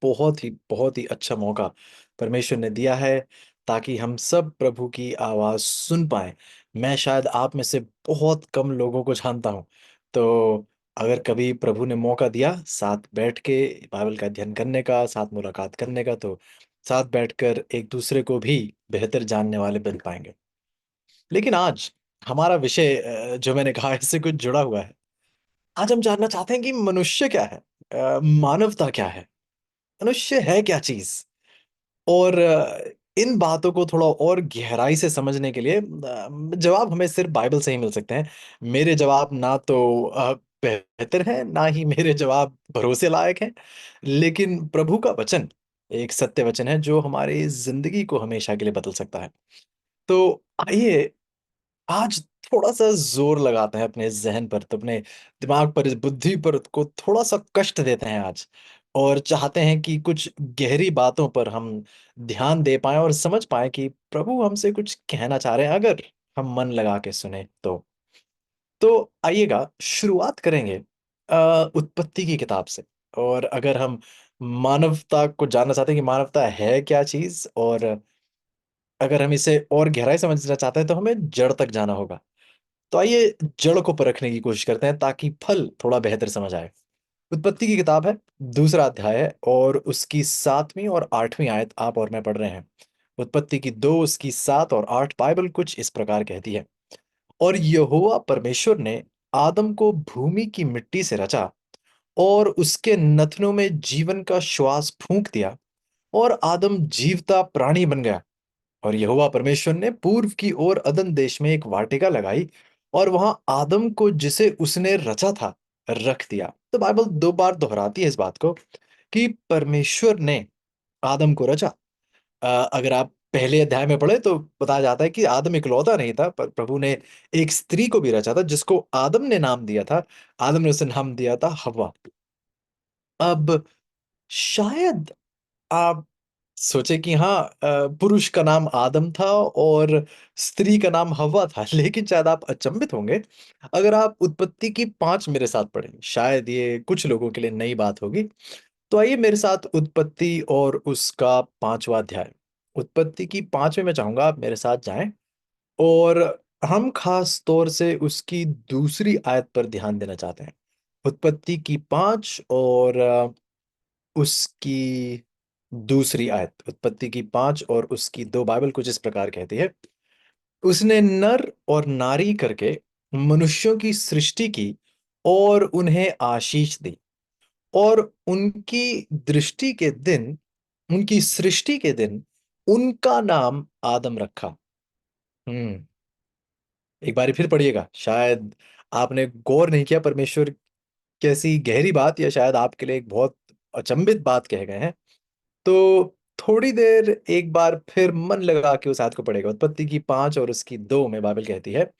बहुत ही अच्छा मौका परमेश्वर ने दिया है ताकि हम सब प्रभु की आवाज सुन पाएं। मैं शायद आप में से बहुत कम लोगों को जानता हूं। तो अगर कभी प्रभु ने मौका दिया साथ बैठ के बाइबल का अध्ययन करने का, साथ मुलाकात करने का, तो साथ बैठकर एक दूसरे को भी बेहतर जानने वाले बन पाएंगे। लेकिन आज हमारा विषय जो मैंने कहा इससे कुछ जुड़ा हुआ है। आज हम जानना चाहते हैं कि मनुष्य क्या है, मानवता क्या है, मनुष्य है क्या चीज। और इन बातों को थोड़ा और गहराई से समझने के लिए जवाब हमें सिर्फ बाइबल से ही मिल सकते हैं। मेरे जवाब ना तो बेहतर है, ना ही मेरे जवाब भरोसे लायक हैं। लेकिन प्रभु का वचन एक सत्य वचन है जो हमारी जिंदगी को हमेशा के लिए बदल सकता है। तो आइए आज थोड़ा सा जोर लगाते हैं अपने जहन पर, तो अपने दिमाग पर, इस बुद्धि पर को थोड़ा सा कष्ट देते हैं आज। और चाहते हैं कि कुछ गहरी बातों पर हम ध्यान दे पाएं और समझ पाएं कि प्रभु हमसे कुछ कहना चाह रहे हैं, अगर हम मन लगा के सुने तो आइएगा शुरुआत करेंगे उत्पत्ति की किताब से। और अगर हम मानवता को जानना चाहते हैं कि मानवता है क्या चीज, और अगर हम इसे और गहराई समझना चाहते हैं तो हमें जड़ तक जाना होगा। तो आइए जड़ को परखने की कोशिश करते हैं ताकि फल थोड़ा बेहतर समझ आए। उत्पत्ति की किताब है, दूसरा अध्याय है और उसकी 7वीं और 8वीं आयत आप और मैं पढ़ रहे हैं। उत्पत्ति की 2 उसकी 7 और 8 बाइबल कुछ इस प्रकार कहती है। और यहोवा परमेश्वर ने आदम को भूमि की मिट्टी से रचा और उसके नथनों में जीवन का श्वास फूंक दिया, और आदम जीवता प्राणी बन गया। और यहोवा परमेश्वर ने पूर्व की ओर अदन देश में एक वाटिका लगाई और वहां आदम को जिसे उसने रचा था रख दिया। तो बाइबल 2 बार दोहराती है इस बात को कि परमेश्वर ने आदम को रचा। अगर आप पहले अध्याय में पढ़े तो बताया जाता है कि आदम इकलौता नहीं था, पर प्रभु ने एक स्त्री को भी रचा था जिसको आदम ने नाम दिया था। आदम ने उसे नाम दिया था हव्वा। अब शायद आप सोचे कि हाँ, पुरुष का नाम आदम था और स्त्री का नाम हव्वा था। लेकिन शायद आप अचंभित होंगे अगर आप उत्पत्ति की 5 मेरे साथ पढ़ें। शायद ये कुछ लोगों के लिए नई बात होगी। तो आइए मेरे साथ उत्पत्ति और उसका 5वां अध्याय। उत्पत्ति की 5 में मैं चाहूंगा आप मेरे साथ जाएं, और हम खास तौर से उसकी दूसरी आयत पर ध्यान देना चाहते हैं। उत्पत्ति की 5 और उसकी दूसरी आयत। उत्पत्ति की 5 और उसकी 2 बाइबल कुछ इस प्रकार कहती है। उसने नर और नारी करके मनुष्यों की सृष्टि की और उन्हें आशीष दी, और उनकी सृष्टि के दिन उनका नाम आदम रखा। हम्म एक बार फिर पढ़िएगा, शायद आपने गौर नहीं किया परमेश्वर कैसी गहरी बात, या शायद आपके लिए एक बहुत अचंभित बात कह गए हैं। तो थोड़ी देर एक बार फिर मन लगा के उस आयत को पढ़ेगा। उत्पत्ति की 5 और उसकी 2 में बाइबल कहती है,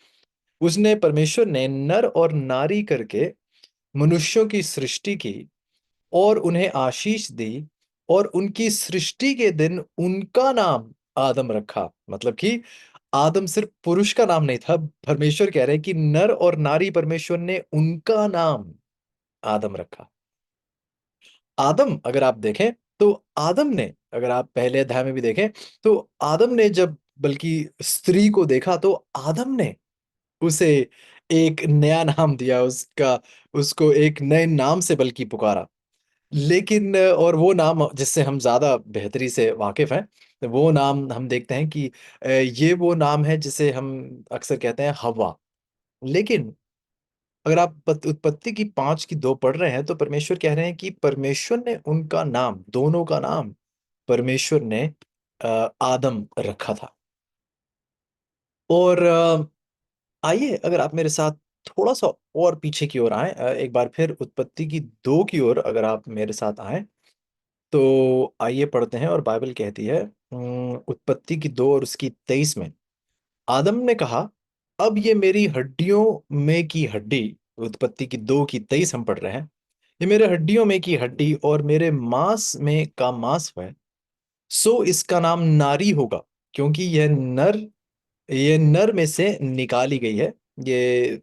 उसने परमेश्वर ने नर और नारी करके मनुष्यों की सृष्टि की और उन्हें आशीष दी, और उनकी सृष्टि के दिन उनका नाम आदम रखा। मतलब कि आदम सिर्फ पुरुष का नाम नहीं था। परमेश्वर कह रहे हैं कि नर और नारी परमेश्वर ने उनका नाम आदम रखा। आदम अगर आप देखें तो आदम ने, अगर आप पहले अध्याय में भी देखें तो आदम ने जब बल्कि स्त्री को देखा तो आदम ने उसे एक नया नाम दिया, उसका उसको एक नए नाम से बल्कि पुकारा। लेकिन और वो नाम जिससे हम ज्यादा बेहतरी से वाकिफ हैं, वो नाम हम देखते हैं कि ये वो नाम है जिसे हम अक्सर कहते हैं हवा। लेकिन अगर आप उत्पत्ति की 5 की 2 पढ़ रहे हैं तो परमेश्वर कह रहे हैं कि परमेश्वर ने उनका नाम, दोनों का नाम परमेश्वर ने आदम रखा था। और आइए अगर आप मेरे साथ थोड़ा सा और पीछे की ओर आए, एक बार फिर उत्पत्ति की 2 की ओर अगर आप मेरे साथ आए तो आइए पढ़ते हैं। और बाइबल कहती है उत्पत्ति की 2 और उसकी 23 में, आदम ने कहा, अब ये मेरी हड्डियों में की हड्डी। उत्पत्ति की 2 की 23 हम पढ़ रहे हैं, ये मेरे हड्डियों में की हड्डी और मेरे मांस में का मांस है। सो इसका नाम नारी होगा, क्योंकि ये नर में से निकाली गई है। ये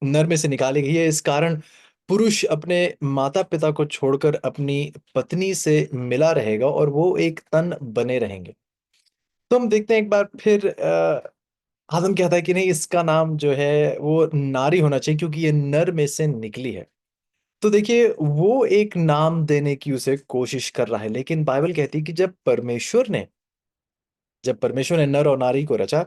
नर में से निकाली गई है, इस कारण पुरुष अपने माता पिता को छोड़कर अपनी पत्नी से मिला रहेगा और वो एक तन बने रहेंगे। तो हम देखते हैं एक बार फिर आदम कहता है कि नहीं, इसका नाम जो है वो नारी होना चाहिए क्योंकि ये नर में से निकली है। तो देखिए वो एक नाम देने की उसे कोशिश कर रहा है, लेकिन बाइबल कहती है कि जब परमेश्वर ने नर और नारी को रचा,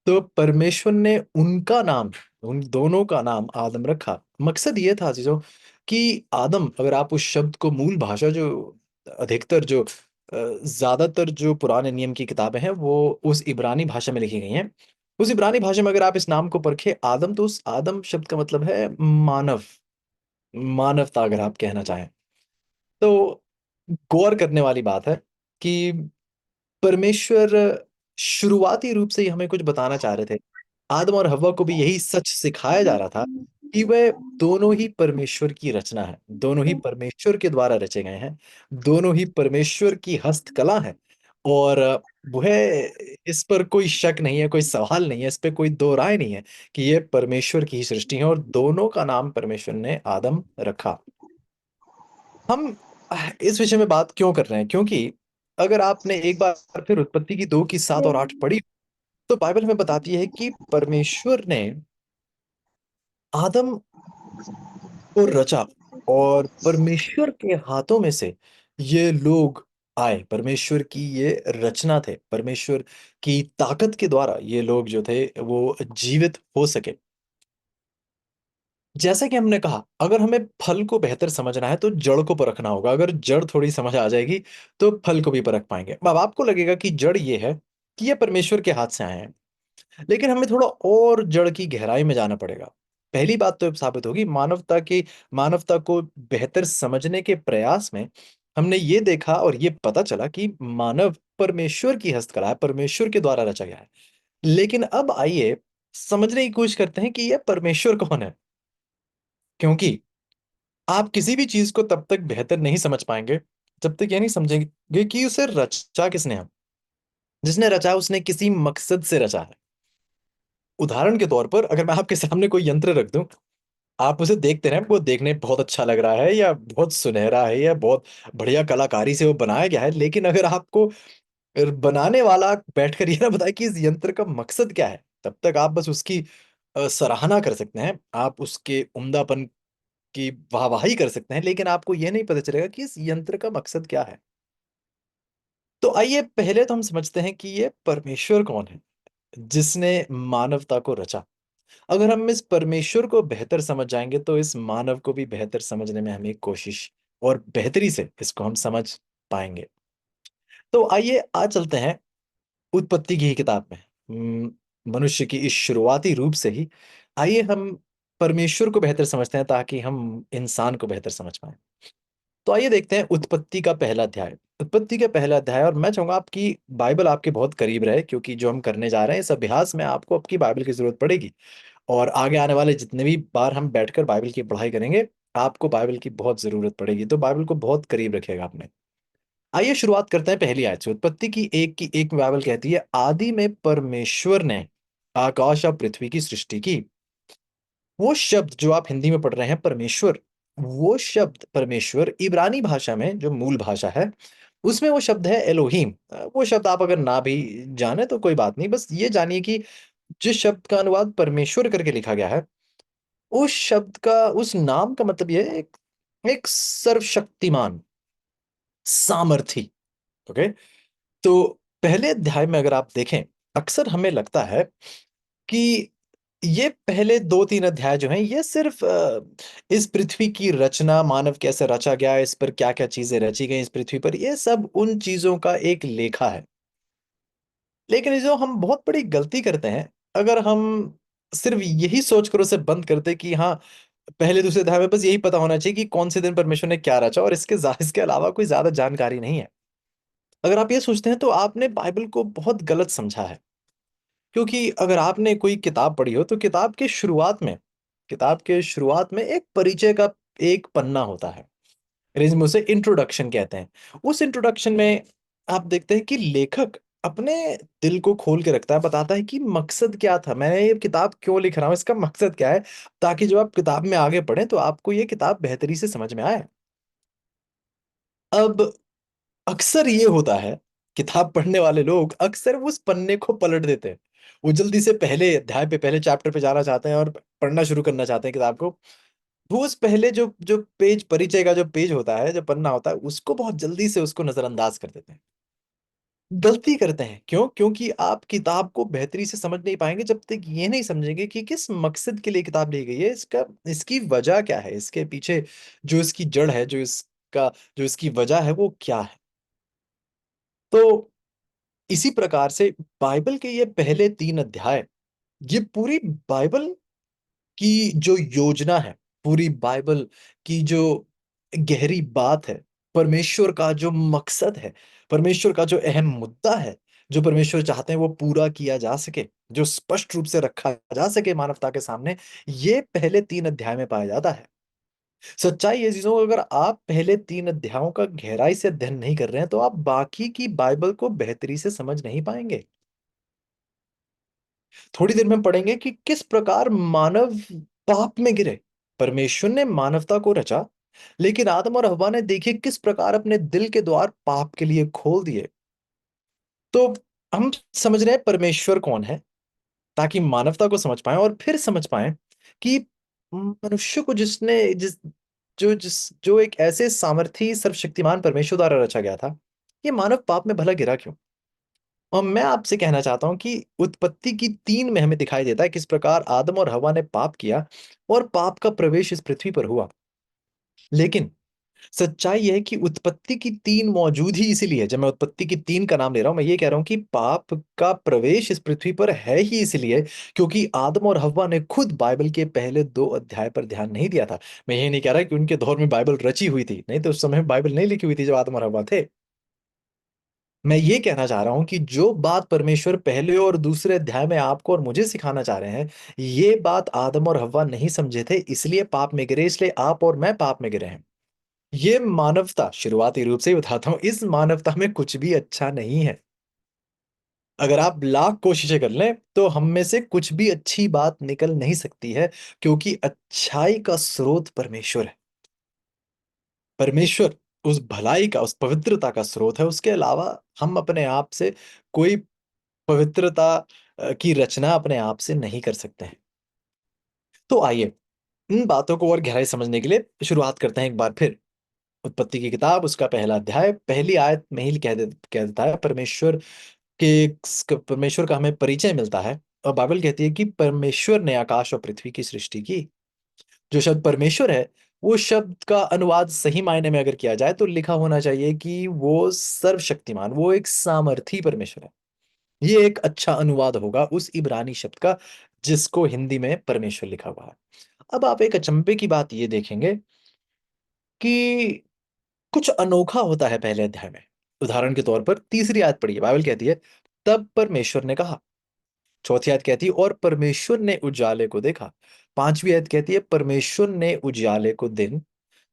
तो परमेश्वर ने उनका नाम, उन दोनों का नाम आदम रखा। मकसद ये था चीजों कि आदम, अगर आप उस शब्द को मूल भाषा जो अधिकतर जो ज्यादातर जो पुराने नियम की किताबें हैं वो उस इब्रानी भाषा में लिखी गई हैं, उस इब्रानी भाषा में अगर आप इस नाम को परखे आदम, तो उस आदम शब्द का मतलब है मानव, मानवता अगर आप कहना चाहें। तो गौर करने वाली बात है कि परमेश्वर शुरुआती रूप से ही हमें कुछ बताना चाह रहे थे। आदम और हव्वा को भी यही सच सिखाया जा रहा था कि वह दोनों ही परमेश्वर की रचना है, दोनों ही परमेश्वर के द्वारा रचे गए हैं, दोनों ही परमेश्वर की हस्तकला है। और वह, इस पर कोई शक नहीं है, कोई सवाल नहीं है, इस पे कोई दो राय नहीं है कि ये परमेश्वर की ही सृष्टि है और दोनों का नाम परमेश्वर ने आदम रखा। हम इस विषय में बात क्यों कर रहे हैं? क्योंकि अगर आपने एक बार फिर उत्पत्ति की 2 की 7 और 8 पढ़ी, तो बाइबल हमें बताती है कि परमेश्वर ने आदम को रचा और परमेश्वर के हाथों में से ये लोग आए। परमेश्वर की ये रचना थे, परमेश्वर की ताकत के द्वारा ये लोग जो थे वो जीवित हो सके। जैसा कि हमने कहा, अगर हमें फल को बेहतर समझना है तो जड़ को परखना होगा। अगर जड़ थोड़ी समझ आ जाएगी तो फल को भी परख पाएंगे। अब आपको लगेगा कि जड़ ये है कि ये परमेश्वर के हाथ से आए हैं, लेकिन हमें थोड़ा और जड़ की गहराई में जाना पड़ेगा। पहली बात तो साबित होगी, मानवता को बेहतर समझने के प्रयास में हमने ये देखा और ये पता चला कि मानव परमेश्वर की हस्तकला है, परमेश्वर के द्वारा रचा गया है। लेकिन अब आइए समझने की कोशिश करते हैं कि यह परमेश्वर कौन है। क्योंकि आप किसी भी चीज को तब तक बेहतर नहीं समझ पाएंगे जब तक ये नहीं समझेंगे कि उसे रचा किसने है। जिसने रचा है उसने किसी मकसद से रचा है। उदाहरण के तौर पर अगर मैं आपके सामने कोई यंत्र रख दूं, आप उसे देखते रहें, वो देखने में बहुत अच्छा लग रहा है या बहुत सुनहरा है या बहुत बढ़िया कलाकारी से वो बनाया गया है, लेकिन अगर आपको बनाने वाला बैठकर ये ना बताए कि इस यंत्र का मकसद क्या है, तब तक आप बस उसकी सराहना कर सकते हैं, आप उसके उम्दापन की वाहवाही कर सकते हैं, लेकिन आपको यह नहीं पता चलेगा कि इस यंत्र का मकसद क्या है। तो आइए पहले तो हम समझते हैं कि ये परमेश्वर कौन है जिसने मानवता को रचा। अगर हम इस परमेश्वर को बेहतर समझ जाएंगे तो इस मानव को भी बेहतर समझने में हमें कोशिश और बेहतरी से इसको हम समझ पाएंगे। तो आइए आज चलते हैं उत्पत्ति की ही किताब में। मनुष्य की इस शुरुआती रूप से ही आइए हम परमेश्वर को बेहतर समझते हैं ताकि हम इंसान को बेहतर समझ पाएं। तो आइए देखते हैं उत्पत्ति का पहला अध्याय। उत्पत्ति का पहला अध्याय, और मैं चाहूंगा आपकी बाइबल आपके बहुत करीब रहे क्योंकि जो हम करने जा रहे हैं इस अभ्यास में आपको आपकी बाइबल की जरूरत पड़ेगी। और आगे आने वाले जितने भी बार हम बैठकर बाइबल की पढ़ाई करेंगे, आपको बाइबल की बहुत जरूरत पड़ेगी, तो बाइबल को बहुत करीब रखिएगा आपने। आइए शुरुआत करते हैं पहली आयत से। उत्पत्ति की एक में बाइबल कहती है, आदि में परमेश्वर ने आकाश और पृथ्वी की सृष्टि की। वो शब्द जो आप हिंदी में पढ़ रहे हैं परमेश्वर, वो शब्द परमेश्वर इब्रानी भाषा में जो मूल भाषा है उसमें वो शब्द है एलोहीम। वो शब्द आप अगर ना भी जाने तो कोई बात नहीं, बस ये जानिए कि जिस शब्द का अनुवाद परमेश्वर करके लिखा गया है, उस शब्द का, उस नाम का मतलब ये है एक सर्वशक्तिमान, सामर्थी। ओके। तो पहले अध्याय में अगर आप देखें, अक्सर हमें लगता है कि ये पहले 2-3 अध्याय जो हैं ये सिर्फ इस पृथ्वी की रचना, मानव कैसे रचा गया, इस पर क्या क्या चीजें रची गई इस पृथ्वी पर, ये सब उन चीजों का एक लेखा है। लेकिन ये जो हम बहुत बड़ी गलती करते हैं, अगर हम सिर्फ यही सोचकर उसे बंद करते कि हाँ, पहले दूसरे अध्याय में बस यही पता होना चाहिए कि कौन से दिन परमेश्वर ने क्या रचा और इसके अलावा कोई ज्यादा जानकारी नहीं है। अगर आप ये सोचते हैं तो आपने बाइबल को बहुत गलत समझा है। क्योंकि अगर आपने कोई किताब पढ़ी हो तो किताब के शुरुआत में एक परिचय का एक पन्ना होता है, अंग्रेजी में उसे इंट्रोडक्शन कहते हैं। उस इंट्रोडक्शन में आप देखते हैं कि लेखक अपने दिल को खोल के रखता है, बताता है कि मकसद क्या था, मैं ये किताब क्यों लिख रहा हूँ, इसका मकसद क्या है, ताकि जब आप किताब में आगे पढ़ें तो आपको ये किताब बेहतरी से समझ में आए। अब अक्सर ये होता है, किताब पढ़ने वाले लोग अक्सर उस पन्ने को पलट देते हैं। वो जल्दी से पहले अध्याय पे, पहले चैप्टर पे जाना चाहते हैं और पढ़ना शुरू करना चाहते हैं किताब को। वो उस पहले जो जो पेज, परिचय का जो पेज होता है, जो पन्ना होता है, उसको बहुत जल्दी से उसको नजरअंदाज कर देते हैं। गलती करते हैं, क्यों? क्योंकि आप किताब को बेहतरी से समझ नहीं पाएंगे जब तक ये नहीं समझेंगे कि किस मकसद के लिए किताब ली गई है, इसका, इसकी वजह क्या है, इसके पीछे जो इसकी जड़ है, जो इसकी वजह है वो क्या है। तो इसी प्रकार से बाइबल के ये पहले 3 अध्याय, ये पूरी बाइबल की जो योजना है, पूरी बाइबल की जो गहरी बात है, परमेश्वर का जो मकसद है, परमेश्वर का जो अहम मुद्दा है, जो परमेश्वर चाहते हैं वो पूरा किया जा सके, जो स्पष्ट रूप से रखा जा सके मानवता के सामने, ये पहले 3 अध्याय में पाया जाता है। सच्चाई ये चीजों, अगर आप पहले 3 अध्यायों का गहराई से अध्ययन नहीं कर रहे हैं तो आप बाकी की बाइबल को बेहतरी से समझ नहीं पाएंगे। थोड़ी देर में पढ़ेंगे कि किस प्रकार मानव पाप में गिरे। परमेश्वर ने मानवता को रचा, लेकिन आदम और हव्वा ने देखिए किस प्रकार अपने दिल के द्वार पाप के लिए खोल दिए। तो हम समझ रहे हैं परमेश्वर कौन है, ताकि मानवता को समझ पाएं और फिर समझ पाएं कि मनुष्य को जिसने जिस जो एक ऐसे सामर्थी सर्वशक्तिमान परमेश्वर द्वारा रचा गया था, ये मानव पाप में भला गिरा क्यों। और मैं आपसे कहना चाहता हूं कि उत्पत्ति की 3 में हमें दिखाई देता है किस प्रकार आदम और हवा ने पाप किया और पाप का प्रवेश इस पृथ्वी पर हुआ। लेकिन सच्चाई यह है कि उत्पत्ति की 3 मौजूद ही इसीलिए है। जब मैं उत्पत्ति की 3 का नाम ले रहा हूं, मैं ये कह रहा हूं कि पाप का प्रवेश इस पृथ्वी पर है ही इसलिए क्योंकि आदम और हव्वा ने खुद बाइबल के पहले 2 अध्याय पर ध्यान नहीं दिया था। मैं ये नहीं कह रहा कि उनके दौर में बाइबल रची हुई थी, नहीं तो उस समय बाइबल नहीं लिखी हुई थी जब आदम और हव्वा थे। मैं ये कहना चाह रहा हूं कि जो बात परमेश्वर पहले और दूसरे अध्याय में आपको और मुझे सिखाना चाह रहे हैं, ये बात आदम और हव्वा नहीं समझे थे, इसलिए पाप में गिरे, इसलिए आप और मैं पाप में गिरे हैं। ये मानवता, शुरुआती रूप से ही बताता हूं, इस मानवता में कुछ भी अच्छा नहीं है। अगर आप लाख कोशिशें कर लें तो हम में से कुछ भी अच्छी बात निकल नहीं सकती है, क्योंकि अच्छाई का स्रोत परमेश्वर है। परमेश्वर उस भलाई का, उस पवित्रता का स्रोत है। उसके अलावा हम अपने आप से कोई पवित्रता की रचना अपने आप से नहीं कर सकते हैं। तो आइए इन बातों को और गहराई समझने के लिए शुरुआत करते हैं एक बार फिर। उत्पत्ति की किताब, उसका पहला अध्याय, पहली आयत में ही कह देता है, परमेश्वर का हमें परिचय मिलता है। और बाइबल कहती है कि परमेश्वर ने आकाश और पृथ्वी की सृष्टि की। जो शब्द परमेश्वर है, वो शब्द का अनुवाद सही मायने में अगर किया जाए तो लिखा होना चाहिए कि वो सर्वशक्तिमान, वो एक सामर्थी परमेश्वर है। ये एक अच्छा अनुवाद होगा उस इब्रानी शब्द का जिसको हिंदी में परमेश्वर लिखा हुआ है। अब आप एक अचंभे की बात ये देखेंगे कि कुछ अनोखा होता है पहले अध्याय में। उदाहरण के तौर पर तीसरी आयत पढ़िए, बाइबल कहती है, तब परमेश्वर ने कहा। चौथी आयत कहती है, और परमेश्वर ने उजाले को देखा। पांचवी आयत कहती है, परमेश्वर ने उजाले को दिन।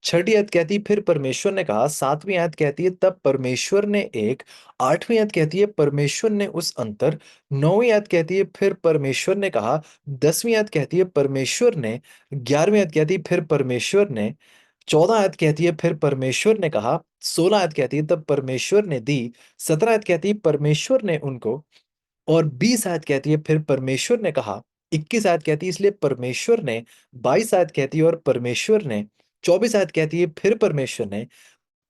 छठी आयत कहती है, फिर परमेश्वर ने कहा। सातवीं आयत कहती है, तब परमेश्वर ने एक। आठवीं आयत कहती है, परमेश्वर ने उस अंतर। नौवीं आयत कहती है, फिर परमेश्वर ने कहा। 10वीं आयत कहती है, परमेश्वर ने। 11वीं आयत कहती है, फिर परमेश्वर ने। 14 आयत कहती है, फिर परमेश्वर ने कहा। 16 आयत कहती है, तब परमेश्वर ने दी। 17 आयत कहती है, परमेश्वर ने उनको। और 20 आयत कहती है, फिर परमेश्वर ने कहा। 21 आयत कहती है, इसलिए परमेश्वर ने। 22 आयत कहती है, और परमेश्वर ने। 24 आयत कहती है, फिर परमेश्वर ने।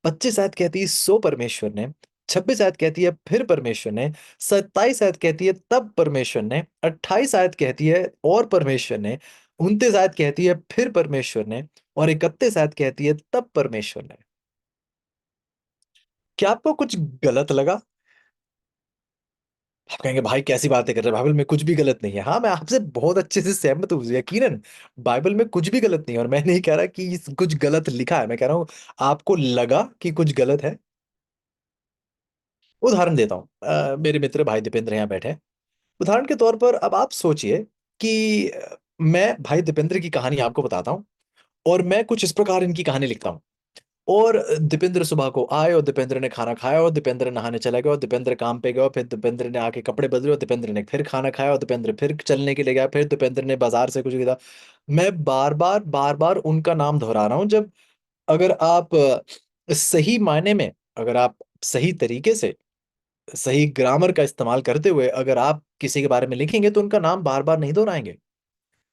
25 आयत कहती है, सो परमेश्वर ने। 26 आयत कहती है, फिर परमेश्वर ने। 27 आयत कहती है, तब परमेश्वर ने। 28 आयत कहती है, और परमेश्वर ने। 29 आयत कहती है, फिर परमेश्वर ने। और 31 आयत कहती है, तब परमेश्वर ने। क्या आपको कुछ गलत लगा? आप कहेंगे भाई कैसी बातें कर रहे हैं, बाइबल में कुछ भी गलत नहीं है। हाँ, मैं आपसे बहुत अच्छे से सहमत हूँ, यकीनन बाइबल में कुछ भी गलत नहीं है। और मैं नहीं कह रहा कि कुछ गलत लिखा है, मैं कह रहा हूँ आपको लगा कि कुछ गलत है। उदाहरण देता हूँ, मेरे मित्र भाई दीपेंद्र यहाँ बैठे हैं। उदाहरण के तौर पर अब आप सोचिए कि मैं भाई दीपेंद्र की कहानी आपको बताता हूँ और मैं कुछ इस प्रकार इनकी कहानी लिखता हूँ। और दीपेंद्र सुबह को आए और दीपेंद्र ने खाना खाया और दीपेंद्र नहाने चला गया और दीपेंद्र काम पे गया और फिर दीपेंद्र ने आके कपड़े बदले और दीपेंद्र ने फिर खाना खाया और दीपेंद्र फिर चलने के लिए गया, फिर दीपेंद्र ने बाजार से कुछ खरीदा। मैं बार बार उनका नाम दोहरा रहा हूं। जब अगर आप सही मायने में, अगर आप सही तरीके से, सही ग्रामर का इस्तेमाल करते हुए अगर आप किसी के बारे में लिखेंगे तो उनका नाम बार बार नहीं दोहराएंगे।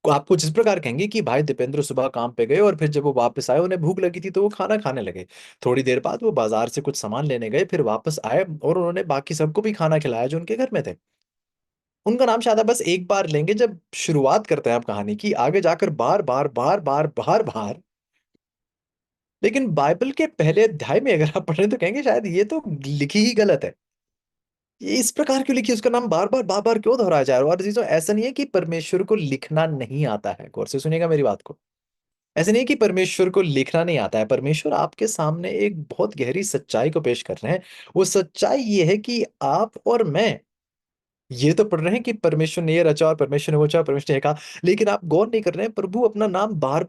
आप कुछ इस प्रकार कहेंगे कि भाई दीपेंद्र सुबह काम पे गए और फिर जब वो वापस आए उन्हें भूख लगी थी तो वो खाना खाने लगे। थोड़ी देर बाद वो बाजार से कुछ सामान लेने गए, फिर वापस आए और उन्होंने बाकी सबको भी खाना खिलाया जो उनके घर में थे। उनका नाम शायद आप बस एक बार लेंगे जब शुरुआत करते हैं आप कहानी की, आगे जाकर बार बार बार बार बार बार। लेकिन बाइबल के पहले अध्याय में अगर आप पढ़ें तो कहेंगे शायद ये तो लिखी ही गलत है। ये इस प्रकार क्यों लिखी, उसका नाम बार बार क्यों दोहराया जा रहा है? और चीजों ऐसा नहीं है कि परमेश्वर को लिखना नहीं आता है, गौर से सुनिएगा मेरी बात को। ऐसा नहीं है कि परमेश्वर को लिखना नहीं आता है। परमेश्वर आपके सामने एक बहुत गहरी सच्चाई को पेश कर रहे हैं। वो सच्चाई ये है कि आप और मैं ये तो पढ़ रहे हैं कि परमेश्वर ने ये रचा और परमेश्वर ने वो चाहा, परमेश्वर ने ये कहा, लेकिन आप गौर नहीं कर रहे हैं प्रभु अपना नाम बार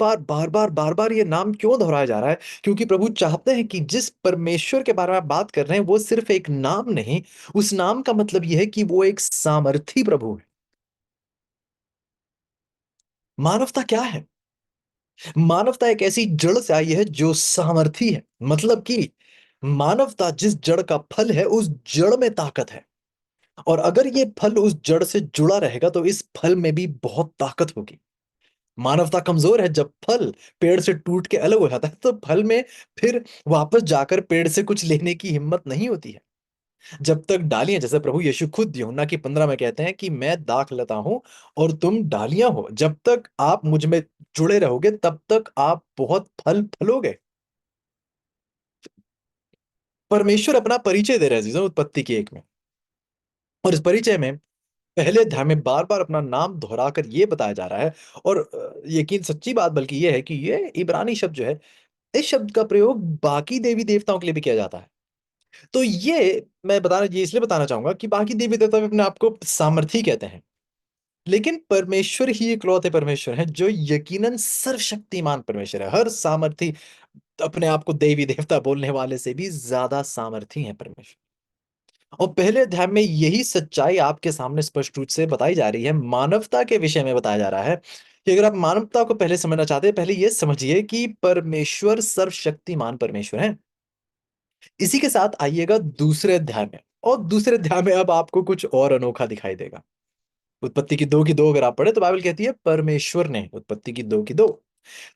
बार ये नाम क्यों दोहराया जा रहा है? क्योंकि प्रभु चाहते हैं कि जिस परमेश्वर के बारे में आप बात कर रहे हैं वो सिर्फ एक नाम नहीं, उस नाम का मतलब यह है कि वो एक सामर्थी प्रभु है। मानवता क्या है? मानवता एक ऐसी जड़ से आई है जो सामर्थी है। मतलब कि मानवता जिस जड़ का फल है उस जड़ में ताकत है। और अगर ये फल उस जड़ से जुड़ा रहेगा तो इस फल में भी बहुत ताकत होगी। मानवता कमजोर है। जब फल पेड़ से टूट के अलग हो जाता है तो फल में फिर वापस जाकर पेड़ से कुछ लेने की हिम्मत नहीं होती है। जब तक डालियां, जैसे प्रभु यीशु खुद यूहन्ना की 15 में कहते हैं कि मैं दाख लता हूं और तुम डालियां हो, जब तक आप मुझ में जुड़े रहोगे तब तक आप बहुत फल फलोगे। परमेश्वर अपना परिचय दे रहे हैं जीजन उत्पत्ति की 1 में। और इस परिचय में पहले अध्याय में बार बार अपना नाम दोहराकर ये बताया जा रहा है। और यकीन सच्ची बात बल्कि ये है कि ये इब्रानी शब्द जो है, इस शब्द का प्रयोग बाकी देवी देवताओं के लिए भी किया जाता है। तो ये इसलिए बताना चाहूंगा कि बाकी देवी देवता भी अपने आप को सामर्थी कहते हैं, लेकिन परमेश्वर ही इकलौते परमेश्वर है जो यकीनन सर्वशक्तिमान परमेश्वर है। हर सामर्थी अपने आप को देवी देवता बोलने वाले से भी ज्यादा सामर्थी है परमेश्वर। और पहले अध्याय में यही सच्चाई आपके सामने स्पष्ट रूप से बताई जा रही है। मानवता के विषय में बताया जा रहा है कि अगर आप मानवता को पहले समझना चाहते हैं, पहले यह समझिए कि परमेश्वर सर्वशक्तिमान परमेश्वर है। इसी के साथ आइएगा दूसरे अध्याय में, और दूसरे अध्याय में अब आपको कुछ और अनोखा दिखाई देगा। उत्पत्ति की दो अगर आप पढ़े तो बाइबल कहती है परमेश्वर ने, उत्पत्ति की दो।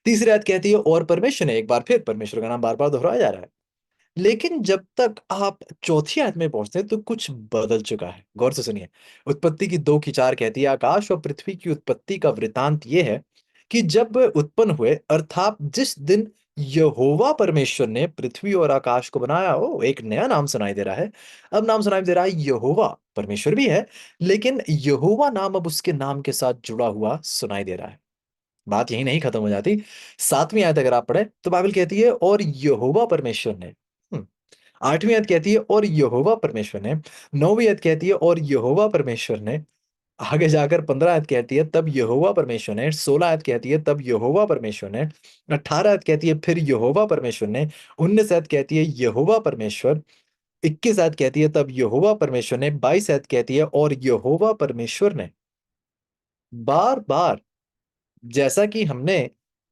तीसरी आयत कहती है और परमेश्वर ने, एक बार फिर परमेश्वर का नाम बार बार दोहराया जा रहा है। लेकिन जब तक आप चौथी आयत में पहुंचते हैं तो कुछ बदल चुका है। गौर से सुनिए। उत्पत्ति की 4 कहती है आकाश और पृथ्वी की उत्पत्ति का वृतांत यह है कि जब वे उत्पन्न हुए, अर्थात जिस दिन यहोवा परमेश्वर ने पृथ्वी और आकाश को बनाया। ओ, एक नया नाम सुनाई दे रहा है। अब नाम सुनाई दे रहा है यहोवा। परमेश्वर भी है, लेकिन यहोवा नाम अब उसके नाम के साथ जुड़ा हुआ सुनाई दे रहा है। बात यही नहीं खत्म हो जाती। 7वीं आयत अगर आप पढ़े तो बाइबल कहती है और यहोवा परमेश्वर ने। 8वीं आयत कहती है और यहोवा परमेश्वर ने। 9वीं आयत कहती है और यहोवा परमेश्वर ने। आगे जाकर 15 आयत कहती है तब यहोवा परमेश्वर ने। 16 आयत कहती है तब यहोवा परमेश्वर ने। 18 आयत कहती है फिर यहोवा परमेश्वर ने। 19 आयत कहती है यहोवा परमेश्वर। 21 आयत कहती है तब यहोवा परमेश्वर ने। 22 आयत कहती है और यहोवा परमेश्वर ने। बार बार, जैसा कि हमने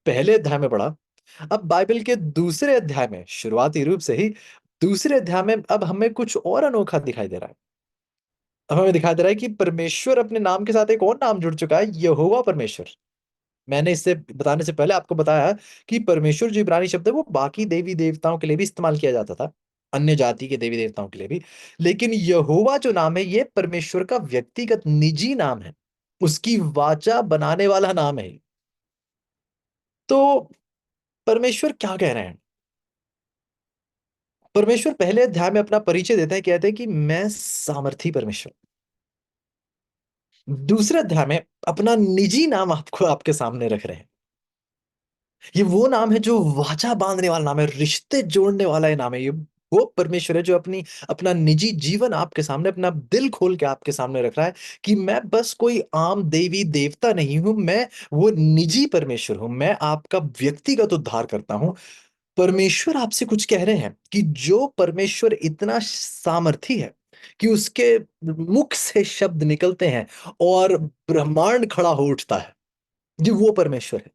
पहले अध्याय में पढ़ा, अब बाइबल के दूसरे अध्याय में शुरुआती रूप से ही दूसरे अध्याय में अब हमें कुछ और अनोखा दिखाई दे रहा है। अब हमें दिखाई दे रहा है कि परमेश्वर अपने नाम के साथ एक और नाम जुड़ चुका है, यहोवा परमेश्वर। मैंने इससे बताने से पहले आपको बताया कि परमेश्वर जो इब्रानी शब्द है वो बाकी देवी देवताओं के लिए भी इस्तेमाल किया जाता था, अन्य जाति के देवी देवताओं के लिए भी। लेकिन यहोवा जो नाम है ये परमेश्वर का व्यक्तिगत निजी नाम है, उसकी वाचा बनाने वाला नाम है। तो परमेश्वर क्या कह रहे हैं? परमेश्वर पहले अध्याय में अपना परिचय देते हैं, कहते हैं कि मैं सामर्थी परमेश्वर। दूसरे अध्याय में अपना निजी नाम आपको आपके सामने रख रहे हैं। ये वो नाम है जो वाचा बांधने वाला नाम है, रिश्ते जोड़ने वाला ये नाम है। ये वो परमेश्वर है जो अपना निजी जीवन आपके सामने, अपना दिल खोल के आपके सामने रख रहा है कि मैं बस कोई आम देवी देवता नहीं हूं, मैं वो निजी परमेश्वर हूं, मैं आपका व्यक्तिगत उद्धार करता हूं। परमेश्वर आपसे कुछ कह रहे हैं कि जो परमेश्वर इतना सामर्थी है कि उसके मुख से शब्द निकलते हैं और ब्रह्मांड खड़ा हो उठता है, जी वो परमेश्वर है।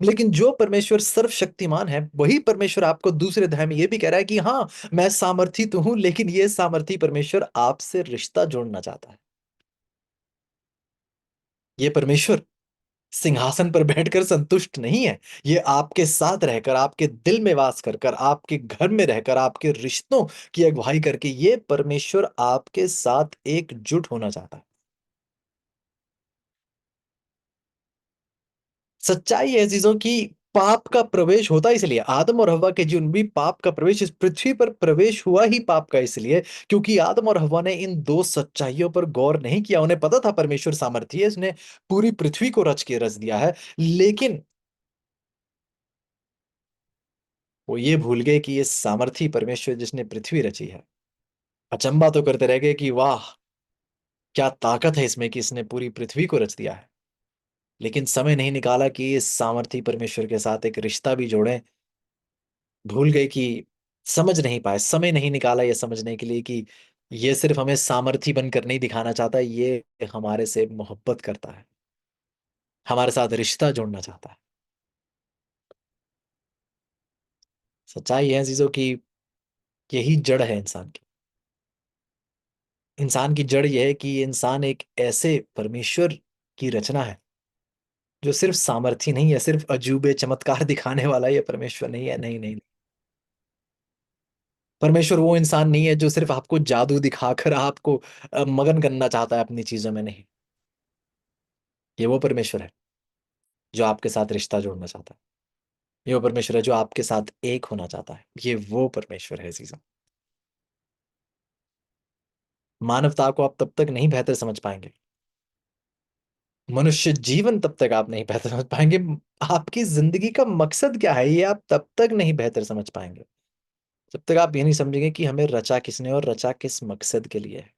लेकिन जो परमेश्वर सर्वशक्तिमान है, वही परमेश्वर आपको दूसरे अध्याय में ये भी कह रहा है कि हाँ, मैं सामर्थी तो हूं, लेकिन ये सामर्थी परमेश्वर आपसे रिश्ता जोड़ना चाहता है। ये परमेश्वर सिंहासन पर बैठकर संतुष्ट नहीं है। ये आपके साथ रहकर, आपके दिल में वास कर कर, आपके घर में रहकर, आपके रिश्तों की अगुवाई करके, ये परमेश्वर आपके साथ एकजुट होना चाहता है। सच्चाई है चीजों की, पाप का प्रवेश होता इसलिए, आदम और हव्वा के जीवन भी पाप का प्रवेश, इस पृथ्वी पर प्रवेश हुआ ही पाप का इसलिए, क्योंकि आदम और हव्वा ने इन दो सच्चाइयों पर गौर नहीं किया। उन्हें पता था परमेश्वर सामर्थी है, इसने पूरी पृथ्वी को रच के रच दिया है, लेकिन वो ये भूल गए कि ये सामर्थी परमेश्वर जिसने पृथ्वी रची है। अचंभा तो करते रह गए कि वाह, क्या ताकत है इसमें कि इसने पूरी पृथ्वी को रच दिया है। लेकिन समय नहीं निकाला कि इस सामर्थी परमेश्वर के साथ एक रिश्ता भी जोड़ें। भूल गए कि, समझ नहीं पाए, समय नहीं निकाला ये समझने के लिए कि ये सिर्फ हमें सामर्थी बनकर नहीं दिखाना चाहता, ये हमारे से मोहब्बत करता है, हमारे साथ रिश्ता जोड़ना चाहता है। सच्चाई है चीजों की, यही जड़ है इंसान की। इंसान की जड़ यह है कि ये इंसान एक ऐसे परमेश्वर की रचना है जो सिर्फ सामर्थी नहीं है, सिर्फ अजूबे चमत्कार दिखाने वाला ये परमेश्वर नहीं है। नहीं नहीं, परमेश्वर वो इंसान नहीं है जो सिर्फ आपको जादू दिखाकर आपको मगन करना चाहता है अपनी चीजों में। नहीं, ये वो परमेश्वर है जो आपके साथ रिश्ता जोड़ना चाहता है। ये वो परमेश्वर है जो आपके साथ एक होना चाहता है। ये वो परमेश्वर है जीजा। मानवता को आप तब तक नहीं बेहतर समझ पाएंगे, मनुष्य जीवन तब तक आप नहीं बेहतर समझ पाएंगे, आपकी जिंदगी का मकसद क्या है ये आप तब तक नहीं बेहतर समझ पाएंगे, जब तक आप ये नहीं समझेंगे कि हमें रचा किसने और रचा किस मकसद के लिए है।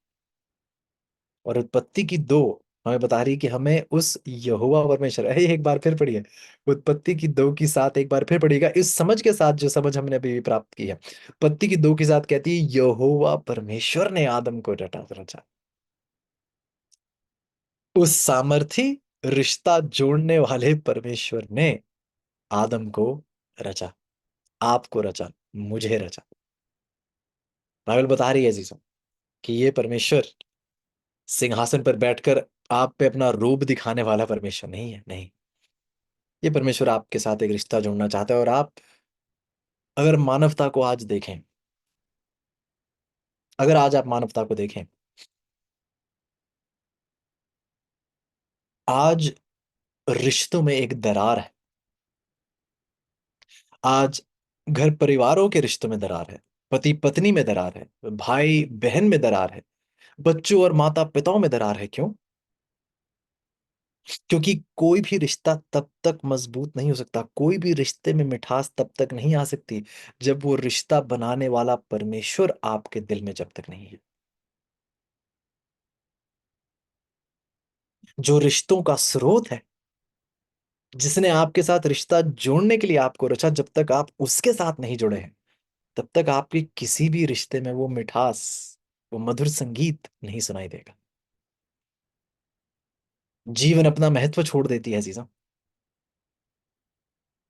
और उत्पत्ति की दो हमें बता रही है कि हमें उस यहोवा परमेश्वर, एक बार फिर पढ़िए, उत्पत्ति की दो की साथ एक बार फिर पढ़िएगा इस समझ के साथ जो समझ हमने अभी भी प्राप्त की है। उत्पत्ति की दो के साथ कहती है यहोवा परमेश्वर ने आदम को रटा रचा। उस सामर्थी रिश्ता जोड़ने वाले परमेश्वर ने आदम को रचा, आपको रचा, मुझे रचा। बाइबल बता रही है जीसो कि ये परमेश्वर सिंहासन पर बैठकर आप पे अपना रूप दिखाने वाला परमेश्वर नहीं है। नहीं, ये परमेश्वर आपके साथ एक रिश्ता जोड़ना चाहता है। और आप अगर मानवता को आज देखें, अगर आज आप मानवता को देखें, आज रिश्तों में एक दरार है। आज घर परिवारों के रिश्तों में दरार है, पति पत्नी में दरार है, भाई बहन में दरार है, बच्चों और माता पिताओं में दरार है। क्यों? क्योंकि कोई भी रिश्ता तब तक मजबूत नहीं हो सकता, कोई भी रिश्ते में मिठास तब तक नहीं आ सकती जब वो रिश्ता बनाने वाला परमेश्वर आपके दिल में जब तक नहीं है। जो रिश्तों का स्रोत है, जिसने आपके साथ रिश्ता जोड़ने के लिए आपको रचा, जब तक आप उसके साथ नहीं जुड़े हैं, तब तक आपके किसी भी रिश्ते में वो मिठास, वो मधुर संगीत नहीं सुनाई देगा। जीवन अपना महत्व छोड़ देती है चीज़ें,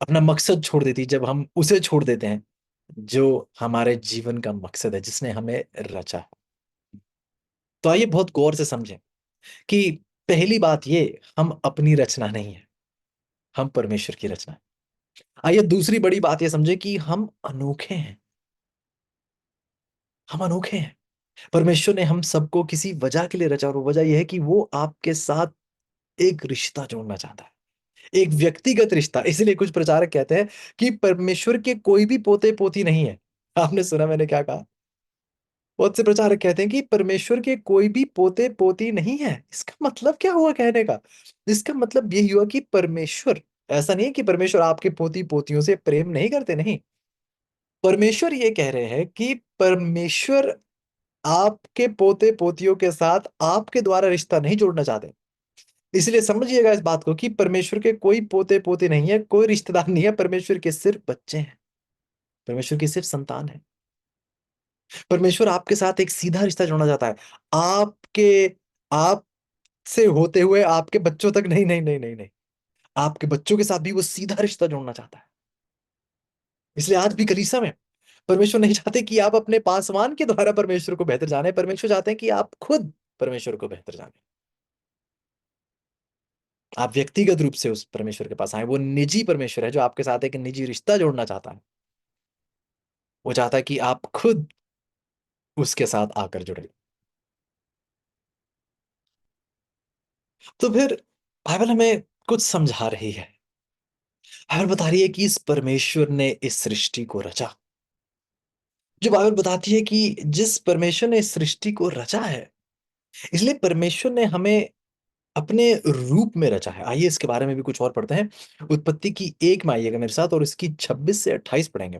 अपना मकसद छोड़ देती है जब हम उसे छोड़ देते हैं जो हमारे जीवन का मकसद है, जिसने हमें रचा। तो आइए बहुत गौर से समझें कि पहली बात ये, हम अपनी रचना नहीं है, हम परमेश्वर की रचना है। आइए दूसरी बड़ी बात ये समझे कि हम अनोखे हैं। हम अनोखे हैं। परमेश्वर ने हम सबको किसी वजह के लिए रचा, और वो वजह यह है कि वो आपके साथ एक रिश्ता जोड़ना चाहता है, एक व्यक्तिगत रिश्ता। इसलिए कुछ प्रचारक कहते हैं कि परमेश्वर के कोई भी पोते पोती नहीं है। आपने सुना मैंने क्या कहा? बहुत से प्रचारक कहते हैं कि परमेश्वर के कोई भी पोते पोती नहीं है। इसका मतलब क्या हुआ कहने का? इसका मतलब यही हुआ कि परमेश्वर, ऐसा नहीं है कि परमेश्वर आपके पोती पोतियों से प्रेम नहीं करते, नहीं। परमेश्वर ये कह रहे हैं कि परमेश्वर आपके पोते पोतियों के साथ आपके द्वारा रिश्ता नहीं जोड़ना चाहते। इसलिए समझिएगा इस बात को कि परमेश्वर के कोई पोते पोते नहीं है, कोई रिश्तेदार नहीं है, परमेश्वर के सिर्फ बच्चे हैं। परमेश्वर की सिर्फ संतान है। परमेश्वर आपके साथ एक सीधा रिश्ता जोड़ना चाहता है। आपके आप से होते हुए आपके बच्चों तक नहीं, नहीं, नहीं, नहीं, नहीं। आपके बच्चों के साथ भी वो सीधा रिश्ता जोड़ना चाहता है। इसलिए आज भी कलीसिया में परमेश्वर नहीं चाहते कि आप अपने पासवान के द्वारा परमेश्वर को बेहतर जाने। परमेश्वर चाहते हैं कि आप खुद परमेश्वर को बेहतर जाने। आप व्यक्तिगत रूप से उस परमेश्वर के पास आए। वो निजी परमेश्वर है जो आपके साथ एक निजी रिश्ता जोड़ना चाहता है। वो चाहता है कि आप खुद उसके साथ आकर जुड़े। तो फिर बाइबल हमें कुछ समझा रही है। बाइबल बता रही है कि इस परमेश्वर ने इस सृष्टि को रचा। जो बाइबल बताती है कि जिस परमेश्वर ने इस सृष्टि को रचा है, इसलिए परमेश्वर ने हमें अपने रूप में रचा है। आइए इसके बारे में भी कुछ और पढ़ते हैं। उत्पत्ति की 1 में आइएगा मेरे साथ और इसकी 26 से 28 पढ़ेंगे।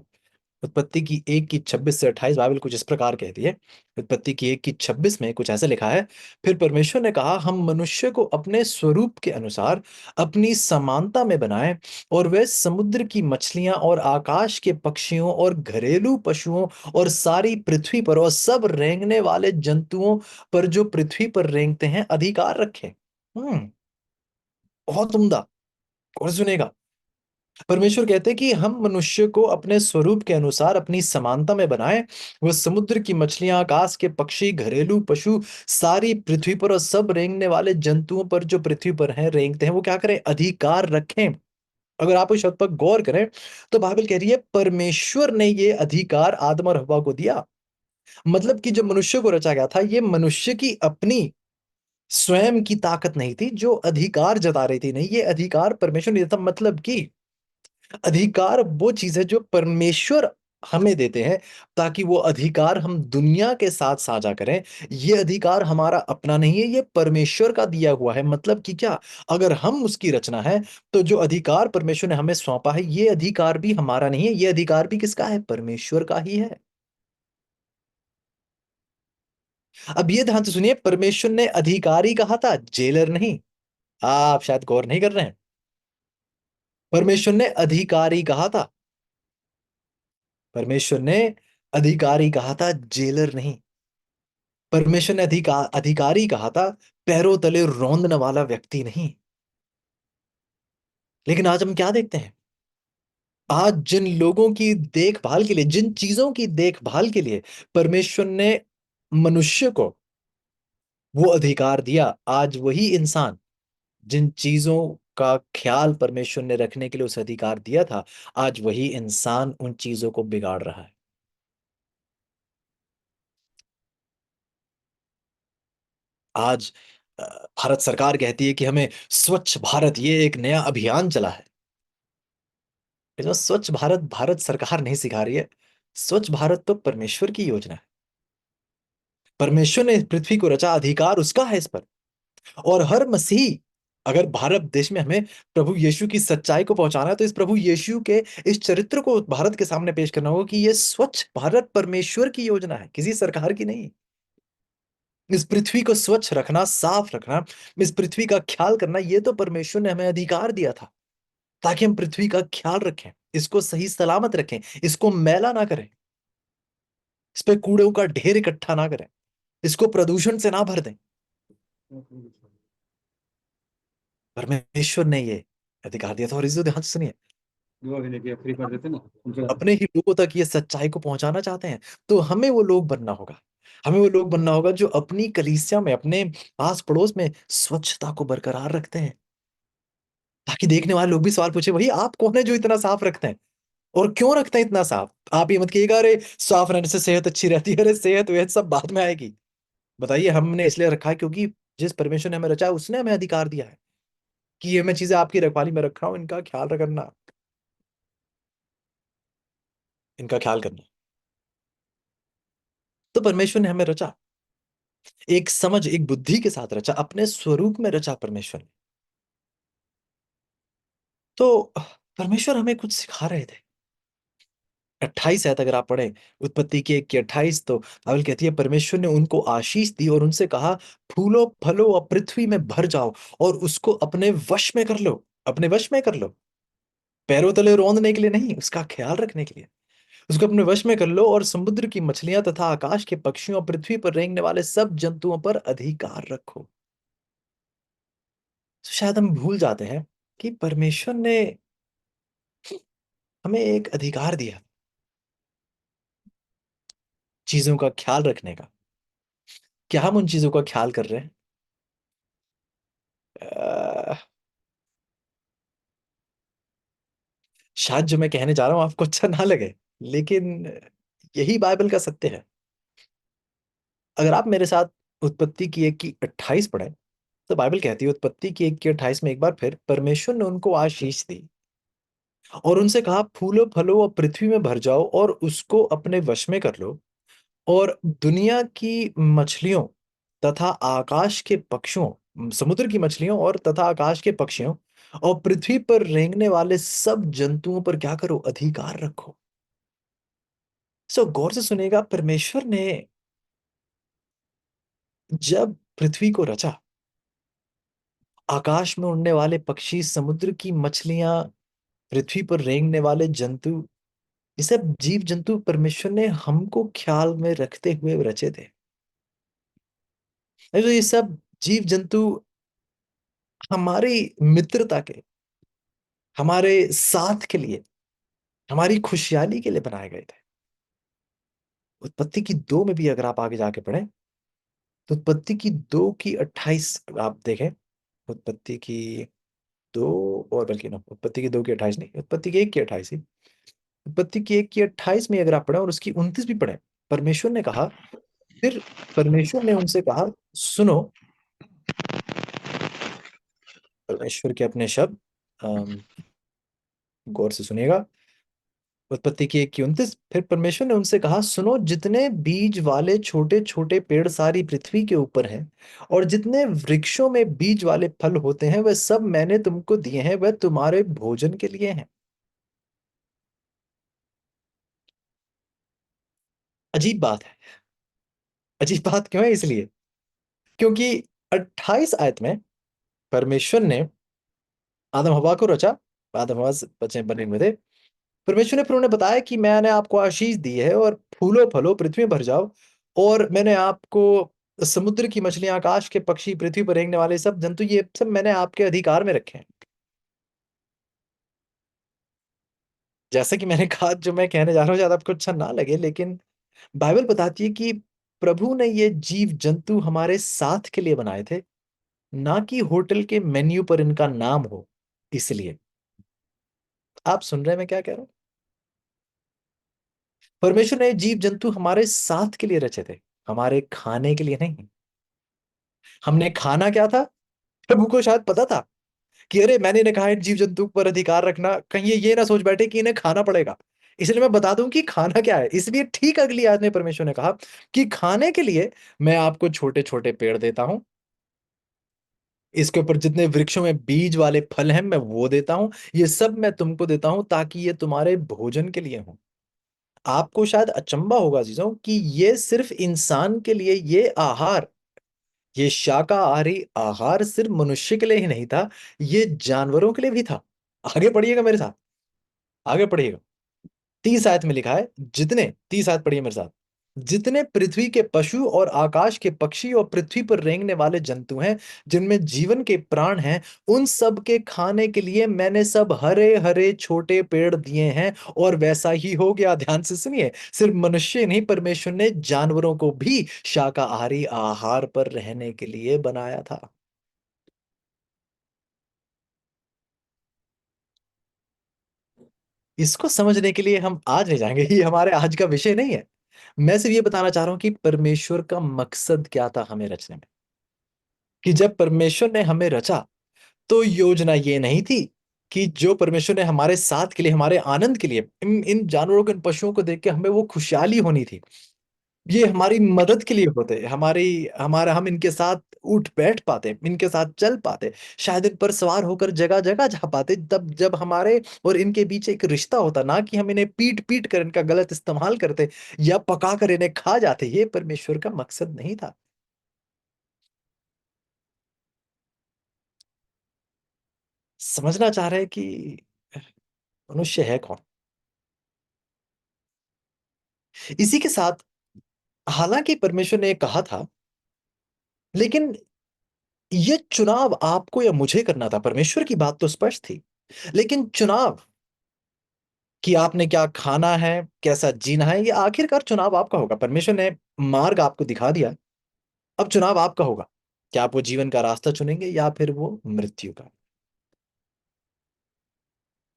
उत्पत्ति की 1 की 26 से 28 बाइबल कुछ इस प्रकार कहती है। उत्पत्ति की 1 की 26 में कुछ ऐसा लिखा है। फिर परमेश्वर ने कहा, हम मनुष्य को अपने स्वरूप के अनुसार अपनी समानता में बनाएं और वे समुद्र की मछलियां और आकाश के पक्षियों और घरेलू पशुओं और सारी पृथ्वी पर और सब रेंगने वाले जंतुओं पर जो पृथ्वी पर रेंगते हैं अधिकार रखें। बहुत उम्दा। और सुनेगा, परमेश्वर कहते हैं कि हम मनुष्य को अपने स्वरूप के अनुसार अपनी समानता में बनाएं। वह समुद्र की मछलियां, आकाश के पक्षी, घरेलू पशु, सारी पृथ्वी पर और सब रेंगने वाले जंतुओं पर जो पृथ्वी पर हैं रेंगते हैं, वो क्या करें? अधिकार रखें। अगर आप उस शब्द पर गौर करें तो बाइबल कह रही है परमेश्वर ने ये अधिकार आदम और हव्वा को दिया। मतलब कि जब मनुष्य को रचा गया था, ये मनुष्य की अपनी स्वयं की ताकत नहीं थी जो अधिकार जता रही थी। नहीं, ये अधिकार परमेश्वर ने दिया था। मतलब कि अधिकार वो चीज है जो परमेश्वर हमें देते हैं ताकि वो अधिकार हम दुनिया के साथ साझा करें। ये अधिकार हमारा अपना नहीं है, ये परमेश्वर का दिया हुआ है। मतलब कि क्या? अगर हम उसकी रचना है तो जो अधिकार परमेश्वर ने हमें सौंपा है, ये अधिकार भी हमारा नहीं है, ये अधिकार भी किसका है? परमेश्वर का ही है। अब ये ध्यान से सुनिए, परमेश्वर ने अधिकारी कहा था, जेलर नहीं। आप शायद गौर नहीं कर रहे हैं। परमेश्वर ने अधिकारी कहा था। परमेश्वर ने अधिकारी कहा था, जेलर नहीं। परमेश्वर ने अधिकारी कहा था, पैरों तले रौंदने वाला व्यक्ति नहीं। लेकिन आज हम क्या देखते हैं? आज जिन लोगों की देखभाल के लिए, जिन चीजों की देखभाल के लिए परमेश्वर ने मनुष्य को वो अधिकार दिया, आज वही इंसान जिन चीजों का ख्याल परमेश्वर ने रखने के लिए उसे अधिकार दिया था, आज वही इंसान उन चीजों को बिगाड़ रहा है। आज अ, भारत सरकार कहती है कि हमें स्वच्छ भारत, ये एक नया अभियान चला है। इसमें स्वच्छ भारत भारत सरकार नहीं सिखा रही है। स्वच्छ भारत तो परमेश्वर की योजना है। परमेश्वर ने इस पृथ्वी को रचा, अधिकार उसका है इस पर। और हर मसीही, अगर भारत देश में हमें प्रभु यीशु की सच्चाई को पहुंचाना है तो इस प्रभु यीशु के इस चरित्र को भारत के सामने पेश करना होगा कि ये स्वच्छ भारत परमेश्वर की योजना है, किसी सरकार की नहीं। इस पृथ्वी को स्वच्छ रखना, साफ रखना, इस पृथ्वी का ख्याल करना, ये तो परमेश्वर ने हमें अधिकार दिया था ताकि हम पृथ्वी का ख्याल रखें, इसको सही सलामत रखें, इसको मैला ना करें, इस पे कूड़ों का ढेर इकट्ठा ना करें, इसको प्रदूषण से ना भर दें। परमेश्वर ने ये अधिकार दिया था। और इसे ध्यान से सुनिए, अपने ही लोगों तक ये सच्चाई को पहुंचाना चाहते हैं तो हमें वो लोग बनना होगा। हमें वो लोग बनना होगा जो अपनी कलीसिया में, अपने आस पड़ोस में स्वच्छता को बरकरार रखते हैं, ताकि देखने वाले लोग भी सवाल पूछे, भाई आप कौन है जो इतना साफ रखते हैं और क्यों रखते हैं इतना साफ? आप ये मत कहिएगा अरे साफ रहने से सेहत अच्छी रहती है। अरे सेहत वेहत सब बाद में आएगी। बताइए, हमने इसलिए रखा है क्योंकि जिस परमेश्वर ने हमें रचा है उसने हमें अधिकार दिया है कि ये मैं चीजें आपकी रखवाली में रख रहा हूं, इनका ख्याल रखना, इनका ख्याल करना। तो परमेश्वर ने हमें रचा, एक समझ, एक बुद्धि के साथ रचा, अपने स्वरूप में रचा परमेश्वर ने। तो परमेश्वर हमें कुछ सिखा रहे थे। 28 आयत अगर आप पढ़ें, उत्पत्ति की 1 की 28, तो बाइबल कहती है परमेश्वर ने उनको आशीष दी और उनसे कहा, फूलो फलो और पृथ्वी में भर जाओ और उसको अपने वश में कर लो। अपने वश में कर लो, पैरों तले रौंदने के लिए नहीं, उसका ख्याल रखने के लिए। उसको अपने वश में कर लो और समुद्र की मछलियां तथा आकाश के पक्षियों और पृथ्वी पर रेंगने वाले सब जंतुओं पर अधिकार रखो। तो शायद हम भूल जाते हैं कि परमेश्वर ने हमें एक अधिकार दिया चीजों का ख्याल रखने का। क्या हम उन चीजों का ख्याल कर रहे हैं? अह, शायद जो मैं कहने जा रहा हूं आपको अच्छा ना लगे, लेकिन यही बाइबल का सत्य है। अगर आप मेरे साथ उत्पत्ति की 1 की 28 पढ़ें, तो बाइबल कहती है उत्पत्ति की 1 की 28 में एक बार फिर परमेश्वर ने उनको आशीष दी और उनसे कहा, फूलो फलो और पृथ्वी में भर जाओ और उसको अपने वश में कर लो, और दुनिया की मछलियों तथा आकाश के पक्षियों, समुद्र की मछलियों और तथा आकाश के पक्षियों और पृथ्वी पर रेंगने वाले सब जंतुओं पर क्या करो, अधिकार रखो। सो गौर से सुनेगा, परमेश्वर ने जब पृथ्वी को रचा, आकाश में उड़ने वाले पक्षी, समुद्र की मछलियां, पृथ्वी पर रेंगने वाले जंतु, ये सब जीव जंतु परमेश्वर ने हमको ख्याल में रखते हुए रचे थे। नहीं तो ये सब जीव जंतु हमारी मित्रता के, हमारे साथ के लिए, हमारी खुशहाली के लिए बनाए गए थे। उत्पत्ति की 2 में भी अगर आप आगे जाके पढ़ें, तो उत्पत्ति की 2 की 28 आप देखें। उत्पत्ति की 2, और बल्कि ना, उत्पत्ति की 2 की 28 नहीं, उत्पत्ति की 1 की 28 ही। उत्पत्ति की 1 की 28 में अगर आप पढ़ें और उसकी 29 भी पढ़ें, परमेश्वर ने कहा, फिर परमेश्वर ने उनसे कहा, सुनो। परमेश्वर के अपने शब्द, गौर से सुनिएगा। उत्पत्ति की 1 की 29, फिर परमेश्वर ने उनसे कहा, सुनो, जितने बीज वाले छोटे छोटे पेड़ सारी पृथ्वी के ऊपर हैं और जितने वृक्षों में बीज वाले फल होते हैं, वह सब मैंने तुमको दिए हैं, वह तुम्हारे भोजन के लिए हैं। अजीब बात है। अजीब बात क्यों है? इसलिए क्योंकि 28 आयत में परमेश्वर ने आदम हवा को रचा। आदम हवा से बचे बने हुए थे। परमेश्वर ने फिर उन्हें बताया कि मैंने आपको आशीष दी है और फूलो फलो, पृथ्वी में भर जाओ, और मैंने आपको समुद्र की मछलियां, आकाश के पक्षी, पृथ्वी पर रेंगने वाले सब जंतु, ये सब मैंने आपके अधिकार में रखे हैं। जैसा कि मैंने कहा, जो मैं कहने जा रहा हूँ शायद आपको अच्छा ना लगे, लेकिन बाइबल बताती है कि प्रभु ने ये जीव जंतु हमारे साथ के लिए बनाए थे, ना कि होटल के मेन्यू पर इनका नाम हो। इसलिए आप सुन रहे हैं मैं क्या कह रहा हूँ? परमेश्वर ने जीव जंतु हमारे साथ के लिए रचे थे, हमारे खाने के लिए नहीं। हमने खाना क्या था? प्रभु को शायद पता था कि अरे, मैंने इन्हें कहा है जीव जंतु पर अधिकार रखना, कहीं ये ना सोच बैठे कि इन्हें खाना पड़ेगा। इसलिए मैं बता दूं कि खाना क्या है। इसलिए ठीक अगली आयत में परमेश्वर ने कहा कि खाने के लिए मैं आपको छोटे छोटे पेड़ देता हूं, इसके ऊपर जितने वृक्षों में बीज वाले फल हैं मैं वो देता हूं, ये सब मैं तुमको देता हूं ताकि ये तुम्हारे भोजन के लिए हो। आपको शायद अचंभा होगा चीजों कि ये सिर्फ इंसान के लिए ये आहार, ये शाकाहारी आहार सिर्फ मनुष्य के लिए ही नहीं था, ये जानवरों के लिए भी था। आगे पढ़िएगा मेरे साथ, आगे पढ़िएगा। 30 आयत में लिखा है, जितने 30 आयत पढ़िए मेरे साथ, जितने पृथ्वी के पशु और आकाश के पक्षी और पृथ्वी पर रेंगने वाले जंतु हैं, जिनमें जीवन के प्राण हैं, उन सब के खाने के लिए मैंने सब हरे हरे छोटे पेड़ दिए हैं। और वैसा ही हो गया। ध्यान से सुनिए, सिर्फ मनुष्य नहीं, परमेश्वर ने जानवरों को भी शाकाहारी आहार पर रहने के लिए बनाया था। इसको समझने के लिए हम आज नहीं जाएंगे, ये हमारे आज का विषय नहीं है। मैं सिर्फ ये बताना चाह रहा हूं कि परमेश्वर का मकसद क्या था हमें रचने में। कि जब परमेश्वर ने हमें रचा, तो योजना ये नहीं थी कि जो परमेश्वर ने हमारे साथ के लिए, हमारे आनंद के लिए, इन इन जानवरों को, इन पशुओं को देख के हमें वो खुशहाली होनी थी। ये हमारी मदद के लिए होते, हमारी हमारा हम इनके साथ उठ बैठ पाते, इनके साथ चल पाते, शायद इन पर सवार होकर जगह जगह जा पाते, तब जब हमारे और इनके बीच एक रिश्ता होता, ना कि हम इन्हें पीट पीट कर इनका गलत इस्तेमाल करते या पका कर इन्हें खा जाते। ये परमेश्वर का मकसद नहीं था। समझना चाह रहे हैं कि मनुष्य है कौन? इसी के साथ, हालांकि परमेश्वर ने कहा था, लेकिन ये चुनाव आपको या मुझे करना था। परमेश्वर की बात तो स्पष्ट थी, लेकिन चुनाव कि आपने क्या खाना है, कैसा जीना है, ये आखिरकार चुनाव आपका होगा। परमेश्वर ने मार्ग आपको दिखा दिया, अब चुनाव आपका होगा। क्या आप वो जीवन का रास्ता चुनेंगे या फिर वो मृत्यु का।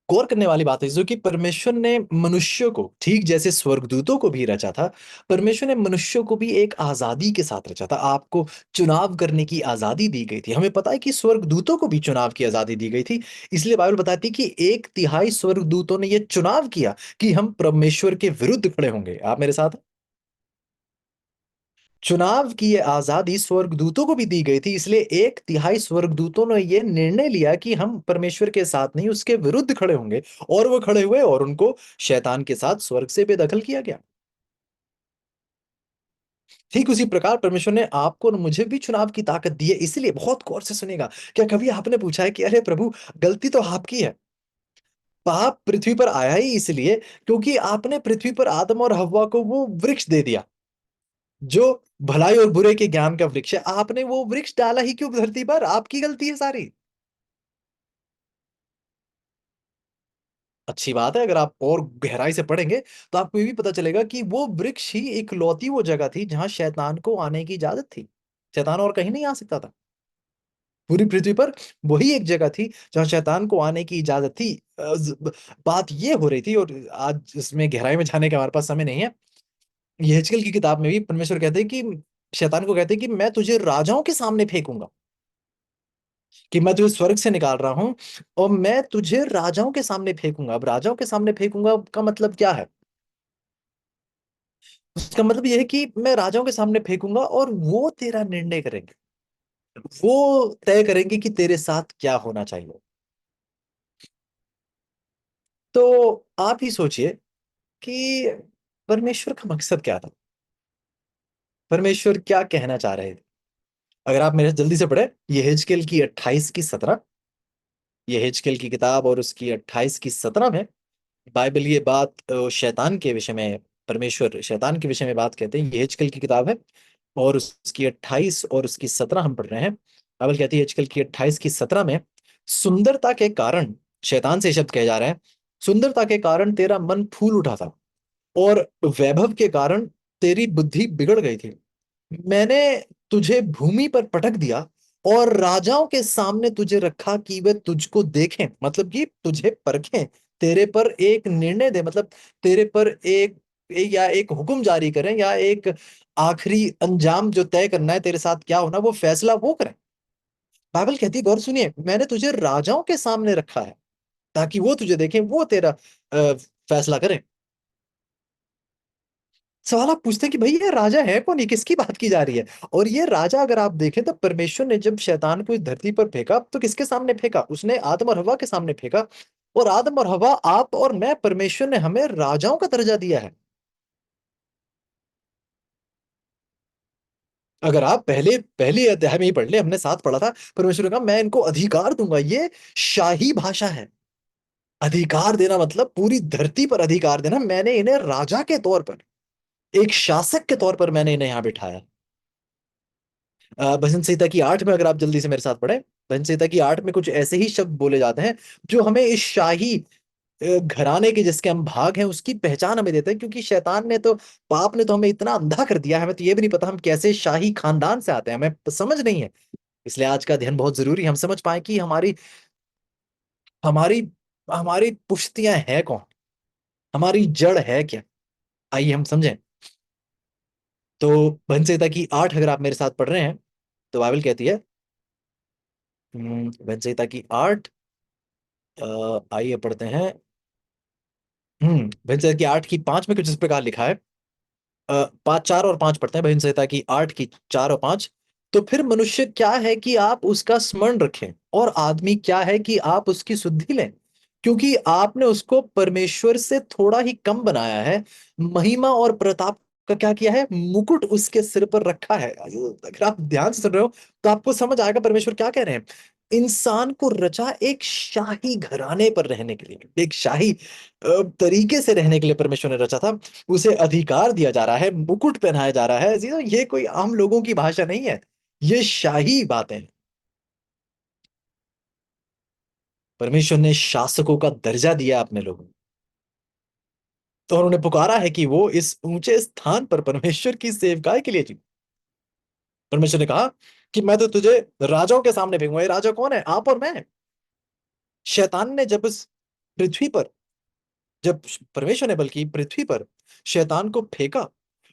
गौर करने वाली बात है जो कि परमेश्वर ने मनुष्य को, ठीक जैसे स्वर्गदूतों को भी रचा था, परमेश्वर ने मनुष्य को भी एक आजादी के साथ रचा था। आपको चुनाव करने की आजादी दी गई थी। हमें पता है कि स्वर्गदूतों को भी चुनाव की आजादी दी गई थी। इसलिए बाइबल बताती है कि 1/3 स्वर्गदूतों ने यह चुनाव किया कि हम परमेश्वर के विरुद्ध खड़े होंगे। आप मेरे साथ हैं? चुनाव की ये आजादी स्वर्गदूतों को भी दी गई थी, इसलिए 1/3 स्वर्गदूतों ने यह निर्णय लिया कि हम परमेश्वर के साथ नहीं, उसके विरुद्ध खड़े होंगे। और वो खड़े हुए और उनको शैतान के साथ स्वर्ग से बेदखल किया गया। ठीक उसी प्रकार परमेश्वर ने आपको और मुझे भी चुनाव की ताकत दी है। इसलिए बहुत गौर से सुनेगा। क्या कभी आपने पूछा है कि अरे प्रभु, गलती तो आपकी है। पाप पृथ्वी पर आया ही इसलिए क्योंकि आपने पृथ्वी पर आदम और हव्वा को वो वृक्ष दे दिया, जो भलाई और बुरे के ज्ञान का वृक्ष है। आपने वो वृक्ष डाला ही क्यों धरती पर? आपकी गलती है सारी। अच्छी बात है, अगर आप और गहराई से पढ़ेंगे तो आपको ये भी पता चलेगा कि वो वृक्ष ही इकलौती वो जगह थी जहां शैतान को आने की इजाजत थी। शैतान और कहीं नहीं आ सकता था। पूरी पृथ्वी पर वही एक जगह थी जहां शैतान को आने की इजाजत थी। बात ये हो रही थी, और आज इसमें गहराई में जाने का हमारे पास समय नहीं है। यहेजकेल की किताब में भी परमेश्वर कहते हैं कि शैतान को कहते हैं कि मैं तुझे राजाओं के सामने फेंकूंगा, कि मैं तुझे स्वर्ग से निकाल रहा हूं और मैं तुझे राजाओं के सामने फेंकूंगा। अब राजाओं के सामने फेंकूंगा का मतलब क्या है? उसका मतलब यह है कि मैं राजाओं के सामने फेंकूंगा और वो तेरा निर्णय करेंगे। वो तय करेंगे कि तेरे साथ क्या होना चाहिए। तो आप ही सोचिए कि परमेश्वर का मकसद क्या था। परमेश्वर क्या कहना चाह रहे थे? अगर आप मेरे जल्दी से पढ़े यहेजकेल की 28 की 17, यहेजकेल की किताब और उसकी 28 की 17 में बाइबल ये बात शैतान के विषय में, परमेश्वर शैतान के विषय में बात कहते हैं। यहेजकेल की किताब है और उसकी 28 और उसकी 17 हम पढ़ रहे हैं। बाइबल कहती है यहेजकेल की 28 की 17 में, सुंदरता के कारण, शैतान से शब्द कहे जा रहे हैं, सुंदरता के कारण तेरा मन फूल उठा था और वैभव के कारण तेरी बुद्धि बिगड़ गई थी। मैंने तुझे भूमि पर पटक दिया और राजाओं के सामने तुझे रखा कि वे तुझको देखें, मतलब कि तुझे परखें, तेरे पर एक निर्णय दे, मतलब तेरे पर या एक हुक्म जारी करें, या एक आखिरी अंजाम जो तय करना है तेरे साथ क्या होना, वो फैसला वो करें। बाइबल कहती है, गौर सुनिए, मैंने तुझे राजाओं के सामने रखा है ताकि वो तुझे देखें, वो तेरा फैसला करें। सवाल आप पूछते हैं कि भाई ये राजा है कौन, ये किसकी बात की जा रही है? और ये राजा अगर आप देखें तो परमेश्वर ने जब शैतान को इस धरती पर फेंका तो किसके सामने फेंका? उसने आदम और हवा के सामने फेंका। और आदम और हवा, आप और मैं, परमेश्वर ने हमें राजाओं का दर्जा दिया है। अगर आप पहले पहले अध्याय में ही पढ़ ले, हमने साथ पढ़ा था, परमेश्वर ने कहा मैं इनको अधिकार दूंगा। ये शाही भाषा है। अधिकार देना मतलब पूरी धरती पर अधिकार देना। मैंने इन्हें राजा के तौर पर, एक शासक के तौर पर मैंने इन्हें यहां बिठाया। भजन संहिता की 8 में अगर आप जल्दी से मेरे साथ पढ़े, भजन संहिता की 8 में कुछ ऐसे ही शब्द बोले जाते हैं जो हमें इस शाही घराने के जिसके हम भाग हैं उसकी पहचान हमें देते हैं। क्योंकि शैतान ने तो, पाप ने तो हमें इतना अंधा कर दिया है, हमें तो ये भी नहीं पता हम कैसे शाही खानदान से आते हैं, हमें समझ नहीं है। इसलिए आज का अध्ययन बहुत जरूरी है, हम समझ पाए कि हमारी हमारी पुश्तियां है कौन, हमारी जड़ है क्या। आइए हम समझें। तो भजन संहिता की 8 अगर आप मेरे साथ पढ़ रहे हैं तो बाइबल कहती है, भजन संहिता की 8, आइए पढ़ते हैं। 2008 की 5 में कुछ इस प्रकार लिखा है। 5, 4 और 5 पढ़ते हैं, भजन संहिता की 8 की 4 और 5। तो फिर मनुष्य क्या है कि आप उसका स्मरण रखें, और आदमी क्या है कि आप उसकी सुधि लें? क्योंकि आपने उसको परमेश्वर से थोड़ा ही कम बनाया है, महिमा और प्रताप का क्या किया है? मुकुट उसके सिर पर रखा है। अगर आप ध्यान से सुन रहे हो तो आपको समझ आएगा परमेश्वर क्या कह रहे हैं। इंसान को रचा एक शाही घराने पर रहने के लिए, एक शाही तरीके से रहने के लिए परमेश्वर ने रचा था। उसे अधिकार दिया जा रहा है, मुकुट पहनाया जा रहा है। ये कोई आम लोगों की भाषा नहीं है, ये शाही बातें हैं। परमेश्वर ने शासकों का दर्जा दिया अपने लोगों को, तो उन्होंने पुकारा है कि वो इस ऊंचे स्थान पर परमेश्वर की सेवकाई के लिए जी। परमेश्वर ने कहा कि मैं तो तुझे राजाओं के सामने फेंकूंगा। ये राजा कौन है? आप और मैं। शैतान ने जब इस पृथ्वी पर, जब परमेश्वर ने बल्कि पृथ्वी पर शैतान को फेंका,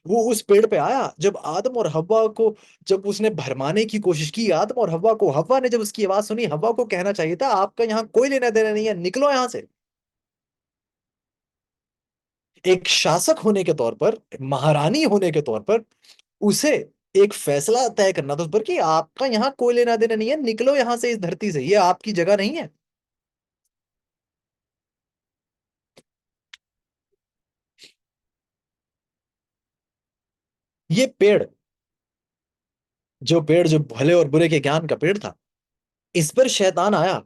वो उस पेड़ पे आया। जब आदम और हव्वा को, जब उसने भरमाने की कोशिश की आदम और हव्वा को, हव्वा ने जब उसकी आवाज सुनी, हव्वा को कहना चाहिए था आपका यहाँ कोई लेना देना नहीं है, निकलो यहां से। एक शासक होने के तौर पर, महारानी होने के तौर पर, उसे एक फैसला तय करना था उस पर कि आपका यहाँ कोई लेना देना नहीं है, निकलो यहां से, इस धरती से, ये आपकी जगह नहीं है। ये पेड़, जो पेड़ जो भले और बुरे के ज्ञान का पेड़ था, इस पर शैतान आया।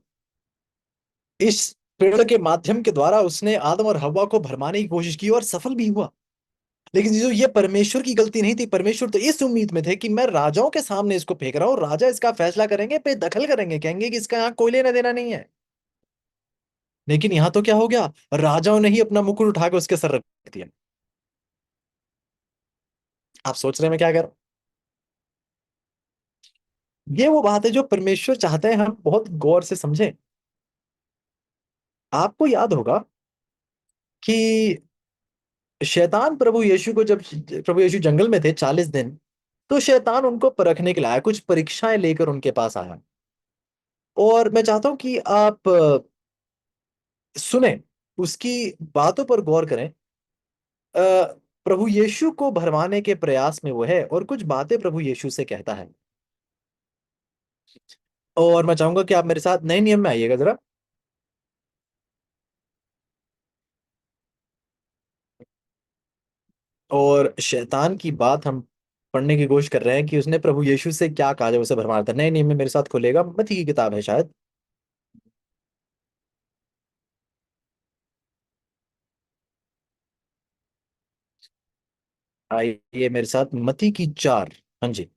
इस पेड़ के माध्यम के द्वारा उसने आदम और हव्वा को भरमाने की कोशिश की और सफल भी हुआ। लेकिन जो ये परमेश्वर की गलती नहीं थी। परमेश्वर तो इस उम्मीद में थे कि मैं राजाओं के सामने इसको फेंक रहा हूं, राजा इसका फैसला करेंगे, पे दखल करेंगे, कहेंगे कि इसका यहाँ कोई लेना देना नहीं है। लेकिन यहां तो क्या हो गया, राजाओं ने ही अपना मुकुट उठा के उसके सर रख दिया। आप सोच रहे हैं मैं क्या कर। ये वो बात है जो परमेश्वर चाहते हैं हम बहुत गौर से समझें। आपको याद होगा कि शैतान प्रभु यीशु को, जब प्रभु यीशु जंगल में थे 40 दिन, तो शैतान उनको परखने के लिए आया, कुछ परीक्षाएं लेकर उनके पास आया। और मैं चाहता हूं कि आप सुने, उसकी बातों पर गौर करें। अ, प्रभु यीशु को भरमाने के प्रयास में वो है और कुछ बातें प्रभु यीशु से कहता है। और मैं चाहूंगा कि आप मेरे साथ नए नियम में आइएगा जरा। और शैतान की बात हम पढ़ने की कोशिश कर रहे हैं कि उसने प्रभु यीशु से क्या कहा जब उसे भरमाया था। नए नियम में मेरे साथ खुलेगा, मत्ती की किताब है शायद। आइए मेरे साथ मत्ती की 4। हाँ जी,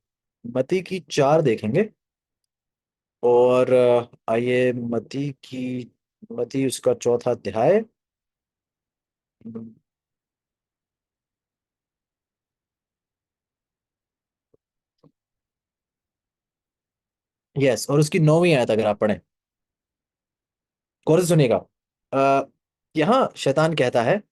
मत्ती की 4 देखेंगे। और आइए मत्ती उसका चौथा अध्याय। यस, और उसकी 9वीं आयत अगर आप पढ़ें। गौर से सुनिएगा। अ, यहाँ शैतान कहता है,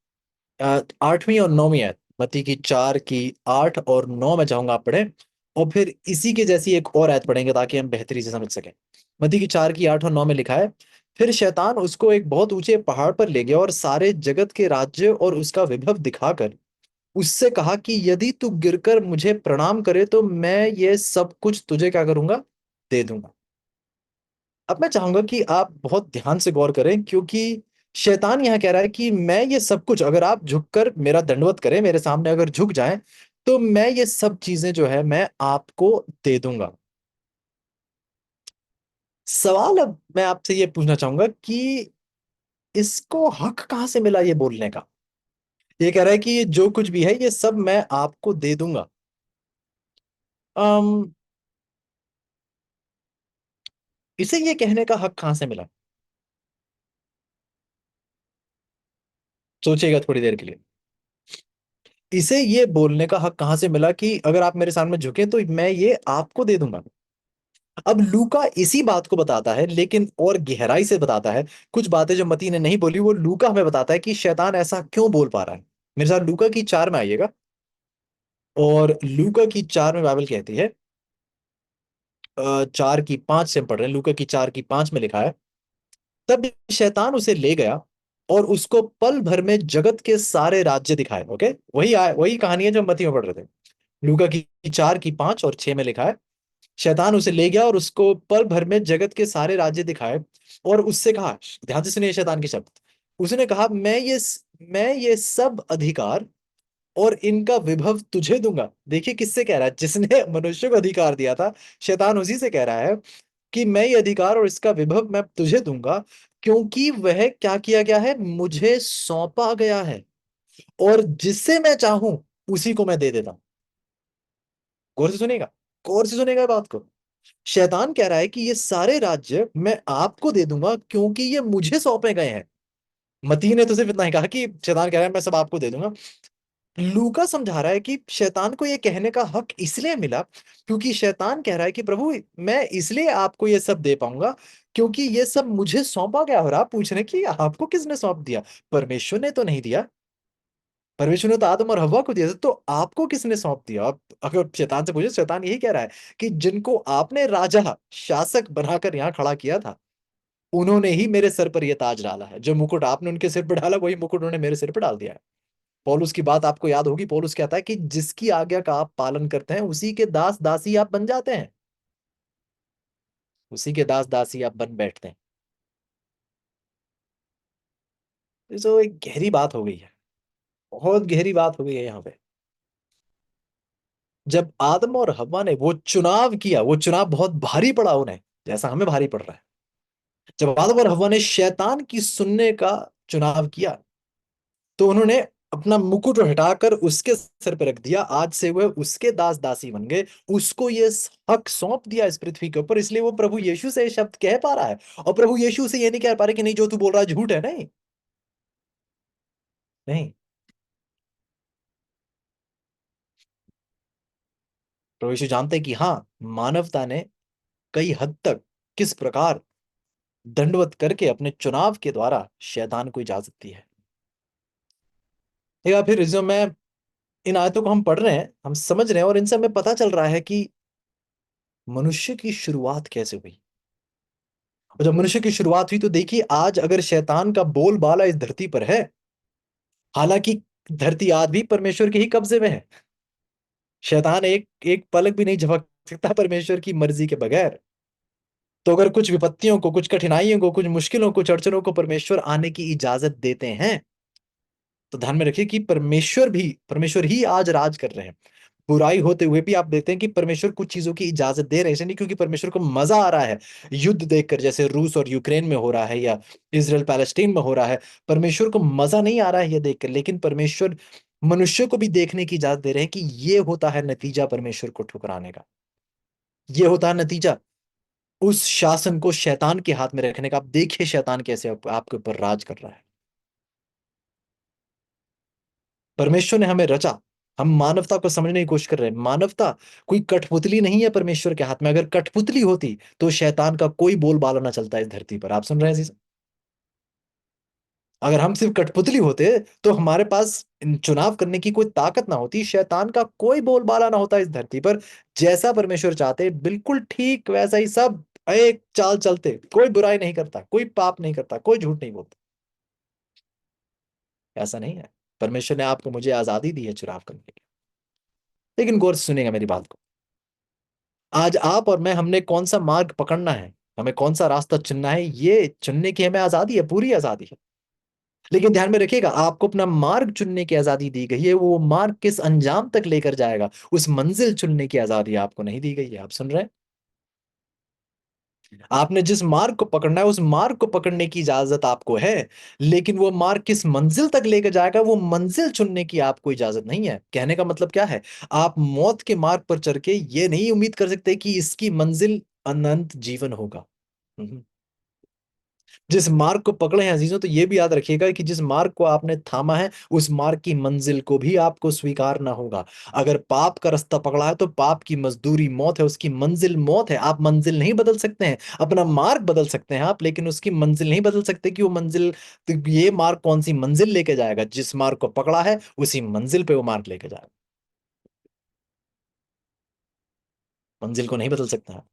8वीं और 9वीं आयत, मत्ती की 4 की 8 और 9 में चाहूंगा आप पढ़ें। और फिर इसी के जैसी एक और आयत पढ़ेंगे ताकि हम बेहतरी से समझ सकें। मत्ती की 4 की 8 और 9 में लिखा है, फिर शैतान उसको एक बहुत ऊंचे पहाड़ पर ले गया और सारे जगत के राज्य और उसका विभव दिखाकर उससे कहा कि यदि तू गिरकर मुझे प्रणाम करे तो मैं ये सब कुछ तुझे क्या करूंगा, दे दूंगा। अब मैं चाहूंगा कि आप बहुत ध्यान से गौर करें, क्योंकि शैतान यहां कह रहा है कि मैं ये सब कुछ, अगर आप झुककर मेरा दंडवत करें, मेरे सामने अगर झुक जाएं, तो मैं ये सब चीजें जो है मैं आपको दे दूंगा। सवाल अब मैं आपसे ये पूछना चाहूंगा कि इसको हक कहां से मिला ये बोलने का। ये कह रहा है कि ये जो कुछ भी है ये सब मैं आपको दे दूंगा। अम इसे ये कहने का हक कहां से मिला? सोचिएगा थोड़ी देर के लिए। इसे ये बोलने का हक कहां से मिला कि अगर आप मेरे सामने झुके तो मैं ये आपको दे दूंगा? अब लूका इसी बात को बताता है, लेकिन और गहराई से बताता है। कुछ बातें जो मती ने नहीं बोली वो लूका हमें बताता है कि शैतान ऐसा क्यों बोल पा रहा है। मेरे साथ लूका की 4 में आइएगा। और लूका की 4 में बाइबल कहती है, 4 की 5 से हम पढ़ रहे हैं। लूका की 4 की 5 में लिखा है, तब शैतान उसे ले गया और उसको पल भर में जगत के सारे राज्य दिखाए। ओके, वही कहानी है जो हम मती में पढ़ रहे थे। लूका की 4 की 5 और 6 में लिखा है, शैतान उसे ले गया और उसको पल भर में जगत के सारे राज्य दिखाए और उससे कहा, ध्यान से सुनिए शैतान के शब्द। उसने कहा, मैं ये सब अधिकार और इनका विभव तुझे दूंगा। देखिए किससे कह रहा है, जिसने मनुष्य को अधिकार दिया था। शैतान उसी से कह रहा है कि मैं ये अधिकार और इसका विभव मैं तुझे दूंगा, क्योंकि वह क्या किया गया है, मुझे सौंपा गया है, और जिससे मैं चाहूं उसी को मैं दे देता हूं। गौर से सुनेगा, गौर से सुनेगा बात को। शैतान कह रहा है कि ये सारे राज्य मैं आपको दे दूंगा क्योंकि ये मुझे सौंपे गए हैं। मतीह ने तो सिर्फ इतना ही कहा कि शैतान कह रहा है मैं सब आपको दे दूंगा। लूका समझा रहा है कि शैतान को ये कहने का हक इसलिए मिला क्योंकि शैतान कह रहा है कि प्रभु मैं इसलिए आपको ये सब दे पाऊंगा क्योंकि ये सब मुझे सौंपा गया। और आप पूछ रहे हैं कि आपको किसने सौंप दिया? परमेश्वर ने तो नहीं दिया। परमेश्वर ने तो आदम और हव्वा को दिया था, तो आपको किसने सौंप दिया? आप अगर शैतान से पूछे, शैतान यही कह रहा है कि जिनको आपने राजा शासक बनाकर यहाँ खड़ा किया था, उन्होंने ही मेरे सर पर यह ताज डाला है। जो मुकुट आपने उनके सिर पर डाला, वही मुकुट उन्होंने मेरे सिर पर डाल दिया है। पौलुस की बात आपको याद होगी। पौलुस कहता है कि जिसकी आज्ञा का आप पालन करते हैं उसी के दास दासी आप बन जाते हैं, उसी के दास दासी आप बन बैठते हैं। तो एक गहरी बात हो गई है, बहुत गहरी बात हो गई है यहाँ पे। जब आदम और हव्वा ने वो चुनाव किया, वो चुनाव बहुत भारी पड़ा उन्हें, जैसा हमें भारी पड़ रहा है। जब आदम और हव्वा ने शैतान की सुनने का चुनाव किया, तो उन्होंने अपना मुकुट हटाकर उसके सर पर रख दिया। आज से वह उसके दास दासी बन गए। उसको ये हक सौंप दिया इस पृथ्वी के ऊपर। इसलिए वो प्रभु यीशु से ये शब्द कह पा रहा है। और प्रभु यीशु से ये नहीं कह पा रहे कि नहीं जो तू बोल रहा है झूठ है। नहीं, नहीं। प्रभु यीशु जानते हैं कि हाँ, मानवता ने कई हद तक किस प्रकार दंडवत करके अपने चुनाव के द्वारा शैतान को इजाजत दी है। या फिर जो मैं इन आयतों को हम पढ़ रहे हैं, हम समझ रहे हैं, और इनसे हमें पता चल रहा है कि मनुष्य की शुरुआत कैसे हुई। और जब मनुष्य की शुरुआत हुई तो देखिए, आज अगर शैतान का बोलबाला इस धरती पर है, हालांकि धरती आज भी परमेश्वर के ही कब्जे में है। शैतान एक एक पलक भी नहीं झपक सकता परमेश्वर की मर्जी के बगैर। तो अगर कुछ विपत्तियों को, कुछ कठिनाइयों को, कुछ मुश्किलों को, अड़चनों को परमेश्वर आने की इजाजत देते हैं, तो ध्यान में रखिए कि परमेश्वर ही आज राज कर रहे हैं। बुराई होते हुए भी आप देखते हैं कि परमेश्वर कुछ चीजों की इजाजत दे रहे हैं। ऐसे नहीं क्योंकि परमेश्वर को मजा आ रहा है युद्ध देखकर, जैसे रूस और यूक्रेन में हो रहा है या इसराइल पैलेस्टीन में हो रहा है। परमेश्वर को मजा नहीं आ रहा है ये देखकर, लेकिन परमेश्वर मनुष्य को भी देखने की इजाजत दे रहे हैं कि ये होता है नतीजा परमेश्वर को ठुकराने का। ये होता है नतीजा उस शासन को शैतान के हाथ में रखने का। आप देखिए शैतान कैसे आपके ऊपर राज कर रहा है। परमेश्वर ने हमें रचा, हम मानवता को समझने की कोशिश कर रहे हैं। मानवता कोई कठपुतली नहीं है परमेश्वर के हाथ में। अगर कठपुतली होती तो शैतान का कोई बोलबाला ना चलता इस धरती पर। आप सुन रहे हैं जी? अगर हम सिर्फ कठपुतली होते तो हमारे पास चुनाव करने की कोई ताकत ना होती, शैतान का कोई बोलबाला ना होता इस धरती पर। जैसा परमेश्वर चाहते बिल्कुल ठीक वैसा ही सब एक चाल चलते। कोई बुराई नहीं करता, कोई पाप नहीं करता, कोई झूठ नहीं बोलता। ऐसा नहीं है। परमेश्वर ने आपको मुझे आजादी दी है चुनाव करने की। लेकिन गौर से सुनेगा मेरी बात को। आज आप और मैं, हमने कौन सा मार्ग पकड़ना है, हमें कौन सा रास्ता चुनना है, ये चुनने की हमें आजादी है, पूरी आजादी है। लेकिन ध्यान में रखिएगा, आपको अपना मार्ग चुनने की आजादी दी गई है। वो मार्ग किस अंजाम तक लेकर जाएगा, उस मंजिल चुनने की आजादी आपको नहीं दी गई है। आप सुन रहे हैं? आपने जिस मार्ग को पकड़ना है, उस मार्ग को पकड़ने की इजाजत आपको है। लेकिन वो मार्ग किस मंजिल तक लेकर जाएगा, वो मंजिल चुनने की आपको इजाजत नहीं है। कहने का मतलब क्या है? आप मौत के मार्ग पर चढ़ के ये नहीं उम्मीद कर सकते कि इसकी मंजिल अनंत जीवन होगा। हम्म। जिस मार्ग को पकड़े हैं अजीजों, तो ये भी याद रखिएगा कि जिस मार्ग को आपने थामा है, उस मार्ग की मंजिल को भी आपको स्वीकारना होगा। अगर पाप का रास्ता पकड़ा है तो पाप की मजदूरी मौत है, उसकी मंजिल मौत है। आप मंजिल नहीं बदल सकते हैं, अपना मार्ग बदल सकते हैं आप, लेकिन उसकी मंजिल नहीं बदल सकते कि वो मंजिल, तो ये मार्ग कौन सी मंजिल लेके जाएगा? जिस मार्ग को पकड़ा है उसी मंजिल पे वो मार्ग लेके जाएगा। मंजिल को नहीं बदल सकता।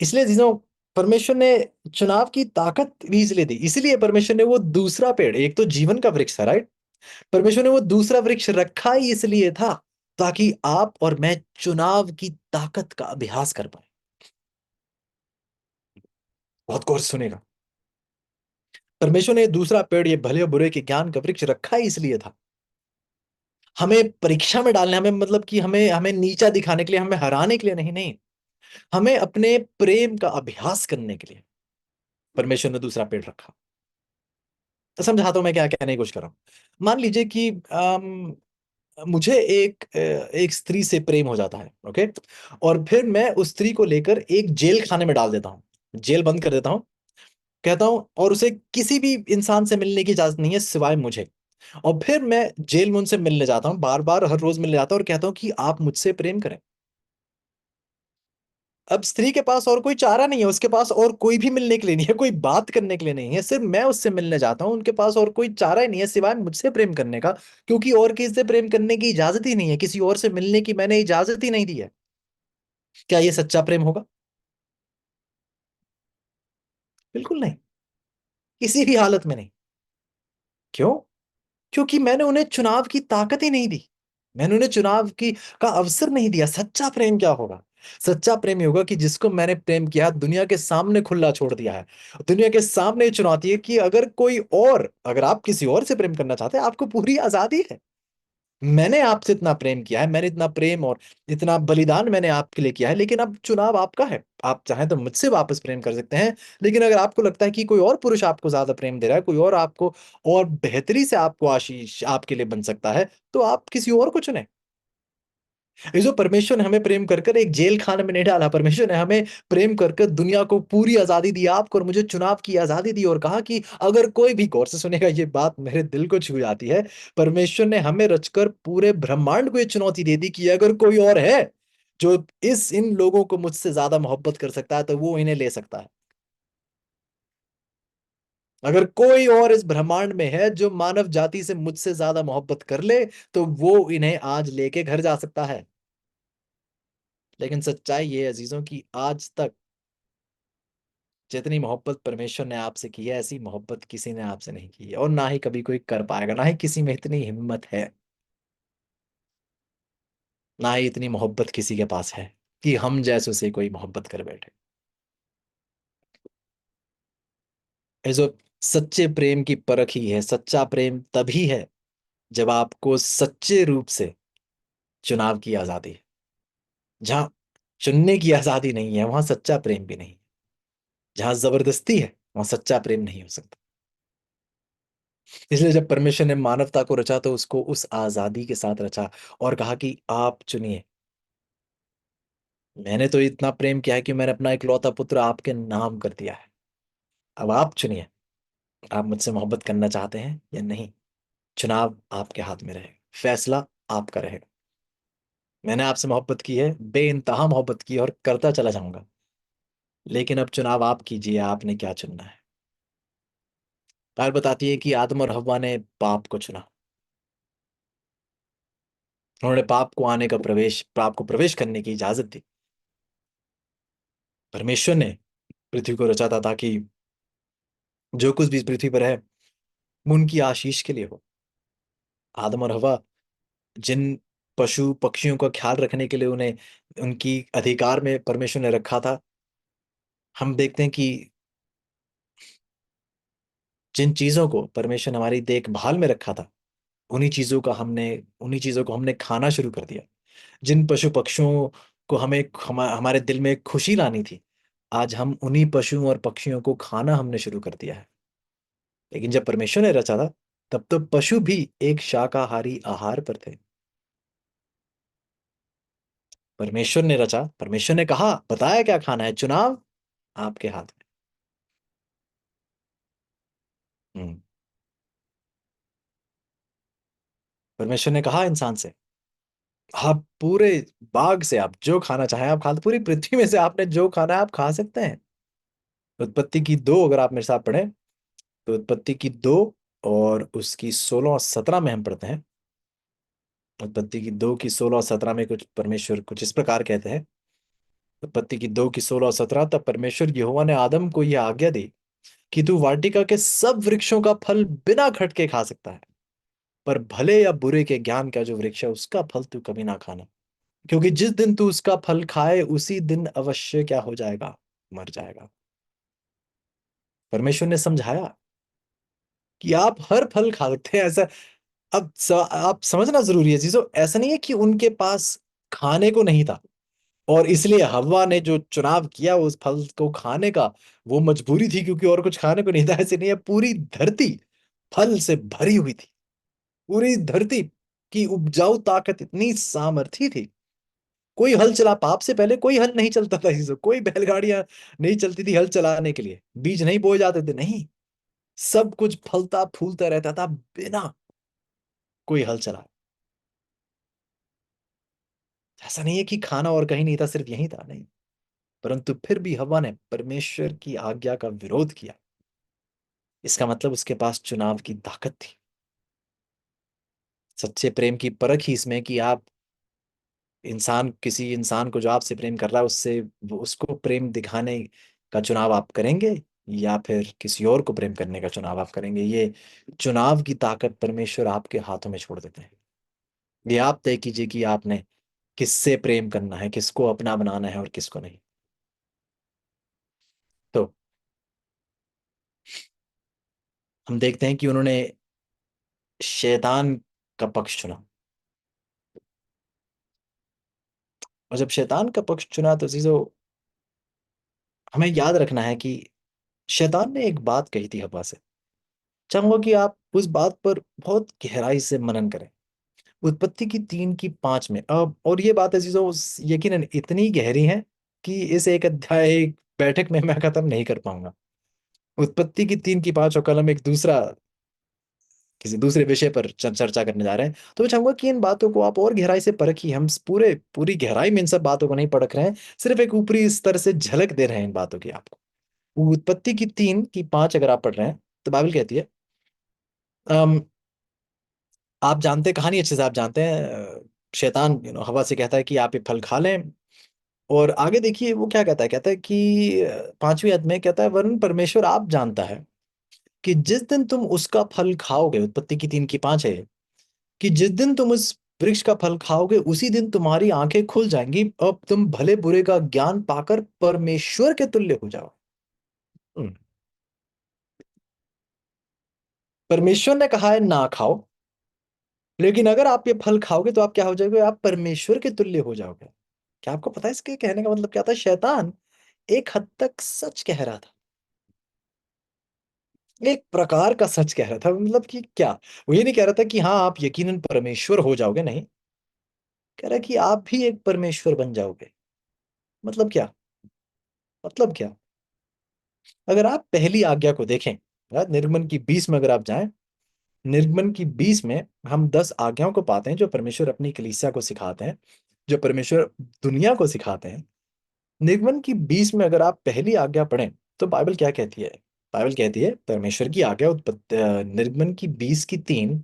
इसलिए चीजों, परमेश्वर ने चुनाव की ताकत भी इसलिए दी, इसलिए परमेश्वर ने वो दूसरा पेड़, एक तो जीवन का वृक्ष था, राइट? परमेश्वर ने वो दूसरा वृक्ष रखा ही इसलिए था ताकि आप और मैं चुनाव की ताकत का अभ्यास कर पाए। बहुत गौर से सुनेगा। परमेश्वर ने दूसरा पेड़, ये भले और बुरे के ज्ञान का वृक्ष रखा ही इसलिए था। हमें परीक्षा में डालने, हमें मतलब कि हमें हमें नीचा दिखाने के लिए, हमें हराने के लिए नहीं, नहीं, हमें अपने प्रेम का अभ्यास करने के लिए परमेश्वर ने दूसरा पेड़ रखा। तो समझाता हूं मैं क्या कहने की कोशिश कर रहा हूं। मान लीजिए कि मुझे एक स्त्री से प्रेम हो जाता है, ओके, और फिर मैं उस स्त्री को लेकर एक जेल खाने में डाल देता हूँ, जेल बंद कर देता हूँ, कहता हूँ, और उसे किसी भी इंसान से मिलने की इजाजत नहीं है सिवाय मुझे। और फिर मैं जेल में उनसे मिलने जाता हूँ, बार बार हर रोज मिलने जाता हूँ और कहता हूँ कि आप मुझसे प्रेम करें। अब स्त्री के पास और कोई चारा नहीं है, उसके पास और कोई भी मिलने के लिए नहीं है, कोई बात करने के लिए नहीं है, सिर्फ मैं उससे मिलने जाता हूँ, उनके पास और कोई चारा ही नहीं है सिवाय मुझसे प्रेम करने का, क्योंकि और किसी से प्रेम करने की इजाजत ही नहीं है, किसी और से मिलने की मैंने इजाजत ही नहीं दी है। क्या ये सच्चा प्रेम होगा? बिल्कुल नहीं, किसी भी हालत में नहीं। क्यों? क्योंकि मैंने उन्हें चुनाव की ताकत ही नहीं दी, मैंने उन्हें चुनाव की का अवसर नहीं दिया। सच्चा प्रेम क्या होगा? सच्चा प्रेम ये होगा कि जिसको मैंने प्रेम किया, दुनिया के सामने खुला छोड़ दिया है, दुनिया के सामने ये चुनौती है कि अगर कोई और, अगर आप किसी और से प्रेम करना चाहते हैं, आपको पूरी आजादी है। मैंने आपसे इतना प्रेम किया है, मैंने इतना प्रेम और इतना बलिदान मैंने आपके लिए किया है, लेकिन अब चुनाव आपका है। आप चाहें तो मुझसे वापस प्रेम कर सकते हैं, लेकिन अगर आपको लगता है कि कोई और पुरुष आपको ज्यादा प्रेम दे रहा है, कोई और आपको और बेहतरी से आपको आशीष आपके लिए बन सकता है, तो आप किसी और को चुनें। ये जो परमेश्वर ने हमें प्रेम कर कर एक जेल खाने में नहीं डाला, परमेश्वर ने हमें प्रेम कर कर दुनिया को पूरी आजादी दी, आपको और मुझे चुनाव की आजादी दी, और कहा कि अगर कोई भी गौर से सुनेगा, ये बात मेरे दिल को छू जाती है, परमेश्वर ने हमें रचकर पूरे ब्रह्मांड को ये चुनौती दे दी कि अगर कोई और है जो इस इन लोगों को मुझसे ज्यादा मोहब्बत कर सकता है, तो वो इन्हें ले सकता है। अगर कोई और इस ब्रह्मांड में है जो मानव जाति से मुझसे ज्यादा मोहब्बत कर ले, तो वो इन्हें आज लेके घर जा सकता है। लेकिन सच्चाई ये है अजीजों की, आज तक जितनी मोहब्बत परमेश्वर ने आपसे की है, ऐसी मोहब्बत किसी ने आपसे नहीं की है, और ना ही कभी कोई कर पाएगा, ना ही किसी में इतनी हिम्मत है, ना ही इतनी मोहब्बत किसी के पास है कि हम जैसों से कोई मोहब्बत कर बैठे। ये जो सच्चे प्रेम की परख ही है, सच्चा प्रेम तभी है जब आपको सच्चे रूप से चुनाव की आजादी है। जहां चुनने की आजादी नहीं है, वहां सच्चा प्रेम भी नहीं। जहां जबरदस्ती है, वहां सच्चा प्रेम नहीं हो सकता। इसलिए जब परमेश्वर ने मानवता को रचा, तो उसको उस आजादी के साथ रचा और कहा कि आप चुनिए। मैंने तो इतना प्रेम किया है कि मैंने अपना इकलौता पुत्र आपके नाम कर दिया है। अब आप चुनिए, आप मुझसे मोहब्बत करना चाहते हैं या नहीं। चुनाव आपके हाथ में रहेगा, फैसला आपका रहेगा। मैंने आपसे मोहब्बत की है, बेइंतहा मोहब्बत की है, और करता चला जाऊंगा, लेकिन अब चुनाव आप कीजिए, आपने क्या चुनना है। बाइबल बताती है कि आदम और हव्वा ने पाप को चुना। उन्होंने पाप को प्रवेश करने की इजाजत दी। परमेश्वर ने पृथ्वी को रचा था ताकि जो कुछ भी इस पृथ्वी पर है, वो उनकी आशीष के लिए हो। आदम और हवा, जिन पशु पक्षियों का ख्याल रखने के लिए उन्हें उनकी अधिकार में परमेश्वर ने रखा था, हम देखते हैं कि जिन चीजों को परमेश्वर ने हमारी देखभाल में रखा था, उन्हीं चीजों को हमने खाना शुरू कर दिया। जिन पशु पक्षियों को हमारे दिल में खुशी लानी थी, आज हम उन्हीं पशुओं और पक्षियों को खाना हमने शुरू कर दिया है। लेकिन जब परमेश्वर ने रचा था, तब तो पशु भी एक शाकाहारी आहार पर थे। परमेश्वर ने रचा, परमेश्वर ने कहा, बताया क्या खाना है, चुनाव आपके हाथ में। परमेश्वर ने कहा इंसान से, आप पूरे बाग से आप जो खाना चाहें आप खा, पूरी पृथ्वी में से आपने जो खाना है आप खा सकते हैं। उत्पत्ति की दो, अगर आप मेरे साथ पढ़ें, तो उत्पत्ति की दो और उसकी 16 और 17 में हम पढ़ते हैं। उत्पत्ति की दो की 16 और 17 में कुछ परमेश्वर कुछ इस प्रकार कहते हैं। उत्पत्ति की दो की 16 और 17, तब परमेश्वर यहोवा ने आदम को यह आज्ञा दी कि तू वाटिका के सब वृक्षों का फल बिना खटके खा सकता है, पर भले या बुरे के ज्ञान का जो वृक्ष है उसका फल तू कभी ना खाना, क्योंकि जिस दिन तू उसका फल खाए उसी दिन अवश्य क्या हो जाएगा, मर जाएगा। परमेश्वर ने समझाया कि आप हर फल खा सकते हैं, ऐसा आप समझना जरूरी है चीजों, ऐसा नहीं है कि उनके पास खाने को नहीं था और इसलिए हवा ने जो चुनाव किया उस फल को खाने का, वो मजबूरी थी क्योंकि और कुछ खाने को नहीं था। ऐसे नहीं है, पूरी धरती फल से भरी हुई थी। पूरी धरती की उपजाऊ ताकत इतनी सामर्थी थी। कोई हल चला, पाप से पहले कोई हल नहीं चलता था चीजों, कोई बैलगाड़ियां नहीं चलती थी हल चलाने के लिए, बीज नहीं बोए जाते थे, नहीं। सब कुछ फलता फूलता रहता था बिना कोई हल चला। ऐसा नहीं है कि खाना और कहीं नहीं था, सिर्फ यही था, नहीं। परंतु फिर भी हवा ने परमेश्वर की आज्ञा का विरोध किया। इसका मतलब उसके पास चुनाव की ताकत थी। सच्चे प्रेम की परख ही इसमें कि आप किसी इंसान को जो आपसे प्रेम कर रहा है, उससे उसको प्रेम दिखाने का चुनाव आप करेंगे या फिर किसी और को प्रेम करने का चुनाव आप करेंगे। ये चुनाव की ताकत परमेश्वर आपके हाथों में छोड़ देते हैं। ये आप तय कीजिए कि आपने किससे प्रेम करना है, किसको अपना बनाना है और किसको नहीं। तो हम देखते हैं कि उन्होंने शैतान का पक्ष चुना। और जब शैतान का पक्ष चुना तो चीजों, हमें याद रखना है कि शैतान ने एक बात कही थी हवा से। चाहूंगा कि आप उस बात पर बहुत गहराई से मनन करें। उत्पत्ति की 3 की 5 में अब, और ये बात है चीजों यकीनन इतनी गहरी है कि इस एक अध्याय एक बैठक में मैं खत्म नहीं कर पाऊंगा। उत्पत्ति की 3 की 5 और कल हम एक दूसरा किसी दूसरे विषय पर चर्चा करने जा रहे हैं। तो मैं चाहूंगा कि इन बातों को आप और गहराई से परखिए। हम पूरी गहराई में इन सब बातों को नहीं परख रहे हैं, सिर्फ एक ऊपरी स्तर से झलक दे रहे हैं इन बातों की आपको। उत्पत्ति की 3 की 5 अगर आप पढ़ रहे हैं तो बाइबल कहती है, अम, आप जानते हैं कहानी अच्छे से, आप जानते हैं शैतान हवा से कहता है कि आप ये फल खा लें। और आगे देखिए वो क्या कहता है कि 5वीं अध्याय में कहता है, वरन परमेश्वर आप जानता है कि जिस दिन तुम उसका फल खाओगे, उत्पत्ति की 3 की 5 है, कि जिस दिन तुम उस वृक्ष का फल खाओगे उसी दिन तुम्हारी आंखें खुल जाएंगी, अब तुम भले बुरे का ज्ञान पाकर परमेश्वर के तुल्य हो जाओ। हम्म, परमेश्वर ने कहा है ना खाओ, लेकिन अगर आप ये फल खाओगे तो आप क्या हो जाओगे, आप परमेश्वर के तुल्य हो जाओगे। क्या आपको पता है इसके कहने का मतलब क्या था? शैतान एक हद तक सच कह रहा था, एक प्रकार का सच कह रहा था। मतलब कि क्या, वो ये नहीं कह रहा था कि हाँ आप यकीनन परमेश्वर हो जाओगे, नहीं। कह रहा है कि आप भी एक परमेश्वर बन जाओगे। मतलब क्या? मतलब क्या? अगर आप पहली आज्ञा को देखें, निर्गमन की 20 में अगर आप जाएं, निर्गमन की 20 में हम 10 आज्ञाओं को पाते हैं जो परमेश्वर अपनी कलीसिया को सिखाते हैं, जो परमेश्वर दुनिया को सिखाते हैं। निर्गमन की 20 में अगर आप पहली आज्ञा पढ़ें तो बाइबल क्या कहती है? बाइबल कहती है, परमेश्वर की आज्ञा निर्गमन की 20 की 3,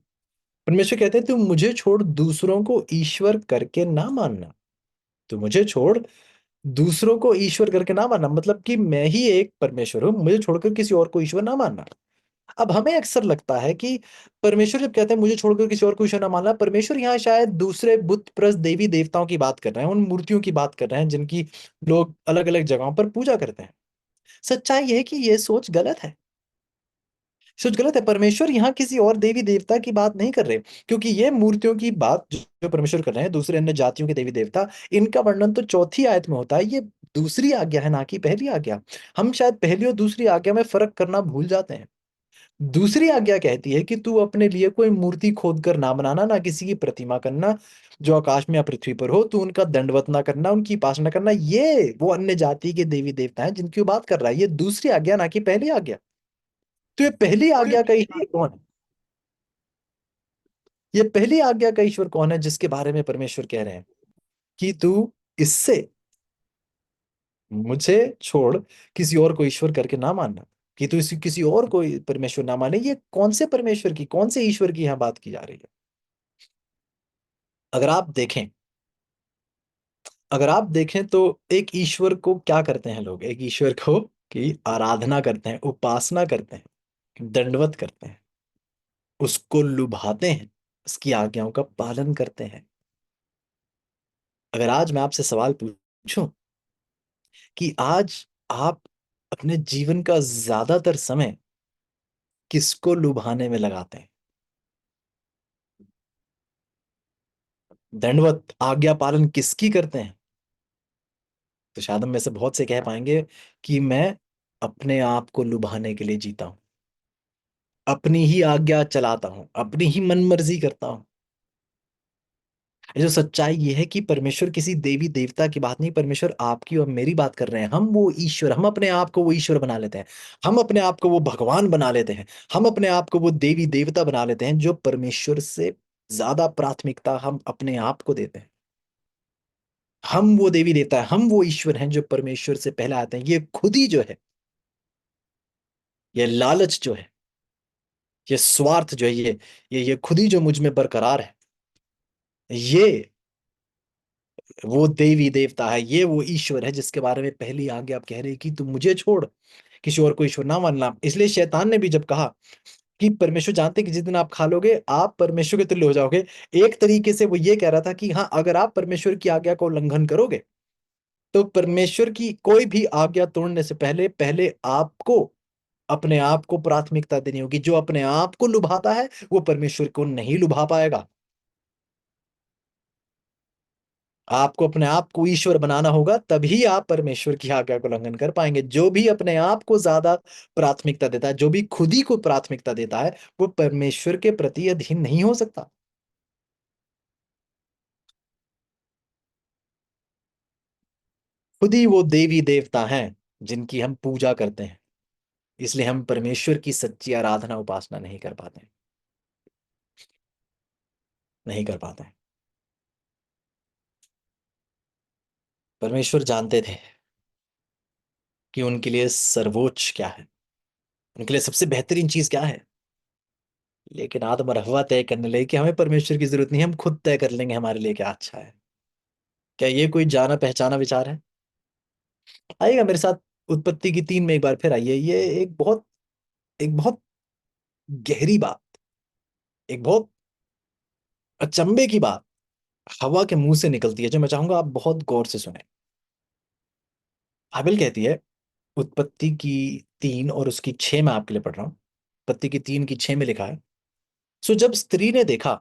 परमेश्वर कहते हैं तुम मुझे छोड़ दूसरों को ईश्वर करके ना मानना। तो मुझे छोड़ दूसरों को ईश्वर करके ना मानना, मतलब कि मैं ही एक परमेश्वर हूं, मुझे छोड़कर किसी और को ईश्वर ना मानना। अब हमें अक्सर लगता है कि परमेश्वर जब कहते हैं मुझे छोड़कर किसी और को ईश्वर ना मानना, परमेश्वर यहाँ शायद दूसरे बुत प्रस्त देवी देवताओं की बात कर रहे हैं, उन मूर्तियों की बात कर रहे हैं जिनकी लोग अलग अलग जगहों पर पूजा करते हैं। सच्चाई यह है कि यह सोच गलत है। सोच गलत है। परमेश्वर यहाँ किसी और देवी देवता की बात नहीं कर रहे, क्योंकि ये मूर्तियों की बात जो परमेश्वर कर रहे हैं, दूसरे अन्य जातियों के देवी देवता, इनका वर्णन तो 4 आयत में होता है। ये दूसरी आज्ञा है, ना कि पहली आज्ञा। हम शायद पहली और दूसरी आज्ञा में फर्क करना भूल जाते हैं। दूसरी आज्ञा कहती है कि तू अपने लिए कोई मूर्ति खोद कर ना बनाना, ना किसी की प्रतिमा करना जो आकाश में या पृथ्वी पर हो, तू उनका दंडवत ना करना, उनकी उपासना करना। ये वो अन्य जाति के देवी देवता हैं जिनकी वो बात कर रहा है। ये दूसरी आज्ञा, ना कि पहली आज्ञा। तो ये पहली आज्ञा का ईश्वर कौन है? ये पहली आज्ञा का ईश्वर कौन है जिसके बारे में परमेश्वर कह रहे हैं कि तू इससे मुझे छोड़ किसी और को ईश्वर करके ना मानना, कि तू इसी किसी और को परमेश्वर ना माने। ये कौन से परमेश्वर की, कौन से ईश्वर की यहाँ बात की जा रही है? अगर आप देखें, अगर आप देखें तो एक ईश्वर को क्या करते हैं लोग? एक ईश्वर को की आराधना करते हैं, उपासना करते हैं, दंडवत करते हैं, उसको लुभाते हैं, उसकी आज्ञाओं का पालन करते हैं। अगर आज मैं आपसे सवाल पूछूं कि आज आप अपने जीवन का ज्यादातर समय किसको लुभाने में लगाते हैं? दंडवत आज्ञा पालन किसकी करते हैं? तो शायद हम में से बहुत से कह पाएंगे कि मैं अपने आप को लुभाने के लिए जीता हूं, अपनी ही आज्ञा चलाता हूं, अपनी ही मनमर्जी करता हूं। ये जो सच्चाई ये है कि परमेश्वर किसी देवी देवता की बात नहीं, परमेश्वर आपकी और मेरी बात कर रहे हैं। हम वो ईश्वर, हम अपने आप को वो ईश्वर बना लेते हैं, हम अपने आप को वो भगवान बना लेते हैं, हम अपने आप को वो देवी देवता बना लेते हैं, जो परमेश्वर से ज्यादा प्राथमिकता हम अपने आप को देते हैं। हम वो देवी देवता है, हम वो ईश्वर हैं जो परमेश्वर से पहले आते हैं। ये खुद ही जो है, ये लालच जो है, ये स्वार्थ जो है, ये खुद ही जो मुझ में बरकरार है, ये वो देवी देवता है, ये वो ईश्वर है जिसके बारे में पहली आगे आप कह रहे हैं कि तुम मुझे छोड़ किसी और को ईश्वर ना मानना। इसलिए शैतान ने भी जब कहा कि परमेश्वर जानते हैं कि जिस दिन आप खा लोगे आप परमेश्वर के तुल्य हो जाओगे, एक तरीके से वो ये कह रहा था कि हाँ, अगर आप परमेश्वर की आज्ञा को उल्लंघन करोगे तो परमेश्वर की कोई भी आज्ञा तोड़ने से पहले पहले आपको अपने आप को प्राथमिकता देनी होगी। जो अपने आप को लुभाता है वो परमेश्वर को नहीं लुभा पाएगा। आपको अपने आप को ईश्वर बनाना होगा, तभी आप परमेश्वर की आज्ञा को उल्लंघन कर पाएंगे। जो भी अपने आप को ज्यादा प्राथमिकता देता है, जो भी खुद ही को प्राथमिकता देता है, वो परमेश्वर के प्रति अधीन नहीं हो सकता। खुद ही वो देवी देवता हैं जिनकी हम पूजा करते हैं। इसलिए हम परमेश्वर की सच्ची आराधना उपासना नहीं कर पाते, नहीं कर पाते। परमेश्वर जानते थे कि उनके लिए सर्वोच्च क्या है, उनके लिए सबसे बेहतरीन चीज क्या है। लेकिन आदम और हवा तय करने लगे कि हमें परमेश्वर की जरूरत नहीं, हम खुद तय कर लेंगे हमारे लिए क्या अच्छा है। क्या ये कोई जाना पहचाना विचार है? आइएगा मेरे साथ उत्पत्ति की 3 में एक बार फिर आइए। ये एक बहुत गहरी बात, एक बहुत अचंभे की बात हवा के मुंह से निकलती है, जो मैं चाहूंगा आप बहुत गौर से सुने। हाबिल कहती है, उत्पत्ति की 3 और उसकी 6 में आपके लिए पढ़ रहा हूं। उत्पत्ति की 3 की 6 में लिखा है, सो जब स्त्री ने देखा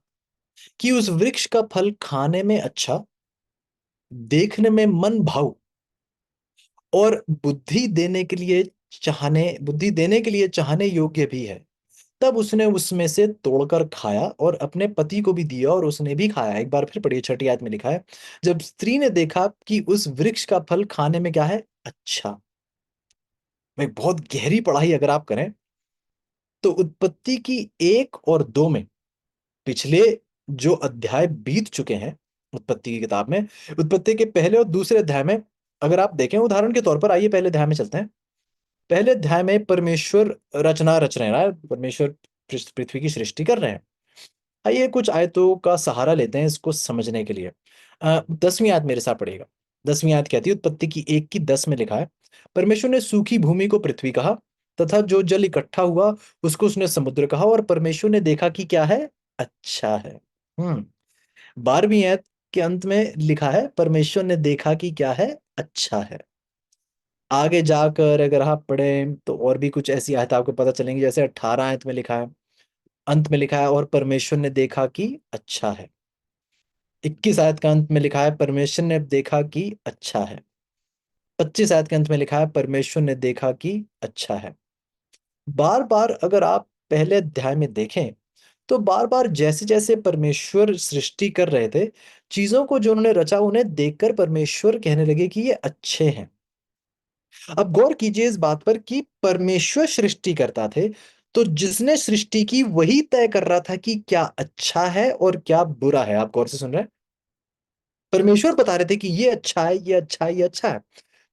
कि उस वृक्ष का फल खाने में अच्छा, देखने में मन भाऊ और बुद्धि देने के लिए चाहने योग्य भी है, तब उसने उसमें से तोड़कर खाया और अपने पति को भी दिया और उसने भी खाया। एक बार फिर पढ़िए, 6ठी आयत में लिखा है, जब स्त्री ने देखा कि उस वृक्ष का फल खाने में क्या है, अच्छा। भाई बहुत गहरी पढ़ाई अगर आप करें तो उत्पत्ति की 1 और 2 में, पिछले जो अध्याय बीत चुके हैं उत्पत्ति की किताब में, उत्पत्ति के पहले और दूसरे अध्याय में अगर आप देखें, उदाहरण के तौर पर आइए पहले अध्याय में चलते हैं। पहले अध्याय में परमेश्वर रचना रच रहे हैं, परमेश्वर पृथ्वी की सृष्टि कर रहे हैं। आइए कुछ आयतों का सहारा लेते हैं इसको समझने के लिए। 10वीं आयत मेरे साथ पढ़ेगा। 10वीं आयत कहती है, उत्पत्ति की 1 की 10 में लिखा है, परमेश्वर ने सूखी भूमि को पृथ्वी कहा, तथा जो जल इकट्ठा हुआ उसको उसने समुद्र कहा, और परमेश्वर ने देखा कि क्या है, अच्छा है। 12वीं आयत के अंत में लिखा है, परमेश्वर ने देखा कि क्या है, अच्छा है। आगे जाकर अगर आप पढ़ें तो और भी कुछ ऐसी आयत आपको पता चलेंगी, जैसे 18 आयत में लिखा है, अंत में लिखा है, और परमेश्वर ने देखा कि अच्छा है। 21 आयत का अंत में लिखा है, परमेश्वर ने देखा कि अच्छा है। 25 आयत के अंत में लिखा है, परमेश्वर ने देखा कि अच्छा है। बार बार अगर आप पहले अध्याय में देखें तो बार बार जैसे जैसे परमेश्वर सृष्टि कर रहे थे, चीजों को जो उन्होंने रचा उन्हें देखकर परमेश्वर कहने लगे कि ये अच्छे हैं। अब गौर कीजिए इस बात पर कि परमेश्वर सृष्टि करता थे, तो जिसने सृष्टि की वही तय कर रहा था कि क्या अच्छा है और क्या बुरा है। आप गौर से सुन रहे हैं, परमेश्वर बता रहे थे कि ये अच्छा है, ये अच्छा है, ये अच्छा है।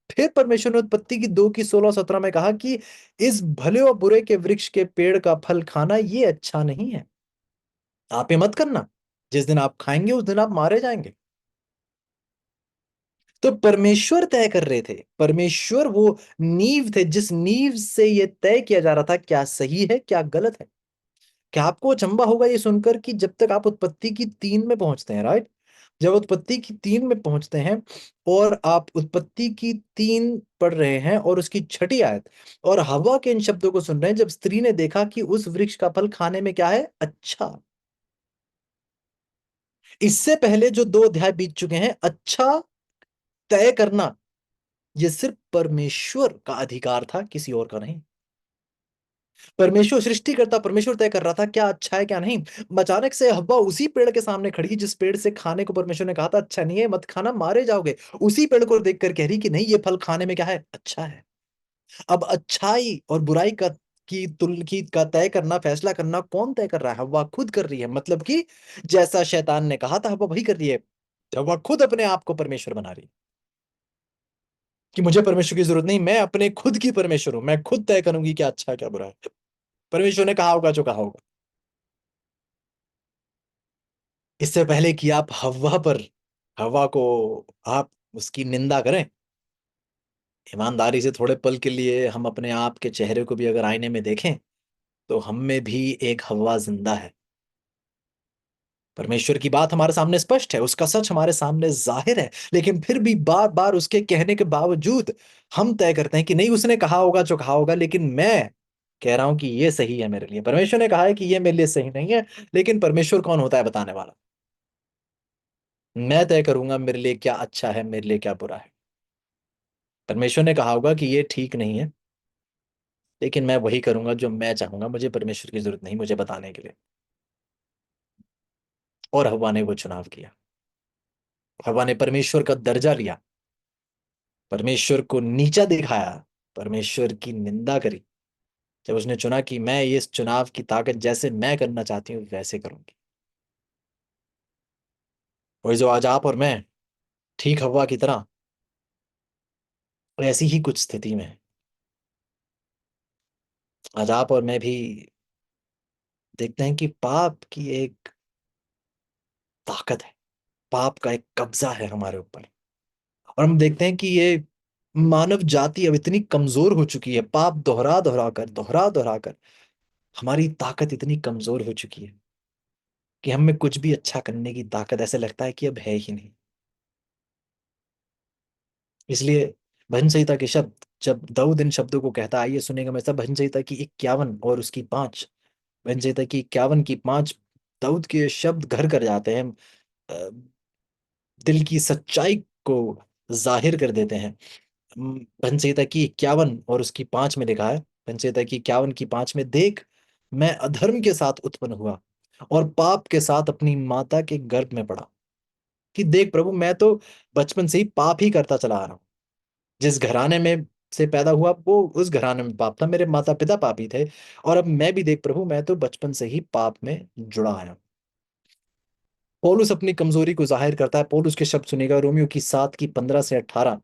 फिर परमेश्वर ने उत्पत्ति की 2 की 16 17 में कहा कि इस भले और बुरे के वृक्ष के पेड़ का फल खाना ये अच्छा नहीं है, आप ये मत करना, जिस दिन आप खाएंगे उस दिन आप मारे जाएंगे। तो परमेश्वर तय कर रहे थे, परमेश्वर वो नींव थे जिस नींव से ये तय किया जा रहा था क्या सही है क्या गलत है। क्या आपको अचंभा होगा ये सुनकर कि जब तक आप उत्पत्ति की 3 में पहुंचते हैं, राइट, जब उत्पत्ति की 3 में पहुंचते हैं और आप उत्पत्ति की 3 पढ़ रहे हैं और उसकी 6ठी आयत और हवा के इन शब्दों को सुन रहे हैं, जब स्त्री ने देखा कि उस वृक्ष का फल खाने में क्या है, अच्छा। इससे पहले जो 2 अध्याय बीत चुके हैं, अच्छा तय करना ये सिर्फ परमेश्वर का अधिकार था, किसी और का नहीं। परमेश्वर सृष्टि करता, परमेश्वर तय कर रहा था क्या अच्छा है क्या नहीं। अचानक से हव्वा उसी पेड़ के सामने खड़ी, जिस पेड़ से खाने को परमेश्वर ने कहा था अच्छा नहीं है, मत खाना, मारे जाओगे, उसी पेड़ को देखकर कह रही कि नहीं, ये फल खाने में क्या है, अच्छा है। अब अच्छाई और बुराई का की तुल की का तय करना, फैसला करना कौन तय कर रहा है? हव्वा खुद कर रही है। मतलब कि जैसा शैतान ने कहा था, हव्वा वही कर रही है। हव्वा खुद अपने आप को परमेश्वर बना रही है कि मुझे परमेश्वर की जरूरत नहीं, मैं अपने खुद की परमेश्वर हूं, मैं खुद तय करूंगी क्या अच्छा है क्या बुरा है। परमेश्वर ने कहा होगा जो कहा होगा। इससे पहले कि आप हवा को आप उसकी निंदा करें, ईमानदारी से थोड़े पल के लिए हम अपने आप के चेहरे को भी अगर आईने में देखें, तो हम में भी एक हवा जिंदा है। परमेश्वर की बात हमारे सामने स्पष्ट है, उसका सच हमारे सामने जाहिर है, लेकिन फिर भी बार बार उसके कहने के बावजूद हम तय करते हैं कि नहीं, उसने कहा होगा जो कहा होगा, लेकिन मैं कह रहा हूं कि ये सही है मेरे लिए। परमेश्वर ने कहा है कि ये मेरे लिए सही नहीं है, लेकिन परमेश्वर कौन होता है बताने वाला? मैं तय करूंगा मेरे लिए क्या अच्छा है, मेरे लिए क्या बुरा है। परमेश्वर ने कहा होगा कि ये ठीक नहीं है, लेकिन मैं वही करूंगा जो मैं चाहूंगा, मुझे परमेश्वर की जरूरत नहीं मुझे बताने के लिए। और हव्वा ने वो चुनाव किया। हव्वा ने परमेश्वर का दर्जा लिया, परमेश्वर को नीचा दिखाया, परमेश्वर की निंदा करी, जब उसने चुना कि मैं इस चुनाव की ताकत जैसे मैं करना चाहती हूँ वैसे करूंगी। वही जो आज आप और मैं ठीक हव्वा की तरह ऐसी ही कुछ स्थिति में हैं। आज आप और मैं भी देखते हैं कि पाप की एक ताकत है, पाप का एक कब्जा है हमारे ऊपर। और हम देखते हैं कि ये मानव जाति अब इतनी कमजोर हो चुकी है, पाप दोहरा दोहरा कर हमारी ताकत इतनी कमजोर हो चुकी है कि हम में कुछ भी अच्छा करने की ताकत ऐसे लगता है कि अब है ही नहीं। इसलिए भजन संहिता के शब्द, जब दाऊद इन शब्दों को कहता है, आइए सुनेगा मैं सब, भजन संहिता की 51 और उसकी 5, भजन संहिता की 51 की 5 दाऊद के शब्द घर कर जाते हैं, अ, दिल की सच्चाई को जाहिर कर देते हैं। भजन संहिता की 51 और उसकी 5 में लिखा है, भजन संहिता की 51 की 5 में, देख मैं अधर्म के साथ उत्पन्न हुआ और पाप के साथ अपनी माता के गर्भ में पड़ा। कि देख प्रभु, मैं तो बचपन से ही पाप ही करता चला आ रहा हूँ। जिस घराने में से पैदा हुआ वो उस घराने में पाप था, मेरे माता पिता पापी थे, और अब मैं भी देख प्रभु, मैं तो बचपन से ही पाप में जुड़ा आया हूं। पौलुस अपनी कमजोरी को जाहिर करता है। पौलुस के शब्द सुनेगा, रोमियो की 7 की 15 से 18।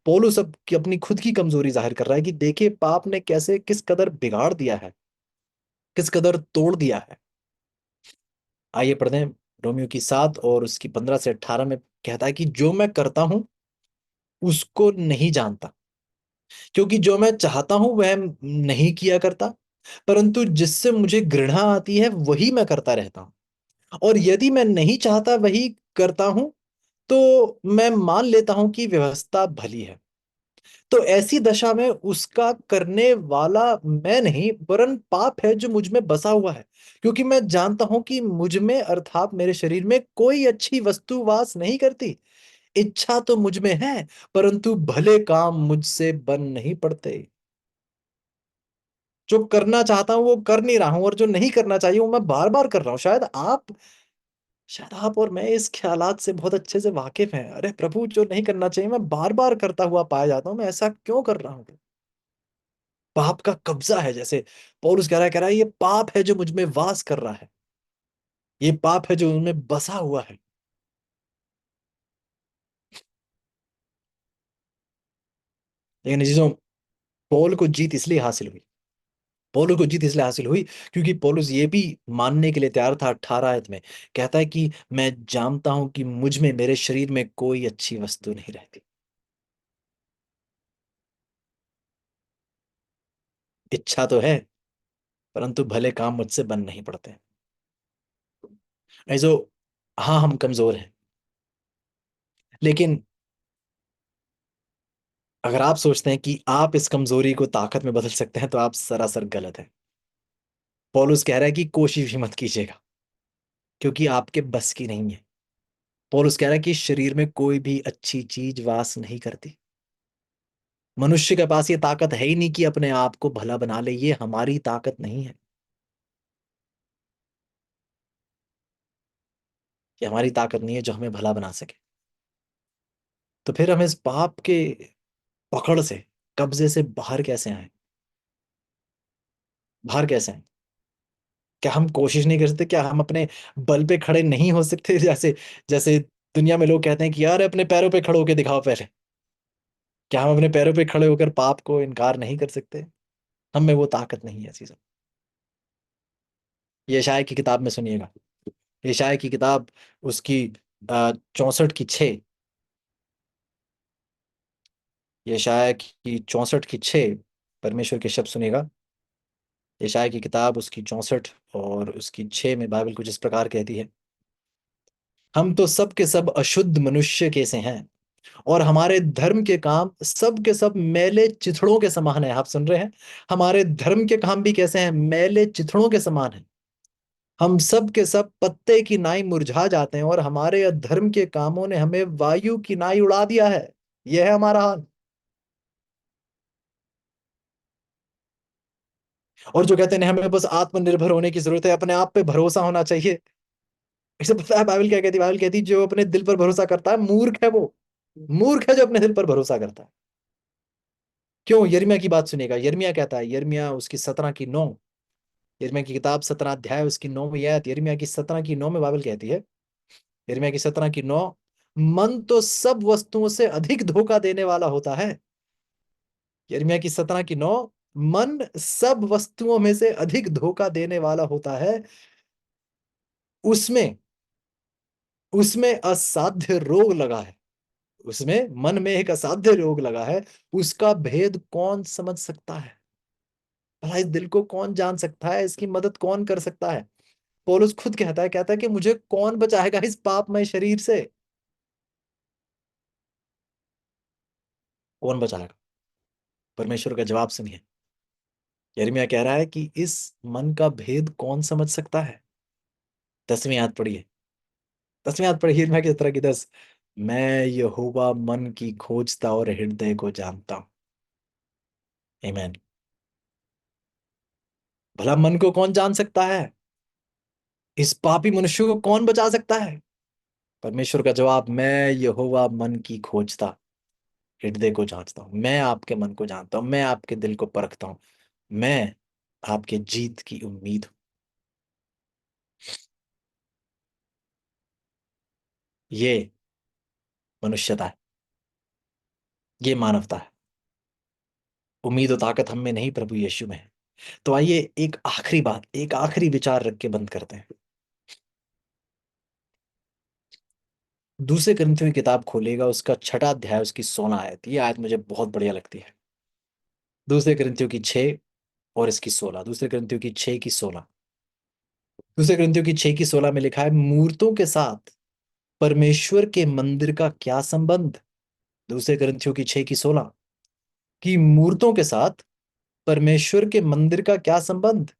पौलुस अब की अपनी खुद की कमजोरी जाहिर कर रहा है कि देखिए पाप ने कैसे किस कदर बिगाड़ दिया है, किस कदर तोड़ दिया है। आइए पढ़ते हैं, रोमियो की 7 और उसकी 15 से 18 में कहता है कि जो मैं करता हूं उसको नहीं जानता, क्योंकि जो मैं चाहता हूं वह नहीं किया करता, परंतु जिससे मुझे घृणा आती है वही मैं करता रहता हूं। और यदि मैं नहीं चाहता वही करता हूं, तो मैं मान लेता हूं कि व्यवस्था भली है। तो ऐसी दशा में उसका करने वाला मैं नहीं, वरन पाप है जो मुझ में बसा हुआ है। क्योंकि मैं जानता हूं कि मुझ में अर्थात मेरे शरीर में कोई अच्छी वस्तु वास नहीं करती। इच्छा तो मुझ में है, परंतु भले काम मुझसे बन नहीं पड़ते। जो करना चाहता हूं वो कर नहीं रहा हूं, और जो नहीं करना चाहिए वो मैं बार बार कर रहा हूं। शायद आप और मैं इस ख्यालात से बहुत अच्छे से वाकिफ हैं। अरे प्रभु, जो नहीं करना चाहिए मैं बार बार करता हुआ पाया जाता हूं, मैं ऐसा क्यों कर रहा हूं? पाप का कब्जा है, जैसे पौलुस कह रहा है ये पाप है जो मुझ में वास कर रहा है, ये पाप है जो उनमें बसा हुआ है। लेकिन चीजों, पौल को जीत इसलिए हासिल हुई, पौलुस को जीत इसलिए हासिल हुई क्योंकि पौलुस ये भी मानने के लिए तैयार था। 18 आयत में कहता है कि मैं जानता हूं कि मुझ में, मेरे शरीर में कोई अच्छी वस्तु नहीं रहती। इच्छा तो है, परंतु भले काम मुझसे बन नहीं पड़ते। ऐसो, हाँ हम कमजोर हैं, लेकिन अगर आप सोचते हैं कि आप इस कमजोरी को ताकत में बदल सकते हैं, तो आप सरासर गलत हैं। पौलुस कह रहा है कि कोशिश भी मत कीजिएगा, क्योंकि आपके बस की नहीं है। पौलुस कह रहा है कि शरीर में कोई भी अच्छी चीज वास नहीं करती। मनुष्य के पास ये ताकत है ही नहीं कि अपने आप को भला बना ले, ये हमारी ताकत नहीं है। ये हमारी ताकत नहीं है जो हमें भला बना सके। तो फिर हम इस पाप के पकड़ से, कब्जे से बाहर कैसे आए? बाहर कैसे आए? क्या हम कोशिश नहीं कर सकते? क्या हम अपने बल पे खड़े नहीं हो सकते? जैसे जैसे दुनिया में लोग कहते हैं कि यार अपने पैरों पे खड़े होके दिखाओ पहले। क्या हम अपने पैरों पे खड़े होकर पाप को इनकार नहीं कर सकते? हम में वो ताकत नहीं है चीजों। यशायाह की किताब में सुनिएगा। यशायाह की किताब, उसकी 64 की 6। यशायाह की 64 की 6 परमेश्वर के शब्द सुनिएगा। यशायाह की किताब, उसकी 64 और उसकी 6 में बाइबल कुछ इस प्रकार कहती है। हम तो सब के सब अशुद्ध मनुष्य के से हैं, और हमारे धर्म के काम सब के सब मैले चिथड़ों के समान है। आप सुन रहे हैं? हमारे धर्म के काम भी कैसे हैं? मैले चिथड़ों के समान है। हम सब के सब पत्ते की नाई मुरझा जाते हैं, और हमारे अधर्म के कामों ने हमें वायु की नाई उड़ा दिया है। यह है हमारा हाल। और जो कहते हैं हमें बस आत्मनिर्भर होने की जरूरत है, अपने आप पे भरोसा होना चाहिए। इसे पता है बाइबल क्या कहती है? बाइबल कहती है जो अपने दिल पर भरोसा करता है मूर्ख है वो। मूर्ख है जो अपने दिल पर भरोसा करता है। क्यों? यिर्मयाह की बात सुनेगा। यिर्मयाह कहता है, यिर्मयाह उसकी 17 की 9। यिर्मयाह की किताब 17 अध्याय उसकी 9वीं आयत, यिर्मयाह की 17 की 9 में बाइबल कहती है। यिर्मयाह की 17 की 9, मन तो सब वस्तुओं से अधिक धोखा देने वाला होता है। यिर्मयाह की 17 की 9, मन सब वस्तुओं में से अधिक धोखा देने वाला होता है। उसमें उसमें असाध्य रोग लगा है। उसमें मन में एक असाध्य रोग लगा है। उसका भेद कौन समझ सकता है? भला इस दिल को कौन जान सकता है? इसकी मदद कौन कर सकता है? पौलुस खुद कहता है कि मुझे कौन बचाएगा इस पापमय शरीर से? कौन बचाएगा? परमेश्वर का जवाब सुनिए। यिर्मयाह कह रहा है कि इस मन का भेद कौन समझ सकता है? 10वीं आयत पढ़िए। 10वीं आयत पढ़िए, यिर्मयाह की 17 की 10। मैं यहोवा मन की खोजता और हृदय को जानता हूं। आमीन। भला मन को कौन जान सकता है? इस पापी मनुष्य को कौन बचा सकता है? परमेश्वर का जवाब, मैं यहोवा मन की खोजता, हृदय को जांचता हूं। मैं आपके मन को जानता हूं, मैं आपके दिल को परखता हूं। मैं आपके जीत की उम्मीद हूं। ये मनुष्यता है। ये मानवता है। उम्मीद और ताकत हम में नहीं, प्रभु यीशु में है। तो आइए एक आखिरी बात, एक आखिरी विचार रख के बंद करते हैं। दूसरे कुरिन्थियों की किताब खोलेगा, उसका 6 अध्याय उसकी 16 आयत। ये आयत मुझे बहुत बढ़िया लगती है। दूसरे कुरिन्थियों की 6 और इसकी 16। दूसरे कुरिन्थियों की 6 की 16। दूसरे कुरिन्थियों की 6 की 16 में लिखा है, मूर्तों के साथ परमेश्वर के मंदिर का क्या संबंध? दूसरे कुरिन्थियों की 6 की 16, कि मूर्तों के साथ परमेश्वर के मंदिर का क्या संबंध?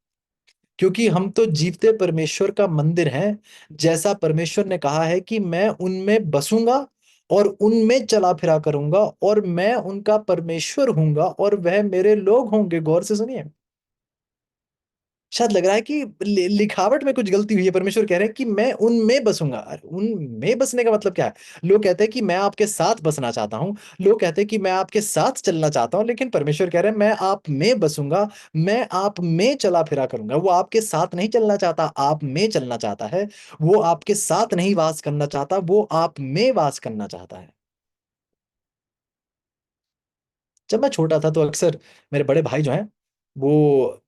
क्योंकि हम तो जीवते परमेश्वर का मंदिर हैं। जैसा परमेश्वर ने कहा है कि मैं उनमें बसूंगा और उनमें चला फिरा करूंगा, और मैं उनका परमेश्वर हूंगा और वह मेरे लोग होंगे। गौर से सुनिए। शायद लग रहा है कि लिखावट में कुछ गलती हुई है। परमेश्वर कह रहे हैं कि मैं उनमें बसूंगा। अरे उनमें बसने का मतलब क्या है? लोग कहते हैं कि मैं आपके साथ बसना चाहता हूं। लोग कहते हैं कि मैं आपके साथ चलना चाहता हूं, लेकिन परमेश्वर कह रहे हैं मैं आप में बसूंगा। मैं आप में चला फिरा करूंगा। वो आपके साथ नहीं चलना चाहता, आप में चलना चाहता है। वो आपके साथ नहीं वास करना चाहता, वो आप में वास करना चाहता है। जब मैं छोटा था तो अक्सर मेरे बड़े भाई जो हैं, वो,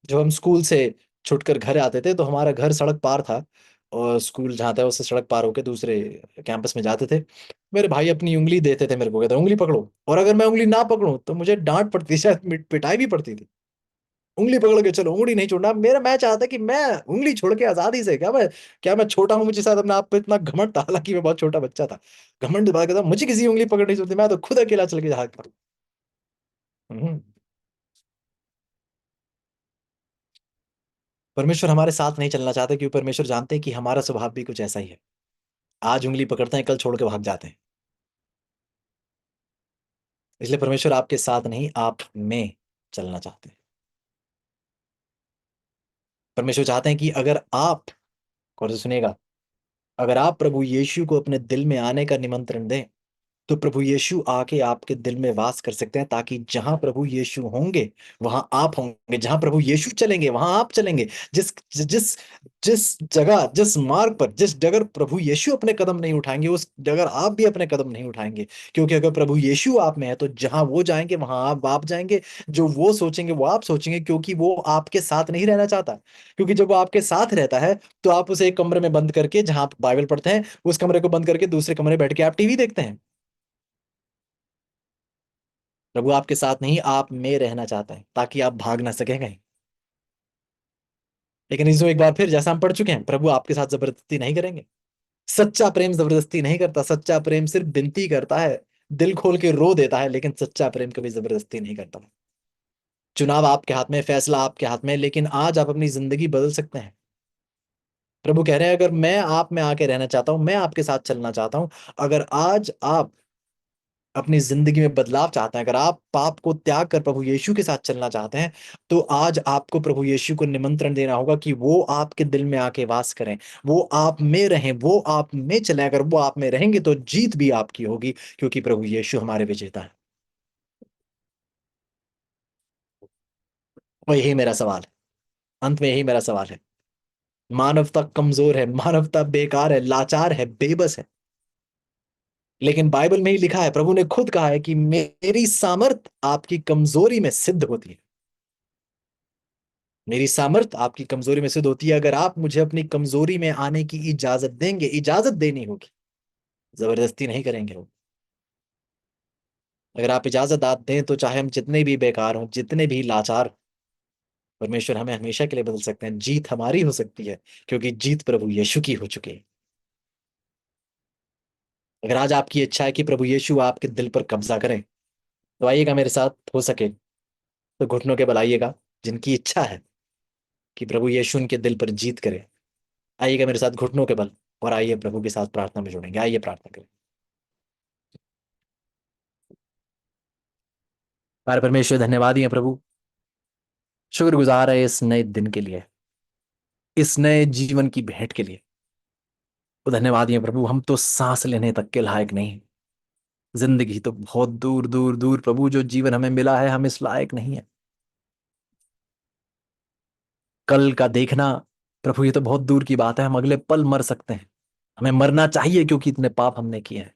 जब हम स्कूल से छुटकर घर आते थे तो हमारा घर सड़क पार था, और स्कूल जहाँ था उससे सड़क पार होके दूसरे कैंपस में जाते थे। मेरे भाई अपनी उंगली देते थे मेरे को, कहते उंगली पकड़ो, और अगर मैं उंगली ना पकड़ूं तो मुझे डांट पड़ती थी, शायद पिटाई भी पड़ती थी। उंगली पकड़ के चलो, उंगली नहीं छोड़ना। मेरा मैं चाहता कि मैं उंगली छोड़ के आजादी से, क्या मैं छोटा हूं, मुझे शायद अपने आप पे इतना घमंड था, हालांकि मैं बहुत छोटा बच्चा था। घमंड बात करता, मुझे किसी उंगली पकड़नी चाहिए, मैं तो खुद अकेला चल के जहाज पर। हम्म। परमेश्वर हमारे साथ नहीं चलना चाहते, क्योंकि परमेश्वर जानते हैं कि हमारा स्वभाव भी कुछ ऐसा ही है। आज उंगली पकड़ते हैं, कल छोड़ के भाग जाते हैं। इसलिए परमेश्वर आपके साथ नहीं, आप में चलना चाहते हैं। परमेश्वर चाहते हैं कि अगर आप, और सुनिएगा, अगर आप प्रभु यीशु को अपने दिल में आने का निमंत्रण दें, तो प्रभु यीशु आके आपके दिल में वास कर सकते हैं, ताकि जहां प्रभु यीशु होंगे वहां आप होंगे, जहां प्रभु यीशु चलेंगे वहां आप चलेंगे। जिस जिस जिस जगह, जिस मार्ग पर, जिस जगह प्रभु यीशु अपने कदम नहीं उठाएंगे, उस जगह आप भी अपने कदम नहीं उठाएंगे। क्योंकि अगर प्रभु यीशु आप में है, तो जहां वो जाएंगे वहां आप जाएंगे। जो वो सोचेंगे वो आप सोचेंगे, क्योंकि वो आपके साथ नहीं रहना चाहता। क्योंकि जब वो आपके साथ रहता है, तो आप उसे एक कमरे में बंद करके, जहां आप बाइबल पढ़ते हैं, उस कमरे को बंद करके दूसरे कमरे में बैठ के आप टीवी देखते हैं। प्रभु आपके साथ नहीं, आप में रहना चाहता है, ताकि आप भाग ना सके कहीं। लेकिन इसको एक बार फिर, जैसा हम पढ़ चुके हैं, प्रभु आपके साथ जबरदस्ती नहीं करेंगे। सच्चा प्रेम जबरदस्ती नहीं करता, सच्चा प्रेम सिर्फ विनती करता है, दिल खोल के रो देता है, लेकिन सच्चा प्रेम कभी जबरदस्ती नहीं करता। चुनाव आपके हाथ में, फैसला आपके हाथ में है, लेकिन आज आप अपनी जिंदगी बदल सकते हैं। प्रभु कह रहे हैं, अगर मैं आप में आके रहना चाहता हूं, मैं आपके साथ चलना चाहता हूं, अगर आज आप अपनी जिंदगी में बदलाव चाहते हैं, अगर आप पाप को त्याग कर प्रभु यीशु के साथ चलना चाहते हैं, तो आज आपको प्रभु यीशु को निमंत्रण देना होगा कि वो आपके दिल में आके वास करें, वो आप में रहें, वो आप में चले। अगर वो आप में रहेंगे तो जीत भी आपकी होगी, क्योंकि प्रभु यीशु हमारे विजेता है। और यही मेरा सवाल है, अंत में यही मेरा सवाल है। मानवता कमजोर है, मानवता बेकार है, लाचार है, बेबस है। लेकिन बाइबल में ही लिखा है, प्रभु ने खुद कहा है कि मेरी सामर्थ आपकी कमजोरी में सिद्ध होती है। मेरी सामर्थ आपकी कमजोरी में सिद्ध होती है। अगर आप मुझे अपनी कमजोरी में आने की इजाजत देंगे, इजाजत देनी होगी, जबरदस्ती नहीं करेंगे वो। अगर आप इजाजत दें, तो चाहे हम जितने भी बेकार हों, जितने भी लाचार, परमेश्वर हमें हमेशा के लिए बदल सकते हैं। जीत हमारी हो सकती है, क्योंकि जीत प्रभु यीशु की हो चुकी है। अगर आज आपकी इच्छा है कि प्रभु यीशु आपके दिल पर कब्जा करें, तो आइएगा मेरे साथ, हो सके तो घुटनों के बल आइएगा। जिनकी इच्छा है कि प्रभु यीशु उनके दिल पर जीत करे, आइएगा मेरे साथ घुटनों के बल, और आइए प्रभु के साथ प्रार्थना में जुड़ेंगे। आइए प्रार्थना करें। हमारे परमेश्वर, धन्यवाद ही है प्रभु, शुक्रगुजार है इस नए दिन के लिए, इस नए जीवन की भेंट के लिए। तो धन्यवाद ही है प्रभु, हम तो सांस लेने तक के लायक नहीं। जिंदगी तो बहुत दूर दूर दूर प्रभु, जो जीवन हमें मिला है हम इस लायक नहीं है। कल का देखना प्रभु, ये तो बहुत दूर की बात है, हम अगले पल मर सकते हैं। हमें मरना चाहिए, क्योंकि इतने पाप हमने किए हैं।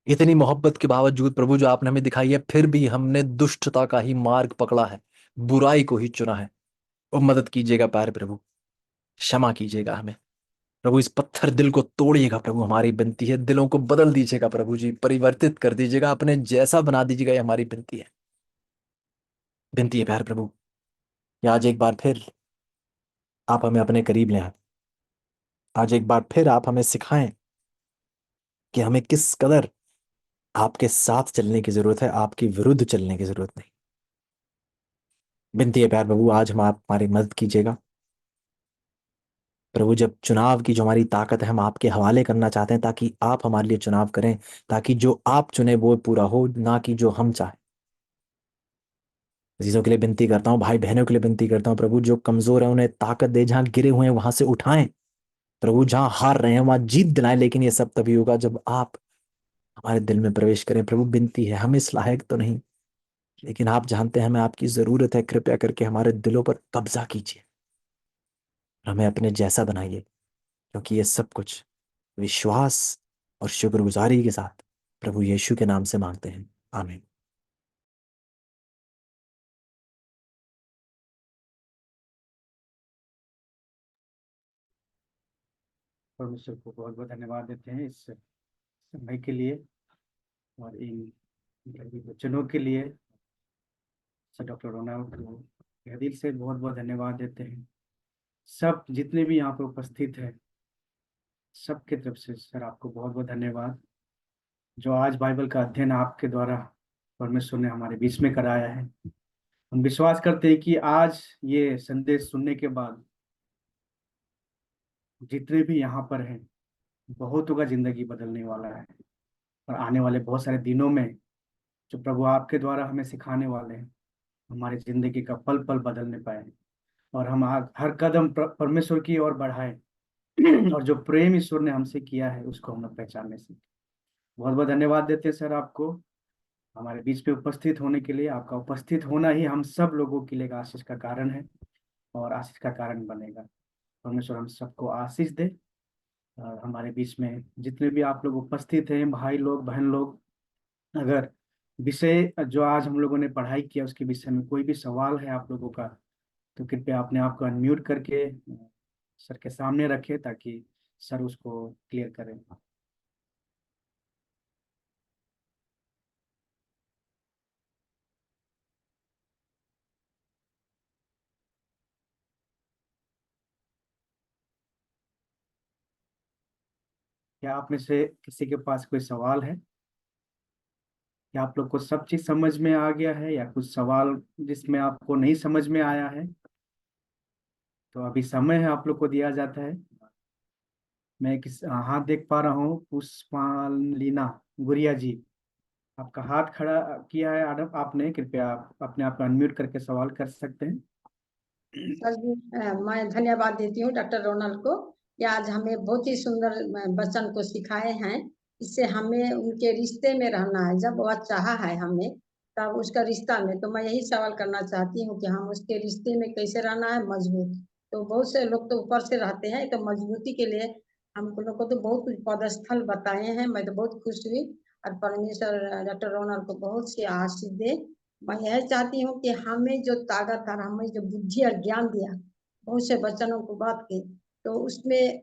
इतनी मोहब्बत के बावजूद प्रभु जो आपने हमें दिखाई है, फिर भी हमने दुष्टता का ही मार्ग पकड़ा है, बुराई को ही चुना है। और मदद कीजिएगा प्यारे प्रभु, क्षमा कीजिएगा हमें प्रभु। इस पत्थर दिल को तोड़िएगा प्रभु, हमारी विनती है। दिलों को बदल दीजिएगा प्रभु जी, परिवर्तित कर दीजिएगा, अपने जैसा बना दीजिएगा, ये हमारी विनती है। विनती है प्यारे प्रभु कि आज एक बार फिर आप हमें अपने करीब ले आए। आज एक बार फिर आप हमें सिखाएं कि हमें किस कदर आपके साथ चलने की जरूरत है, आपके विरुद्ध चलने की जरूरत नहीं। विनती है प्यार प्रभु, आज हम आप हमारी मदद कीजिएगा प्रभु। जब चुनाव की जो हमारी ताकत है, हम आपके हवाले करना चाहते हैं, ताकि आप हमारे लिए चुनाव करें, ताकि जो आप चुने वो पूरा हो, ना कि जो हम चाहें। अजीजों के लिए विनती करता हूँ, भाई बहनों के लिए विनती करता हूँ प्रभु, जो कमजोर है उन्हें ताकत दे, जहां गिरे हुए हैं वहां से उठाएं प्रभु, जहां हार रहे हैं वहां जीत दिलाएं। लेकिन ये सब तभी होगा जब आप हमारे दिल में प्रवेश करें प्रभु। विनती है, हम इस लायक तो नहीं, लेकिन आप जानते हैं हमें आपकी जरूरत है। कृपया करके हमारे दिलों पर कब्जा कीजिए, हमें अपने जैसा बनाइए, क्योंकि ये सब कुछ विश्वास और शुक्रगुजारी के साथ प्रभु यीशु के नाम से मांगते हैं। आमीन। परमेश्वर को बहुत बहुत धन्यवाद देते हैं इस समय के लिए और इन वचनों के लिए। सर डॉक्टर रोनाल्ड को तहे दिल से बहुत बहुत धन्यवाद देते हैं। सब जितने भी यहाँ पे उपस्थित हैं, सबके तरफ से सर आपको बहुत बहुत धन्यवाद, जो आज बाइबल का अध्ययन आपके द्वारा परमेश्वर ने हमारे बीच में कराया है। हम विश्वास करते हैं कि आज ये संदेश सुनने के बाद जितने भी यहाँ पर हैं, बहुतों का जिंदगी बदलने वाला है। और आने वाले बहुत सारे दिनों में जो प्रभु आपके द्वारा हमें सिखाने वाले हैं, हमारी जिंदगी का पल पल बदलने पाए, और हम हर कदम परमेश्वर की ओर बढ़ाए, और जो प्रेम ईश्वर ने हमसे किया है उसको हम लोग पहचानने सीखें। बहुत बहुत धन्यवाद देते हैं सर आपको हमारे बीच में उपस्थित होने के लिए। आपका उपस्थित होना ही हम सब लोगों के लिए एक आशीष का कारण है और आशीष का कारण बनेगा। परमेश्वर हम सबको आशीष दे। और हमारे बीच में जितने भी आप लोग उपस्थित हैं, भाई लोग, बहन लोग, अगर विषय जो आज हम लोगों ने पढ़ाई किया उसके विषय में कोई भी सवाल है आप लोगों का, तो कृपया अपने आप को अनम्यूट करके सर के सामने रखें ताकि सर उसको क्लियर करें। क्या आप में से किसी के पास कोई सवाल है? क्या आप लोग को सब चीज समझ में आ गया है, या कुछ सवाल जिसमें आपको नहीं समझ में आया है? तो अभी समय है आप लोग को दिया जाता है। मैं किस हाथ देख पा रहा हूँ, पुष्पालीना गुड़िया जी, आपका हाथ खड़ा किया है। आडम आपने, कृपया आप अपने आप को अनम्यूट करके सवाल कर सकते हैं। सर जी, मैं धन्यवाद देती हूँ डॉक्टर रोनाल्ड को। ये आज हमें बहुत ही सुंदर वचन को सिखाए हैं। इससे हमें उनके रिश्ते में रहना है। जब वह चाहा है हमें, तब उसका रिश्ता में, तो मैं यही सवाल करना चाहती हूँ कि हम उसके रिश्ते में कैसे रहना है मजबूत। तो बहुत से लोग तो ऊपर से रहते हैं, तो मजबूती के लिए हम लोग को तो बहुत कुछ पदस्थल बताए हैं। मैं तो बहुत खुश हुई। और परमेश्वर डॉक्टर रोनाल्ड को बहुत सी आशीष दे। मैं यह चाहती हूँ कि हमें जो ताकत और हमें जो बुद्धि और ज्ञान दिया बहुत से वचनों को बात के, तो उसमें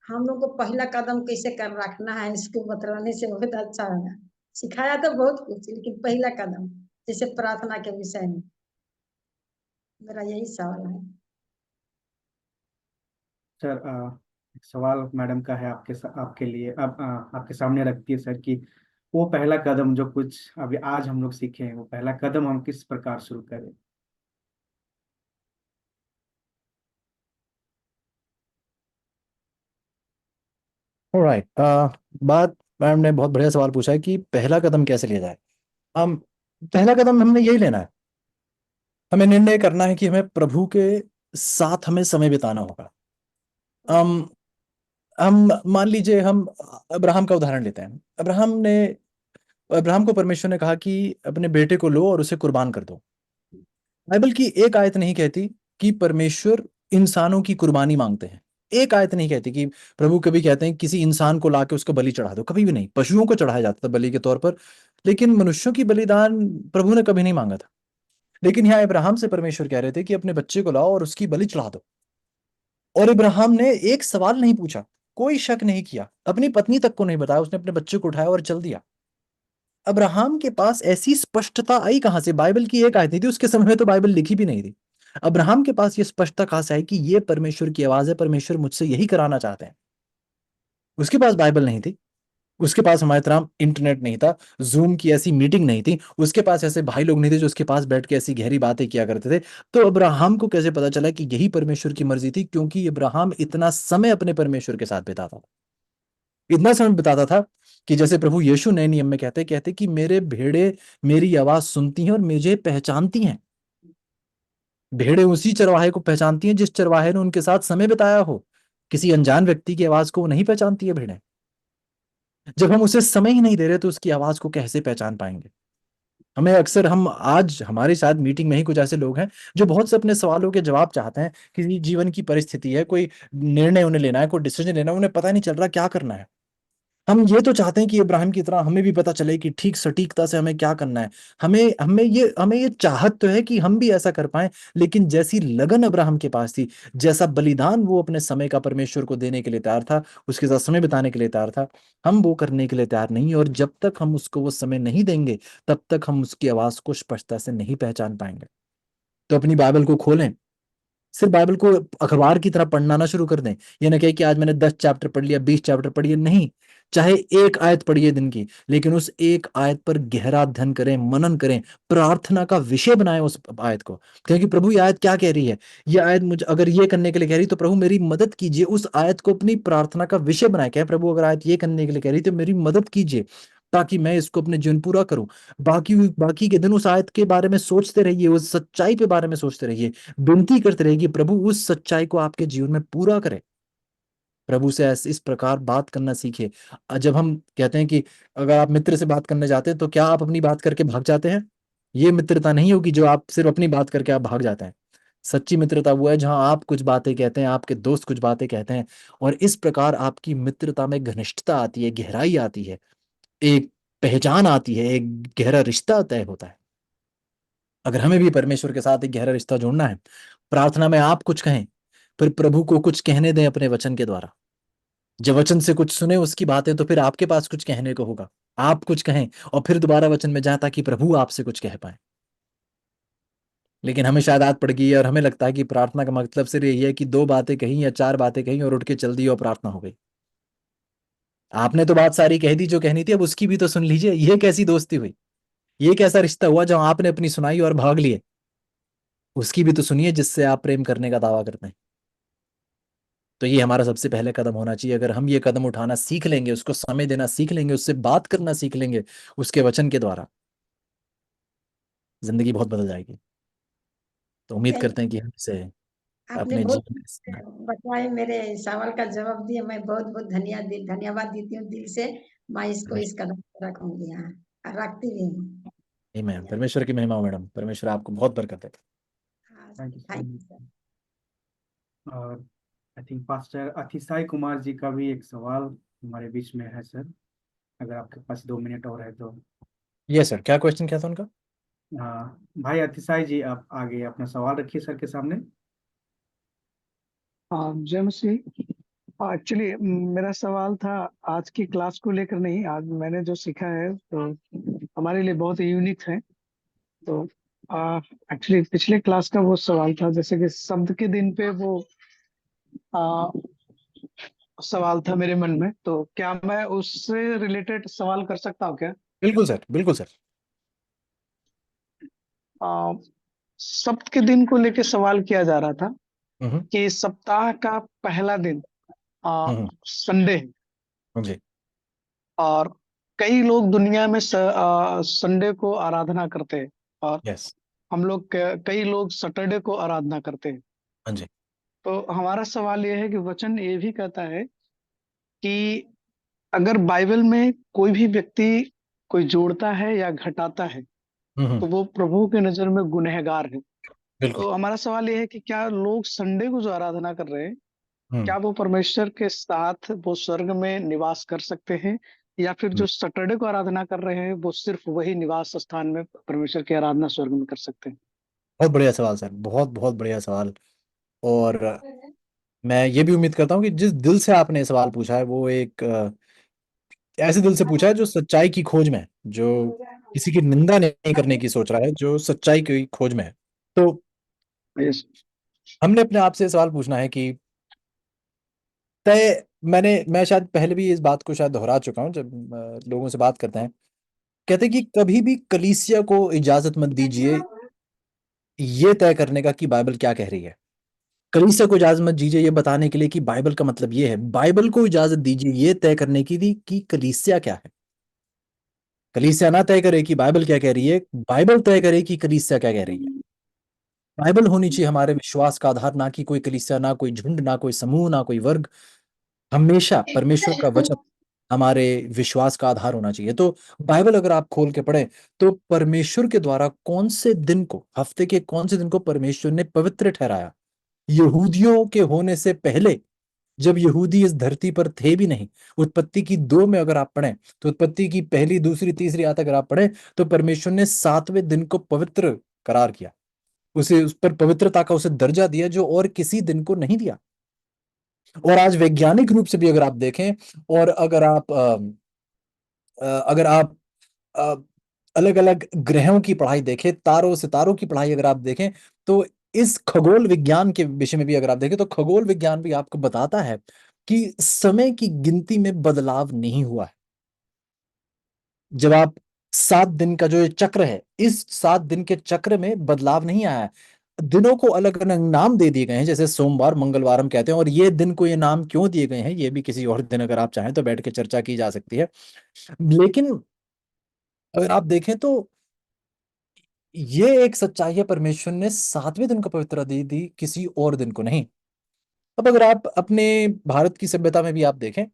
हम लोग को पहला कदम कैसे कर रखना है इसको बतलाने से बहुत अच्छा होगा। सिखाया तो बहुत कुछ, लेकिन पहला कदम जैसे प्रार्थना के विषय में मेरा यही सवाल है। सर एक सवाल मैडम का है आपके लिए। अब आपके सामने रखती है सर कि वो पहला कदम जो कुछ अभी आज हम लोग सीखे हैं, वो पहला कदम हम किस प्रकार शुरू करें? ऑलराइट, बात मैम ने बहुत बढ़िया सवाल पूछा है कि पहला कदम कैसे लिया जाए। हम पहला कदम हमने यही लेना है। हमें निर्णय करना है कि हमें प्रभु के साथ हमें समय बिताना होगा। हम हम मान लीजिए हम अब्राहम का उदाहरण लेते हैं। अब्राहम को परमेश्वर ने कहा कि अपने बेटे को लो और उसे कुर्बान कर दो। बाइबल की एक आयत नहीं कहती कि परमेश्वर इंसानों की कुर्बानी मांगते हैं। एक आयत नहीं कहती कि प्रभु कभी कहते हैं किसी इंसान को लाके उसको बलि चढ़ा दो, कभी भी नहीं। पशुओं को चढ़ाया जाता था बलि के तौर पर, लेकिन मनुष्यों की बलिदान प्रभु ने कभी नहीं मांगा था। लेकिन यहाँ इब्राहिम से परमेश्वर कह रहे थे कि अपने बच्चे को लाओ और उसकी बलि चढ़ा दो। और इब्राहिम ने एक सवाल नहीं पूछा, कोई शक नहीं किया, अपनी पत्नी तक को नहीं बताया, उसने अपने बच्चे को उठाया और चल दिया। अब्राहम के पास ऐसी स्पष्टता आई कहां से? बाइबल की एक आयत नहीं थी, उसके समय में तो बाइबल लिखी भी नहीं थी। अब्राहम के पास ये स्पष्टता कहां से आई कि ये परमेश्वर की आवाज है, परमेश्वर मुझसे यही कराना चाहते हैं? उसके पास बाइबल नहीं थी, उसके पास हमारे तरह इंटरनेट नहीं था, जूम की ऐसी मीटिंग नहीं थी, उसके पास ऐसे भाई लोग नहीं थे जो उसके पास बैठ के ऐसी गहरी बातें किया करते थे। तो अब्राहम को कैसे पता चला कि यही परमेश्वर की मर्जी थी? क्योंकि अब्राहम इतना समय अपने परमेश्वर के साथ बिताता था, इतना समय बिताता था कि जैसे प्रभु यीशु नए नियम में कहते कहते कि मेरे भेड़े मेरी आवाज सुनती हैं और मुझे पहचानती हैं। भेड़े उसी चरवाहे को पहचानती हैं जिस चरवाहे ने उनके साथ समय बिताया हो। किसी अनजान व्यक्ति की आवाज को वो नहीं पहचानती है भेड़े। जब हम उसे समय ही नहीं दे रहे तो उसकी आवाज को कैसे पहचान पाएंगे? हमें अक्सर, हम आज हमारे साथ मीटिंग में ही कुछ ऐसे लोग हैं जो बहुत से अपने सवालों के जवाब चाहते हैं। किसी जीवन की परिस्थिति है, कोई निर्णय उन्हें लेना है, कोई डिसीजन लेना है, उन्हें पता नहीं चल रहा क्या करना है। हम ये तो चाहते हैं कि इब्राहिम की तरह हमें भी पता चले कि ठीक सटीकता से हमें क्या करना है। हमें ये चाहत तो है कि हम भी ऐसा कर पाएं। लेकिन जैसी लगन अब्राहम के पास थी, जैसा बलिदान वो अपने समय का परमेश्वर को देने के लिए तैयार था, उसके साथ समय बिताने के लिए तैयार था, हम वो करने के लिए तैयार नहीं है। और जब तक हम उसको वो समय नहीं देंगे, तब तक हम उसकी आवाज को स्पष्टता से नहीं पहचान पाएंगे। तो अपनी बाइबल को खोलें, सिर्फ बाइबल को अखबार की तरह पढ़ना ना शुरू कर दें। ये ना कहे कि आज मैंने 10 चैप्टर पढ़ लिया, 20 चैप्टर पढ़ लिया, नहीं। चाहे एक आयत पढ़िए दिन की, लेकिन उस एक आयत पर गहरा अध्ययन करें, मनन करें, प्रार्थना का विषय बनाएं उस आयत को। क्योंकि प्रभु ये आयत क्या कह रही है, ये आयत मुझे अगर ये करने के लिए कह रही तो प्रभु मेरी मदद कीजिए, उस आयत को अपनी प्रार्थना का विषय बनाए। क्या प्रभु अगर आयत ये करने के लिए कह रही तो मेरी मदद कीजिए ताकि मैं इसको अपने जीवन पूरा करूं। बाकी बाकी के दिन उस आयत के बारे में सोचते रहिए, उस सच्चाई के बारे में सोचते रहिए, विनती करते रहिए कि प्रभु उस सच्चाई को आपके जीवन में पूरा करे। प्रभु से इस प्रकार बात करना सीखे। जब हम कहते हैं कि अगर आप मित्र से बात करने जाते हैं तो क्या आप अपनी बात करके भाग जाते हैं? ये मित्रता नहीं होगी जो आप सिर्फ अपनी बात करके आप भाग जाते हैं। सच्ची मित्रता वो है जहां आप कुछ बातें कहते हैं, आपके दोस्त कुछ बातें कहते हैं, और इस प्रकार आपकी मित्रता में घनिष्ठता आती है, गहराई आती है, एक पहचान आती है, एक गहरा रिश्ता तय होता है। अगर हमें भी परमेश्वर के साथ एक गहरा रिश्ता जोड़ना है, प्रार्थना में आप कुछ कहें, फिर प्रभु को कुछ कहने दें अपने वचन के द्वारा। जब वचन से कुछ सुने उसकी बातें, तो फिर आपके पास कुछ कहने को होगा, आप कुछ कहें और फिर दोबारा वचन में जाए ताकि प्रभु आपसे कुछ कह पाए। लेकिन हमें शायद आदत पड़ गई है और हमें लगता है कि प्रार्थना का मतलब सिर्फ यही है कि 2 बातें कहीं या 4 बातें कहीं और उठ के चल दी और प्रार्थना हो गई। आपने तो बात सारी कह दी जो कहनी थी, अब उसकी भी तो सुन लीजिए। ये कैसी दोस्ती हुई, ये कैसा रिश्ता हुआ जहां आपने अपनी सुनाई और भाग लिए? उसकी भी तो सुनिए जिससे आप प्रेम करने का दावा करते हैं। तो ये हमारा सबसे पहले कदम होना चाहिए। अगर हम ये कदम उठाना सीख लेंगे, उसको समय देना सीख लेंगे, उससे बात करना सीख लेंगे उसके वचन के द्वारा, जिंदगी बहुत बदल जाएगी। तो उम्मीद थैंक करते हैं यू। कि हम इसे आपने अपने बहुत जीवन में। बताए, मेरे सवाल का जवाब दिए। मैं बहुत बहुत धन्यवाद देती हूँ दिल से। मैं इसको इस कदम पर रखूंगी, हाँ, और रखती भी हूँ। आमीन। परमेश्वर की महिमा हो मैडम, परमेश्वर आपको बहुत बरकत दे। हाँ, thank you so thank you much. Sir. और I think pastor अतिसाई Kumar ji का भी एक सवाल हमारे बीच में है सर, अगर आपके पास 2 मिनट और है तो। ये सर, क्या क्वेश्चन क्या था उनका? भाई अतिसाई जी, आप आगे अपना सवाल रखिए सर के सामने। हाँ, जय मसीह। एक्चुअली मेरा सवाल था आज की क्लास को लेकर नहीं, आज मैंने जो सीखा है तो हमारे लिए बहुत यूनिक है। तो एक्चुअली पिछले क्लास का वो सवाल था, जैसे कि शब्द के दिन पे वो आ, सवाल था मेरे मन में, तो क्या मैं उससे रिलेटेड सवाल कर सकता हूँ क्या? बिल्कुल सर, बिल्कुल सर। आ, शब्द के दिन को लेकर सवाल किया जा रहा था हम्म। कि सप्ताह का पहला दिन हम्म। संडे है, जी। और कई लोग दुनिया में संडे को आराधना करते हैं, और यस। हम लोग कई लोग सैटरडे को आराधना करते हैं। हाँ जी। तो हमारा सवाल यह है कि वचन ये भी कहता है कि अगर बाइबल में कोई भी व्यक्ति कोई जोड़ता है या घटाता है हम्म। तो वो प्रभु के नजर में गुनहगार है। बिल्कुल। तो हमारा सवाल यह है कि क्या लोग संडे को जो आराधना कर रहे हैं, हम्म। क्या वो परमेश्वर के साथ वो स्वर्ग में निवास कर सकते हैं, या फिर जो सैटरडे को आराधना कर रहे हैं वो सिर्फ वही निवास स्थान में परमेश्वर की आराधना स्वर्ग में कर सकते हैं? बहुत बढ़िया सवाल सर, बहुत बहुत बढ़िया सवाल। और मैं ये भी उम्मीद करता हूँ कि जिस दिल से आपने ये सवाल पूछा है वो एक ऐसे दिल से पूछा है जो सच्चाई की खोज में है, जो किसी की निंदा नहीं करने की सोच रहा है, जो सच्चाई की खोज में है। तो यस। हमने अपने आप से सवाल पूछना है कि तय मैं शायद पहले भी इस बात को शायद दोहरा चुका हूं जब लोगों से बात करते हैं। कहते हैं कि कभी भी कलीसिया को इजाजत मत दीजिए ये तय करने का कि बाइबल क्या कह रही है। कलीसिया को इजाजत मत दीजिए ये बताने के लिए कि बाइबल का मतलब ये है। बाइबल को इजाजत दीजिए ये तय करने की थी कि कलीसिया क्या है। कलीसिया ना तय करे कि बाइबल क्या कह रही है, बाइबल तय करे कि कलीसिया क्या कह रही है। बाइबल होनी चाहिए हमारे विश्वास का आधार, ना कि कोई कलीसिया, ना कोई झुंड, ना कोई समूह, ना कोई वर्ग। हमेशा परमेश्वर का वचन हमारे विश्वास का आधार होना चाहिए। तो बाइबल अगर आप खोल के पढ़ें तो परमेश्वर के द्वारा कौन से दिन को, हफ्ते के कौन से दिन को परमेश्वर ने पवित्र ठहराया, यहूदियों के होने से पहले, जब यहूदी इस धरती पर थे भी नहीं। उत्पत्ति की 2 में अगर आप पढ़ें तो उत्पत्ति की पहली, दूसरी, तीसरी आयत अगर आप पढ़ें तो परमेश्वर ने 7वें दिन को पवित्र करार किया, उसे उस पर पवित्रता का उसे दर्जा दिया जो और किसी दिन को नहीं दिया। और आज वैज्ञानिक रूप से भी अगर आप देखें, और अगर आप अलग अलग ग्रहों की पढ़ाई देखें, तारों सितारों की पढ़ाई अगर आप देखें, तो इस खगोल विज्ञान के विषय में भी अगर आप देखें तो खगोल विज्ञान भी आपको बताता है कि समय की गिनती में बदलाव नहीं हुआ है। जब आप 7 दिन का जो ये चक्र है, इस 7 दिन के चक्र में बदलाव नहीं आया है। दिनों को अलग अलग नाम दे दिए गए हैं, जैसे सोमवार मंगलवार हम कहते हैं, और ये दिन को ये नाम क्यों दिए गए हैं ये भी किसी और दिन अगर आप चाहें तो बैठ के चर्चा की जा सकती है। लेकिन अगर आप देखें तो ये एक सच्चाई है, परमेश्वर ने 7वें दिन को पवित्र दी किसी और दिन को नहीं। अब अगर आप अपने भारत की सभ्यता में भी आप देखें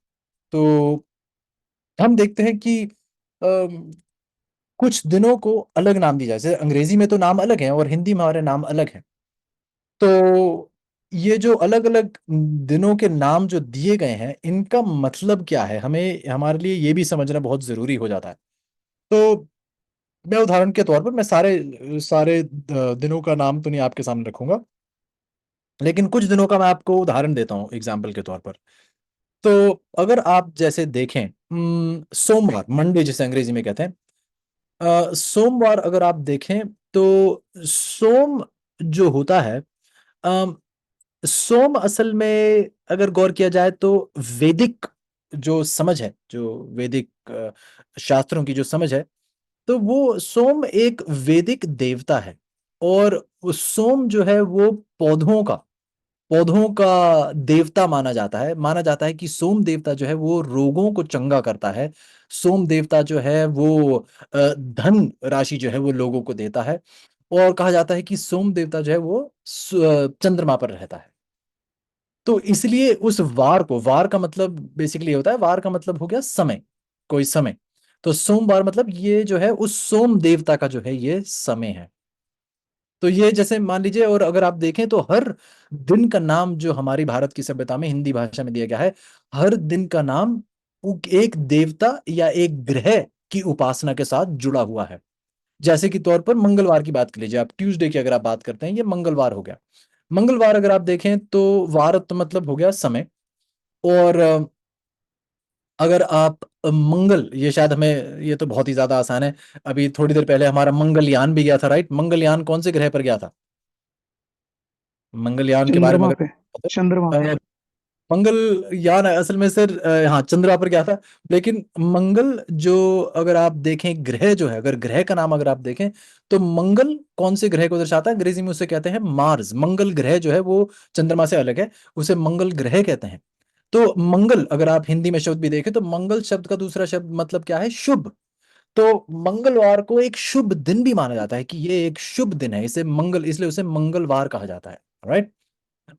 तो हम देखते हैं कि अम, कुछ दिनों को अलग नाम दिया जाए, जैसे अंग्रेजी में तो नाम अलग हैं और हिंदी में हमारे नाम अलग हैं। तो ये जो अलग अलग दिनों के नाम जो दिए गए हैं, इनका मतलब क्या है, हमें हमारे लिए ये भी समझना बहुत जरूरी हो जाता है। तो मैं उदाहरण के तौर पर, मैं सारे सारे दिनों का नाम तो नहीं आपके सामने रखूंगा, लेकिन कुछ दिनों का मैं आपको उदाहरण देता हूँ एग्जाम्पल के तौर पर। तो अगर आप जैसे देखें, सोमवार, मंडे जिसे अंग्रेजी में कहते हैं, सोमवार अगर आप देखें तो सोम जो होता है, अम, सोम असल में अगर गौर किया जाए तो वैदिक जो समझ है, जो वैदिक शास्त्रों की जो समझ है, तो वो सोम एक वैदिक देवता है। और वो सोम जो है वो पौधों का देवता माना जाता है। माना जाता है कि सोम देवता जो है वो रोगों को चंगा करता है। सोम देवता जो है वो धन राशि जो है वो लोगों को देता है। और कहा जाता है कि सोम देवता जो है वो चंद्रमा पर रहता है। तो इसलिए उस वार को, वार का मतलब बेसिकली होता है, वार का मतलब हो गया समय, कोई समय। तो सोमवार मतलब ये जो है उस सोम देवता का जो है ये समय है। तो ये जैसे मान लीजिए, और अगर आप देखें तो हर दिन का नाम जो हमारी भारत की सभ्यता में हिंदी भाषा में दिया गया है, हर दिन का नाम एक देवता या एक ग्रह की उपासना के साथ जुड़ा हुआ है। जैसे कि तौर पर मंगलवार की बात कर लीजिए आप, ट्यूसडे की अगर आप बात करते हैं, ये मंगलवार हो गया। मंगलवार अगर आप देखें तो वार तो मतलब हो गया समय। और अगर आप मंगल, ये शायद हमें, ये तो बहुत ही ज्यादा आसान है। अभी थोड़ी देर पहले हमारा मंगलयान भी गया था, राइट? मंगलयान कौन से ग्रह पर गया था? मंगलयान के बारे में चंद्रमा पे। चंद्रमा पे। अगर मंगलयान असल में सर, हाँ, चंद्रमा पर गया था। लेकिन मंगल जो, अगर आप देखें ग्रह जो है, अगर ग्रह का नाम अगर आप देखें तो मंगल कौन से ग्रह को दर्शाता है? अंग्रेजी में उसे कहते हैं मार्स। मंगल ग्रह जो है वो चंद्रमा से अलग है, उसे मंगल ग्रह कहते हैं। तो मंगल अगर आप हिंदी में शब्द भी देखें तो मंगल शब्द का दूसरा शब्द मतलब क्या है? शुभ। तो मंगलवार को एक शुभ दिन भी माना जाता है कि ये एक शुभ दिन है, इसे मंगल, इसलिए उसे मंगलवार कहा जाता है, राइट?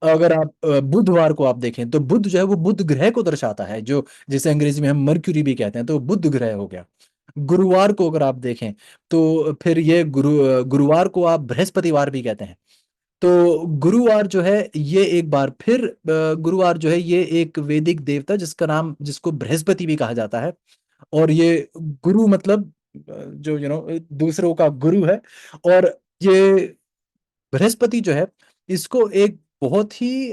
अगर आप बुधवार को आप देखें तो बुध जो है वो बुध ग्रह को दर्शाता है, जो जिसे अंग्रेजी में हम मर्क्यूरी भी कहते हैं, तो बुध ग्रह हो गया। गुरुवार को अगर आप देखें तो फिर ये गुरुवार को आप बृहस्पतिवार भी कहते हैं। तो गुरुवार जो है ये एक बार फिर गुरुवार जो है ये एक वैदिक देवता जिसका नाम, जिसको बृहस्पति भी कहा जाता है। और ये गुरु मतलब जो दूसरों का गुरु है। और ये बृहस्पति जो है, इसको एक बहुत ही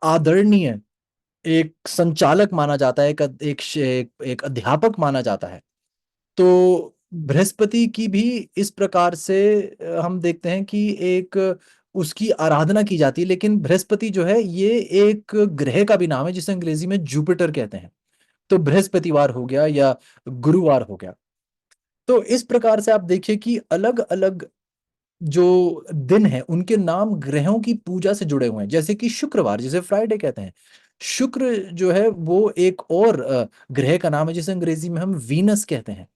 आदरणीय एक संचालक माना जाता है, एक अध्यापक माना जाता है। तो बृहस्पति की भी इस प्रकार से हम देखते हैं कि एक उसकी आराधना की जाती है। लेकिन बृहस्पति जो है ये एक ग्रह का भी नाम है जिसे अंग्रेजी में जुपिटर कहते हैं। तो बृहस्पतिवार हो गया या गुरुवार हो गया। तो इस प्रकार से आप देखिए कि अलग अलग जो दिन है उनके नाम ग्रहों की पूजा से जुड़े हुए हैं। जैसे कि शुक्रवार, जिसे फ्राइडे कहते हैं, शुक्र जो है वो एक और ग्रह का नाम है जिसे अंग्रेजी में हम वीनस कहते हैं।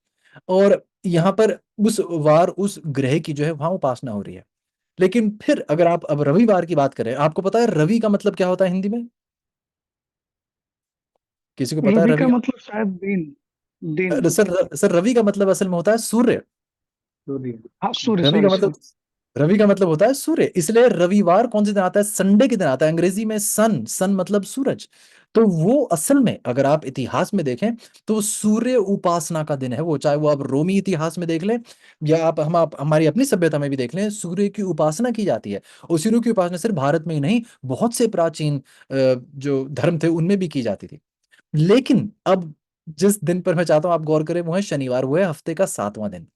और यहाँ पर उस वार उस ग्रह की जो है वहां उपासना हो रही है। लेकिन फिर अगर आप अब रविवार की बात करें, आपको पता है रवि का मतलब क्या होता है हिंदी में? किसी को पता है रवि रवि का मतलब शायद दिन। दिन। सर रवि का मतलब असल में होता है सूर्य। सूर्य। हाँ, सूर्य, रवि का सॉरी मतलब, सॉरी। रवि का मतलब होता है सूर्य। इसलिए रविवार कौन से दिन आता है? संडे के दिन आता है। अंग्रेजी में सन, सन मतलब सूरज। तो वो असल में अगर आप इतिहास में देखें तो सूर्य उपासना का दिन है वो। चाहे वो आप रोमी इतिहास में देख लें या आप हमारी अपनी सभ्यता में भी देख लें, सूर्य की उपासना की जाती है। और सूर्य की उपासना सिर्फ भारत में ही नहीं, बहुत से प्राचीन जो धर्म थे उनमें भी की जाती थी। लेकिन अब जिस दिन पर मैं चाहता हूं आप गौर करें वो है शनिवार, वो है हफ्ते का 7वां दिन।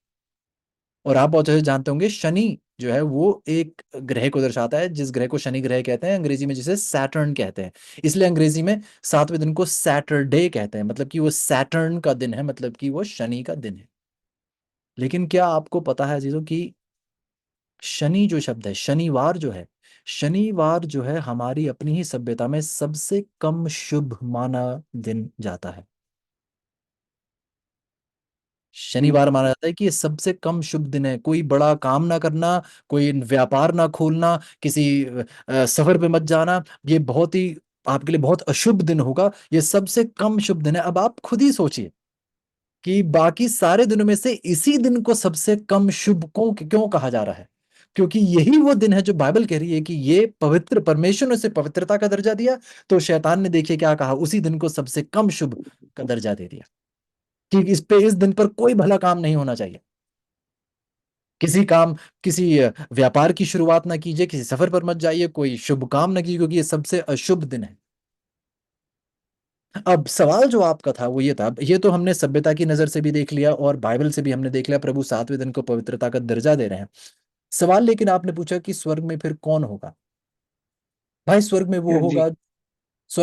और आप बहुत अच्छे से जानते होंगे शनि जो है वो एक ग्रह को दर्शाता है, जिस ग्रह को शनि ग्रह कहते हैं अंग्रेजी में, जिसे सैटर्न कहते हैं। इसलिए अंग्रेजी में 7वें दिन को सैटरडे कहते हैं, मतलब कि वो सैटर्न का दिन है, मतलब कि वो शनि का दिन है। लेकिन क्या आपको पता है अजीजों कि शनि जो शब्द है, शनिवार जो है, शनिवार जो है हमारी अपनी ही सभ्यता में सबसे कम शुभ माना दिन जाता है। शनिवार माना जाता है कि ये सबसे कम शुभ दिन है। कोई बड़ा काम ना करना, कोई व्यापार ना खोलना, किसी सफर पे मत जाना, ये बहुत ही आपके लिए बहुत अशुभ दिन होगा। ये सबसे कम शुभ दिन है। अब आप खुद ही सोचिए कि बाकी सारे दिनों में से इसी दिन को सबसे कम शुभ क्यों कहा जा रहा है? क्योंकि यही वो दिन है जो बाइबल कह रही है कि ये पवित्र, परमेश्वर ने उसे पवित्रता का दर्जा दिया, तो शैतान ने देखिए क्या कहा, उसी दिन को सबसे कम शुभ का दर्जा दे दिया कि इस दिन पर कोई भला काम नहीं होना चाहिए। किसी काम, किसी व्यापार की शुरुआत ना कीजिए, किसी सफर पर मत जाइए, कोई शुभ काम ना कीजिए, क्योंकि ये सबसे अशुभ दिन है। अब सवाल जो आपका था वो ये था, ये तो हमने सभ्यता की नजर से भी देख लिया और बाइबल से भी हमने देख लिया, प्रभु 7वें दिन को पवित्रता का दर्जा दे रहे हैं। सवाल लेकिन आपने पूछा कि स्वर्ग में फिर कौन होगा? भाई जी। स्वर्ग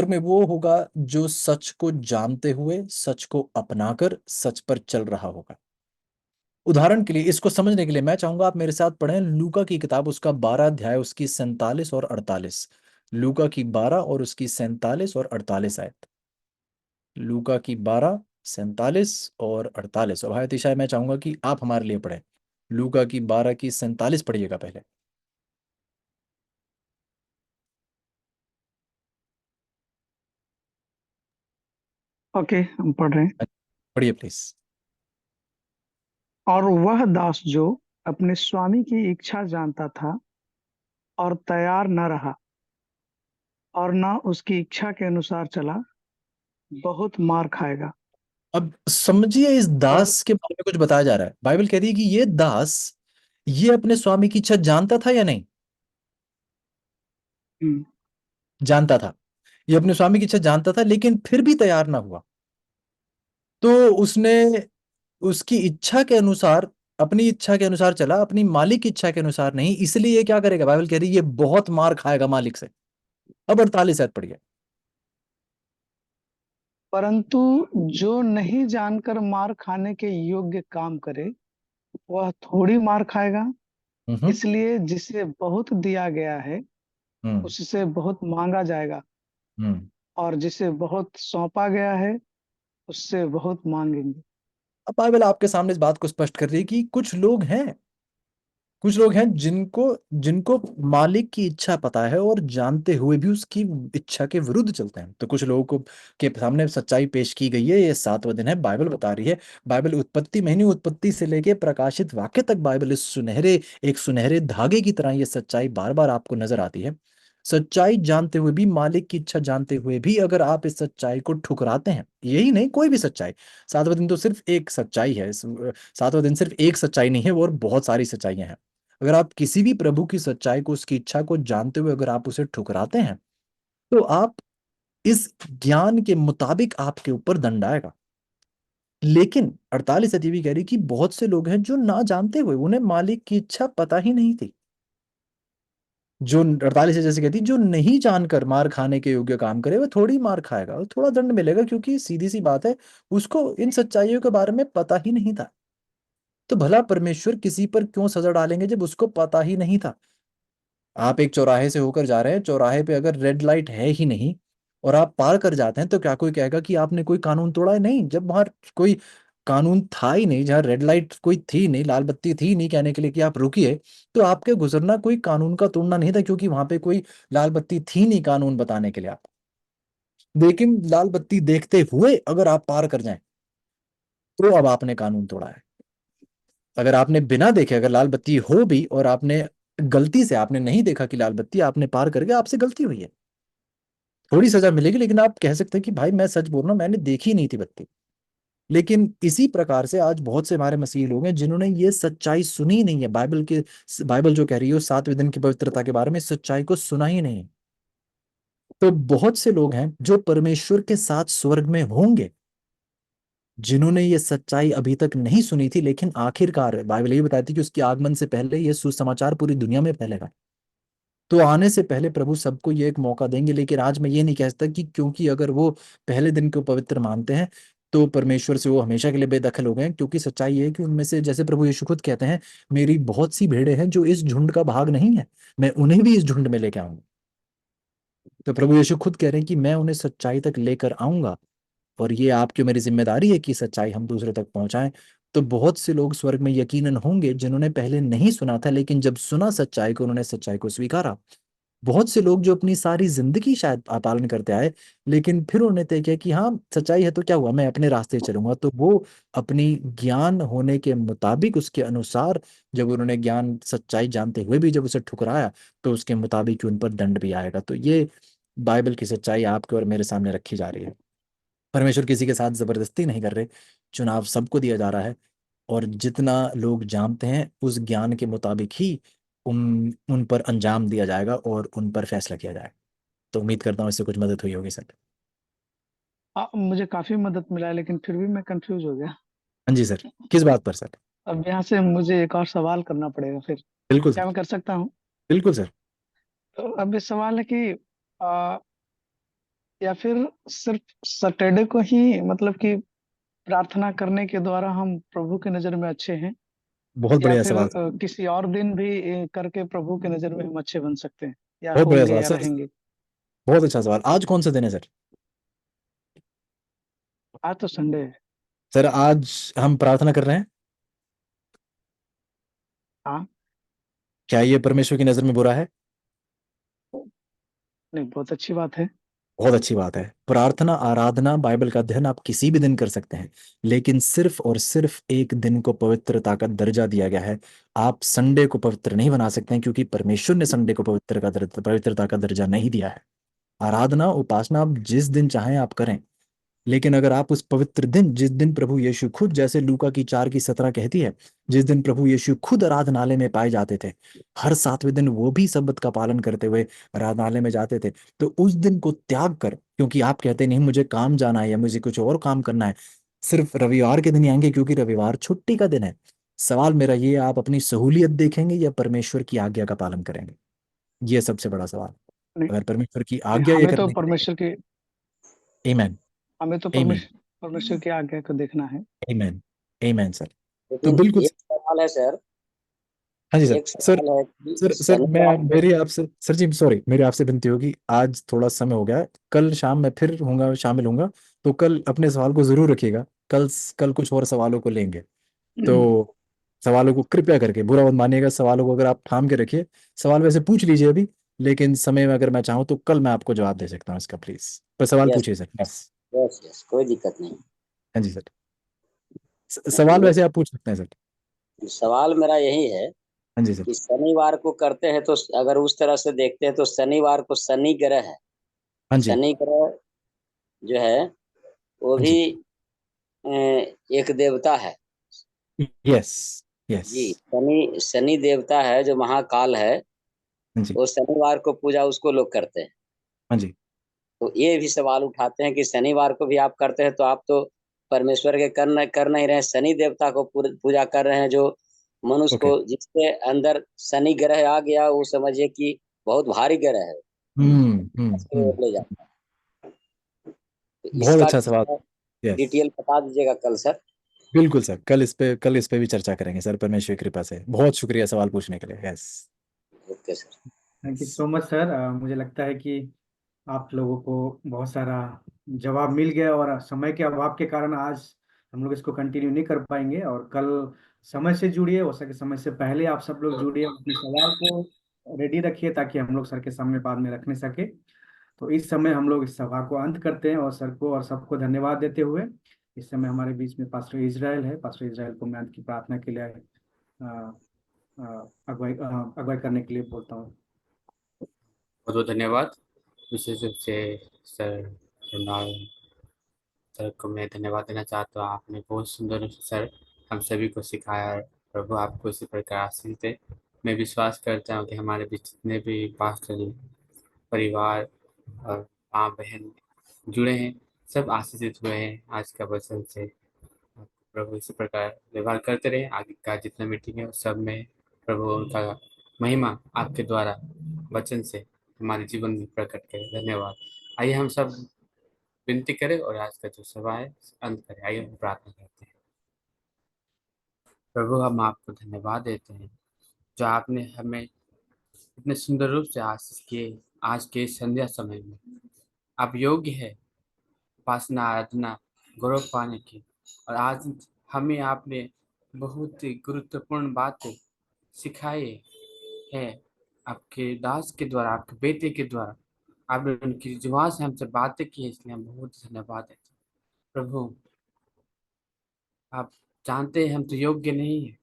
में वो होगा जो सच को जानते हुए, सच को अपनाकर सच पर चल रहा होगा। उदाहरण के लिए, इसको समझने के लिए मैं चाहूंगा आप मेरे साथ पढ़ें लूका की किताब, उसका 12 अध्याय, उसकी 47 और 48। लूका की 12 और उसकी 47 और 48 आयत। लूका की 12, 47 और 48। और भाई अतिशाय मैं चाहूंगा कि आप हमारे लिए पढ़ें। लूका की 12 की 47 पढ़िएगा पहले। ओके, हम पढ़ रहे हैं। पढ़िए प्लीज। और वह दास जो अपने स्वामी की इच्छा जानता था और तैयार न रहा और न उसकी इच्छा के अनुसार चला, बहुत मार खाएगा। अब समझिए, इस और दास के बारे में कुछ बताया जा रहा है। बाइबल कह रही है कि ये दास, ये अपने स्वामी की इच्छा जानता था या नहीं? हम्म, जानता था। ये अपने स्वामी की इच्छा जानता था, लेकिन फिर भी तैयार ना हुआ। तो उसने उसकी इच्छा के अनुसार, अपनी इच्छा के अनुसार चला, अपनी मालिक की इच्छा के अनुसार नहीं। इसलिए ये क्या करेगा? बाइबल कह रही है ये बहुत मार खाएगा मालिक से। अब 48 ऐड पढ़िए। परंतु जो नहीं जानकर मार खाने के योग्य काम करे, वह थोड़ी मार खाएगा। हम्म। इसलिए जिसे बहुत दिया गया है, हम्म। उससे बहुत मांगा जाएगा, हम्म। और जिसे बहुत सौंपा गया है, उससे बहुत मांगेंगे। अब बाइबल आपके सामने इस बात को स्पष्ट कर रही है कि कुछ लोग हैं जिनको जिनको मालिक की इच्छा पता है और जानते हुए भी उसकी इच्छा के विरुद्ध चलते हैं। तो कुछ लोगों को के सामने सच्चाई पेश की गई है। ये 7वां दिन है, बाइबल बता रही है। बाइबल उत्पत्ति में ही नहीं, उत्पत्ति से लेके प्रकाशित वाक्य तक बाइबल इस एक सुनहरे धागे की तरह ये सच्चाई बार बार आपको नजर आती है। सच्चाई जानते हुए भी, मालिक की इच्छा जानते हुए भी, अगर आप इस सच्चाई को ठुकराते हैं, यही नहीं कोई भी सच्चाई, 7वां दिन तो सिर्फ एक सच्चाई है, 7वां दिन सिर्फ एक सच्चाई नहीं है, वो और बहुत सारी सच्चाइयां हैं। अगर आप किसी भी प्रभु की सच्चाई को, उसकी इच्छा को जानते हुए अगर आप उसे ठुकराते हैं, तो आप इस ज्ञान के मुताबिक आपके ऊपर दंड आएगा। लेकिन 48 अतीवी कह रही कि बहुत से लोग हैं जो ना जानते हुए, उन्हें मालिक की इच्छा पता ही नहीं थी। जो 48 से जैसे कहती, जो नहीं जानकर मार खाने के योग्य काम करे, वो थोड़ी मार खाएगा और थोड़ा दंड मिलेगा, क्योंकि सीधी सी बात है, उसको इन सच्चाइयों के बारे में पता ही नहीं था। तो भला परमेश्वर किसी पर क्यों सजा डालेंगे जब उसको पता ही नहीं था? आप एक चौराहे से होकर जा रहे हैं, चौराहे पे अगर रेड लाइट है ही नहीं और आप पार कर जाते हैं, तो क्या कोई कहेगा कि आपने कोई कानून तोड़ा है? नहीं। जब वहां कोई कानून था ही नहीं, जहाँ रेड लाइट कोई थी नहीं, लाल बत्ती थी नहीं कहने के लिए कि आप रुकिए, तो आपके गुजरना कोई कानून का तोड़ना नहीं था, क्योंकि वहां पे कोई लाल बत्ती थी नहीं कानून बताने के लिए आप। लेकिन लाल बत्ती देखते हुए अगर आप पार कर जाएं, तो अब आपने कानून तोड़ा है। अगर आपने बिना देखे, अगर लाल बत्ती हो भी और आपने गलती से, आपने नहीं देखा कि लाल बत्ती, आपने पार कर गया, आपसे गलती हुई है, थोड़ी सजा मिलेगी, लेकिन आप कह सकते हैं कि भाई मैं सच बोल रहा हूं, मैंने देखी नहीं थी बत्ती। लेकिन इसी प्रकार से आज बहुत से हमारे मसीही लोग हैं जिन्होंने ये सच्चाई सुनी नहीं है, बाइबल जो कह रही है 7वें दिन की पवित्रता के बारे में, इस सच्चाई को सुना ही नहीं है। तो बहुत से लोग हैं जो परमेश्वर के साथ स्वर्ग में होंगे, जिन्होंने ये सच्चाई अभी तक नहीं सुनी थी, लेकिन आखिरकार बाइबल ये बताती है कि उसके आगमन से पहले ये सुसमाचार पूरी दुनिया में फैलेगा। तो आने से पहले प्रभु सबको ये एक मौका देंगे। लेकिन आज मैं ये नहीं कह सकता कि क्योंकि अगर वो पहले दिन को पवित्र मानते हैं तो परमेश्वर से वो हमेशा के लिए बेदखल हो गए हैं, क्योंकि सच्चाई ये है कि उनमें से, जैसे प्रभु यीशु खुद कहते हैं, मेरी बहुत सी भेड़ें हैं जो इस झुंड का भाग नहीं है, मैं उन्हें भी इस झुंड में लेके आऊंगा। तो प्रभु यीशु खुद कह रहे हैं कि मैं उन्हें सच्चाई तक लेकर आऊंगा, और ये आपकी और मेरी जिम्मेदारी है कि सच्चाई हम दूसरे तक पहुंचाएं। तो बहुत से लोग स्वर्ग में यकीनन होंगे जिन्होंने पहले नहीं सुना था, लेकिन जब सुना सच्चाई को, उन्होंने सच्चाई को स्वीकारा। बहुत से लोग जो अपनी सारी जिंदगी शायद पालन करते आए, लेकिन फिर उन्होंने तय किया कि हाँ सच्चाई है तो क्या हुआ, मैं अपने रास्ते चलूंगा। तो वो अपनी ज्ञान होने के मुताबिक, उसके अनुसार, जब उन्होंने ज्ञान सच्चाई जानते हुए भी जब उसे ठुकराया, तो उसके मुताबिक ही उन पर दंड भी आएगा। तो ये बाइबल की सच्चाई आपके और मेरे सामने रखी जा रही है। परमेश्वर किसी के साथ जबरदस्ती नहीं कर रहे, चुनाव सबको दिया जा रहा है, और जितना लोग जानते हैं उस ज्ञान के मुताबिक ही उन उन पर अंजाम दिया जाएगा और उन पर फैसला किया जाएगा। तो उम्मीद करता हूँ इससे कुछ मदद हुई होगी सर। मुझे काफी मदद मिला है, लेकिन फिर भी मैं कंफ्यूज हो गया। हाँ जी सर, किस बात पर सर? अब यहाँ से मुझे एक और सवाल करना पड़ेगा फिर। बिल्कुल क्या सर। मैं कर सकता हूँ? बिल्कुल सर। तो अब ये सवाल है कि आ, या फिर सिर्फ सैटरडे को ही, मतलब कि प्रार्थना करने के द्वारा हम प्रभु की नजर में अच्छे हैं, बहुत या बढ़िया फिर सवाल। किसी और दिन भी करके प्रभु की नजर में हम अच्छे बन सकते हैं, या बहुत बढ़िया होंगे सवाल या सर। रहेंगे? बहुत अच्छा सवाल। आज कौन सा दिन है सर? आज तो संडे है। सर आज हम प्रार्थना कर रहे हैं। हाँ। क्या ये परमेश्वर की नजर में बुरा है? नहीं, बहुत अच्छी बात है। बहुत अच्छी बात है। प्रार्थना, आराधना, बाइबल का अध्ययन आप किसी भी दिन कर सकते हैं, लेकिन सिर्फ और सिर्फ एक दिन को पवित्रता का दर्जा दिया गया है। आप संडे को पवित्र नहीं बना सकते हैं, क्योंकि परमेश्वर ने संडे को पवित्रता का दर्जा नहीं दिया है। आराधना, उपासना आप जिस दिन चाहें आप करें, लेकिन अगर आप उस पवित्र दिन, जिस दिन प्रभु यीशु खुद, जैसे लूका की 4:17 कहती है, जिस दिन प्रभु यीशु खुद आराधनालय में पाए जाते थे, हर 7वें दिन वो भी सब्बत का पालन करते हुए आराधनालय में जाते थे। तो उस दिन को त्याग कर, क्योंकि आप कहते नहीं मुझे काम जाना है या मुझे कुछ और काम करना है, सिर्फ रविवार के दिन ही आएंगे क्योंकि रविवार छुट्टी का दिन है। सवाल मेरा ये है, आप अपनी सहूलियत देखेंगे या परमेश्वर की आज्ञा का पालन करेंगे? ये सबसे बड़ा सवाल। नहीं, अगर परमेश्वर की नहीं, आज्ञा ये करने के लिए, आमेन। हमें तो आमेन। परमेश्वर की आज्ञा को देखना है। आमेन। आमेन सर। तो लेकिन बिल्कुल। एक सवाल है सर। हाँ जी सर। एक सर, सवाल है कि सर मैं, शनिवार को। मेरी आपसे सर जी सॉरी, मेरी आपसे विनती होगी, आज थोड़ा समय हो गया है, कल शाम मैं फिर होऊंगा, शामिल होऊंगा। तो कल अपने सवाल को जरूर रखिएगा। कल कल कुछ और सवालों को लेंगे। तो सवालों को कृपया करके बुरा मत मानिएगा, सवालों को अगर आप थाम के रखिए। सवाल वैसे पूछ लीजिए अभी, लेकिन समय में अगर मैं चाहूँ तो कल मैं आपको जवाब दे सकता हूँ इसका। प्लीज पर सवाल यस, पूछिए सर, बस। यस, यस, कोई दिक्कत नहीं। हाँ जी सर। सवाल ये वैसे आप पूछ सकते हैं सर। सवाल मेरा यही है हाँ जी सर। कि शनिवार को करते हैं तो अगर उस तरह से देखते हैं तो शनिवार को शनि ग्रह है। हाँ जी। शनि ग्रह जो है वो हाँ भी जी। एक देवता है। यस। यस। जी, शनि शनि देवता है जो महाकाल है। हाँ जी। वो शनिवार को पूजा उसको लोग करते हैं। हाँ जी। तो ये भी सवाल उठाते हैं कि शनिवार को भी आप करते हैं तो आप तो परमेश्वर के कर नहीं रहे हैं, शनि देवता को पूजा कर रहे हैं, जो मनुष्य ओके। को जिसके अंदर शनि ग्रह आ गया वो समझिए कि बहुत भारी ग्रह है, उसकी ओर ले जाता है। तो बहुत इसका अच्छा सवाल। क्या यस। डिटेल बता दीजिएगा कल सर। बिल्कुल सर, कल इस पे भी चर्चा करेंगे सर, परमेश्वर की कृपा से। बहुत शुक्रिया सवाल पूछने के लिए। Yes. Okay sir. Thank you so much sir. मुझे लगता है कि आप लोगों को बहुत सारा जवाब मिल गया, और समय के अभाव के कारण आज हम लोग इसको कंटिन्यू नहीं कर पाएंगे, और कल समय से जुड़िए, हो सके समय से पहले आप सब लोग जुड़िए, अपने सवाल को रेडी रखिए ताकि हम लोग सर के सामने बाद में रखने सके। तो इस समय हम लोग इस सभा को अंत करते हैं, और सर को और सबको धन्यवाद देते हुए इस समय हमारे बीच में पास्टर इजराइल है। पास्टर इजराइल को मैं अंत की प्रार्थना के लिए अगुवाई करने के लिए बोलता हूँ। बहुत बहुत धन्यवाद। विशेष रूप से सर रोनाल्ड सर को मैं धन्यवाद देना चाहता हूँ। आपने बहुत सुंदर रूप से सर हम सभी को सिखाया, और प्रभु आपको इसी प्रकार आशीष दे। मैं विश्वास करता हूँ कि हमारे बीच जितने भी पास्टर परिवार और माँ बहन जुड़े हैं, सब आशीषित हुए हैं आज का वचन से। प्रभु इसी प्रकार व्यवहार करते रहे। आगे का जितना मीटिंग है उस सब में प्रभु का महिमा आपके द्वारा वचन से हमारे जीवन में प्रकट करे। धन्यवाद। आइए हम सब विनती करें और आज का जो सभा है अंत करें। आइए हम प्रार्थना करते हैं। प्रभु हम आपको धन्यवाद देते हैं जो आपने हमें इतने सुंदर रूप से आशीष किए। आज के संध्या समय में आप योग्य है उपासना आराधना गौरव पाने की। और आज हमें आपने बहुत ही गुरुत्वपूर्ण बातें सिखाई है आपके दास के द्वारा, आपके बेटे के द्वारा। आपने उनकी जुबान से हमसे बातें की है, इसलिए हम बहुत धन्यवाद देते हैं। प्रभु आप जानते हैं हम तो योग्य नहीं है,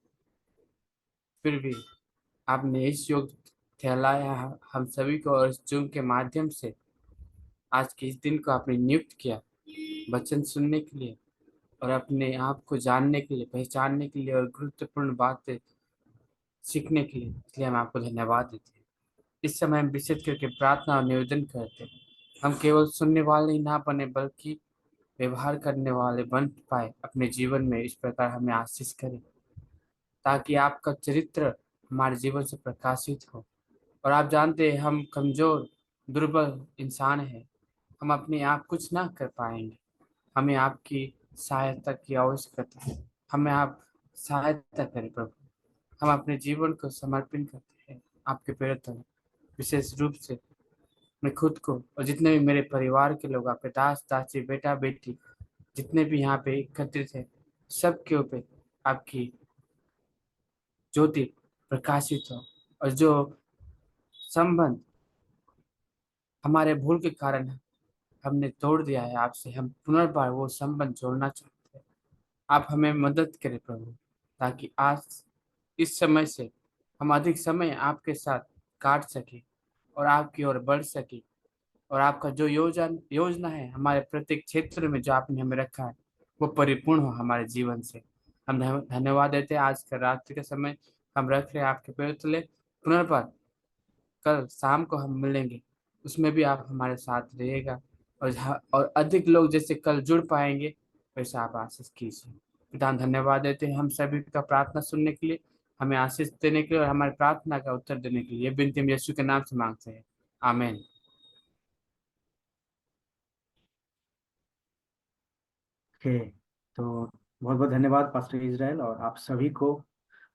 फिर भी आपने इस योग ठहराया हम सभी को, और इस जूम के माध्यम से आज के इस दिन को आपने नियुक्त किया वचन सुनने के लिए और अपने आप को जानने के लिए, पहचानने के लिए और गुरुत्वपूर्ण बातें सीखने के लिए। इसलिए हम आपको धन्यवाद देते हैं। इस समय हम विशेष करके प्रार्थना और निवेदन करते हैं हम केवल सुनने वाले ही ना बने बल्कि व्यवहार करने वाले बन पाए अपने जीवन में। इस प्रकार हमें आशीष करें ताकि आपका चरित्र हमारे जीवन से प्रकाशित हो। और आप जानते हैं हम कमजोर दुर्बल इंसान हैं, हम अपने आप कुछ ना कर पाएंगे। हमें आपकी सहायता की आवश्यकता है। हमें आप सहायता करें प्रभु। हम अपने जीवन को समर्पित करते हैं आपके पैरों तले। विशेष रूप से मैं खुद को और जितने भी मेरे परिवार के लोग, आपके दास दासी बेटा बेटी जितने भी यहाँ पे एकत्रित है, सबके ऊपर आपकी ज्योति प्रकाशित हो। और जो संबंध हमारे भूल के कारण हमने तोड़ दिया है आपसे, हम पुनर्बार वो संबंध जोड़ना चाहते हैं। आप हमें मदद करें प्रभु ताकि आज इस समय से हम अधिक समय आपके साथ काट सके और आपकी ओर बढ़ सके। और आपका जो योजना है हमारे प्रत्येक क्षेत्र में जो आपने हमें रखा है वो परिपूर्ण हो हमारे जीवन से। हम धन्यवाद देते हैं। आज का रात्रि का समय हम रख रहे हैं आपके पैर तले। पुनर्बार कल शाम को हम मिलेंगे, उसमें भी आप हमारे साथ रहिएगा और अधिक लोग जैसे कल जुड़ पाएंगे वैसे आप आशीष कीजिए। पिता धन्यवाद देते हैं हम सभी का प्रार्थना सुनने के लिए, हमें आशीष देने के लिए और हमारी प्रार्थना का उत्तर देने के लिए। विनती हम यीशु के नाम से मांगते हैं, आमीन। ओके, तो बहुत बहुत धन्यवाद पास्टर इजराइल, और आप सभी को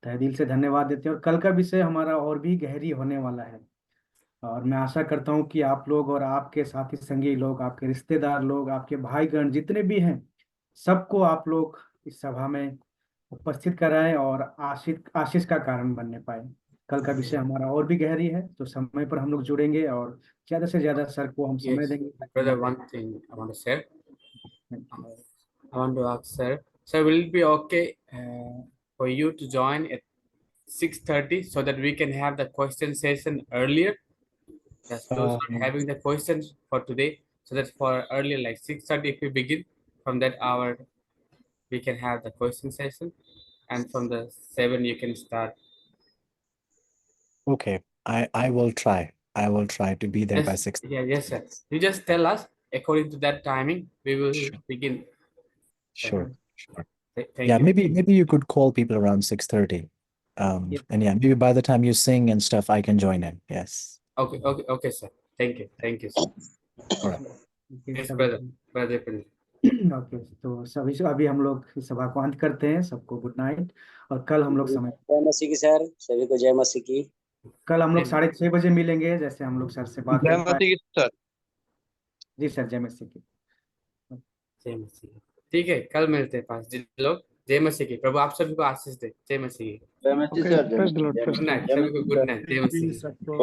तहे दिल से धन्यवाद देते हैं। और कल का विषय हमारा और भी गहरी होने वाला है, और मैं आशा करता हूँ कि आप लोग और आपके साथी संगी लोग, आपके रिश्तेदार लोग, आपके भाईगण जितने भी हैं, सबको आप लोग इस सभा में उपस्थित कराएं और आशीष आशीष का कारण बनने पाए। कल का विषय हमारा और भी गहरी है, तो समय पर हम लोग जुड़ेंगे और ज्यादा से ज्यादा सर को हम समय Yes, देंगे ताकि brother, हमारे। one thing I want to say. I want to ask sir. Sir, will it be okay for you to join at 6:30 so that we can have the question session earlier? Yes, those are Um, having the questions for today, so that for earlier like 6:30 if we begin from that hour, we can have the question session, and from the 7 you can start. okay, I will try. I will try to be there by Yes, 6. yeah, yes, sir. You just tell us according to that timing. We will Sure, begin. sure, sure. Thank Yeah, you. maybe you could call people around 6:30. Yes. And yeah, maybe by the time you sing and stuff, I can join in. Yes. Okay, sir. Thank you, sir. All right. Yes, सभी brother, please. Okay, तो सभी से अभी हम लोग इस सभा को अंत करते हैं। सबको गुड नाइट, और कल हम लोग समय जय मसीह की सर, सभी को जय मसीह की। कल हम लोग 6:30 मिलेंगे, जैसे हम लोग सर से बात जय करते हैं। मसीह की सर। जी सर, जय मसीह की। जय मसीह। ठीक है, कल मिलते हैं पास जिन लोग। जय मसीह की। प्रभु आप सभी को आशीष दे। जय मसीह की। जय मसीह okay, sir. Praise the lord, good praise the night lord. सभी को, गुड नाइट। जय मसीह की।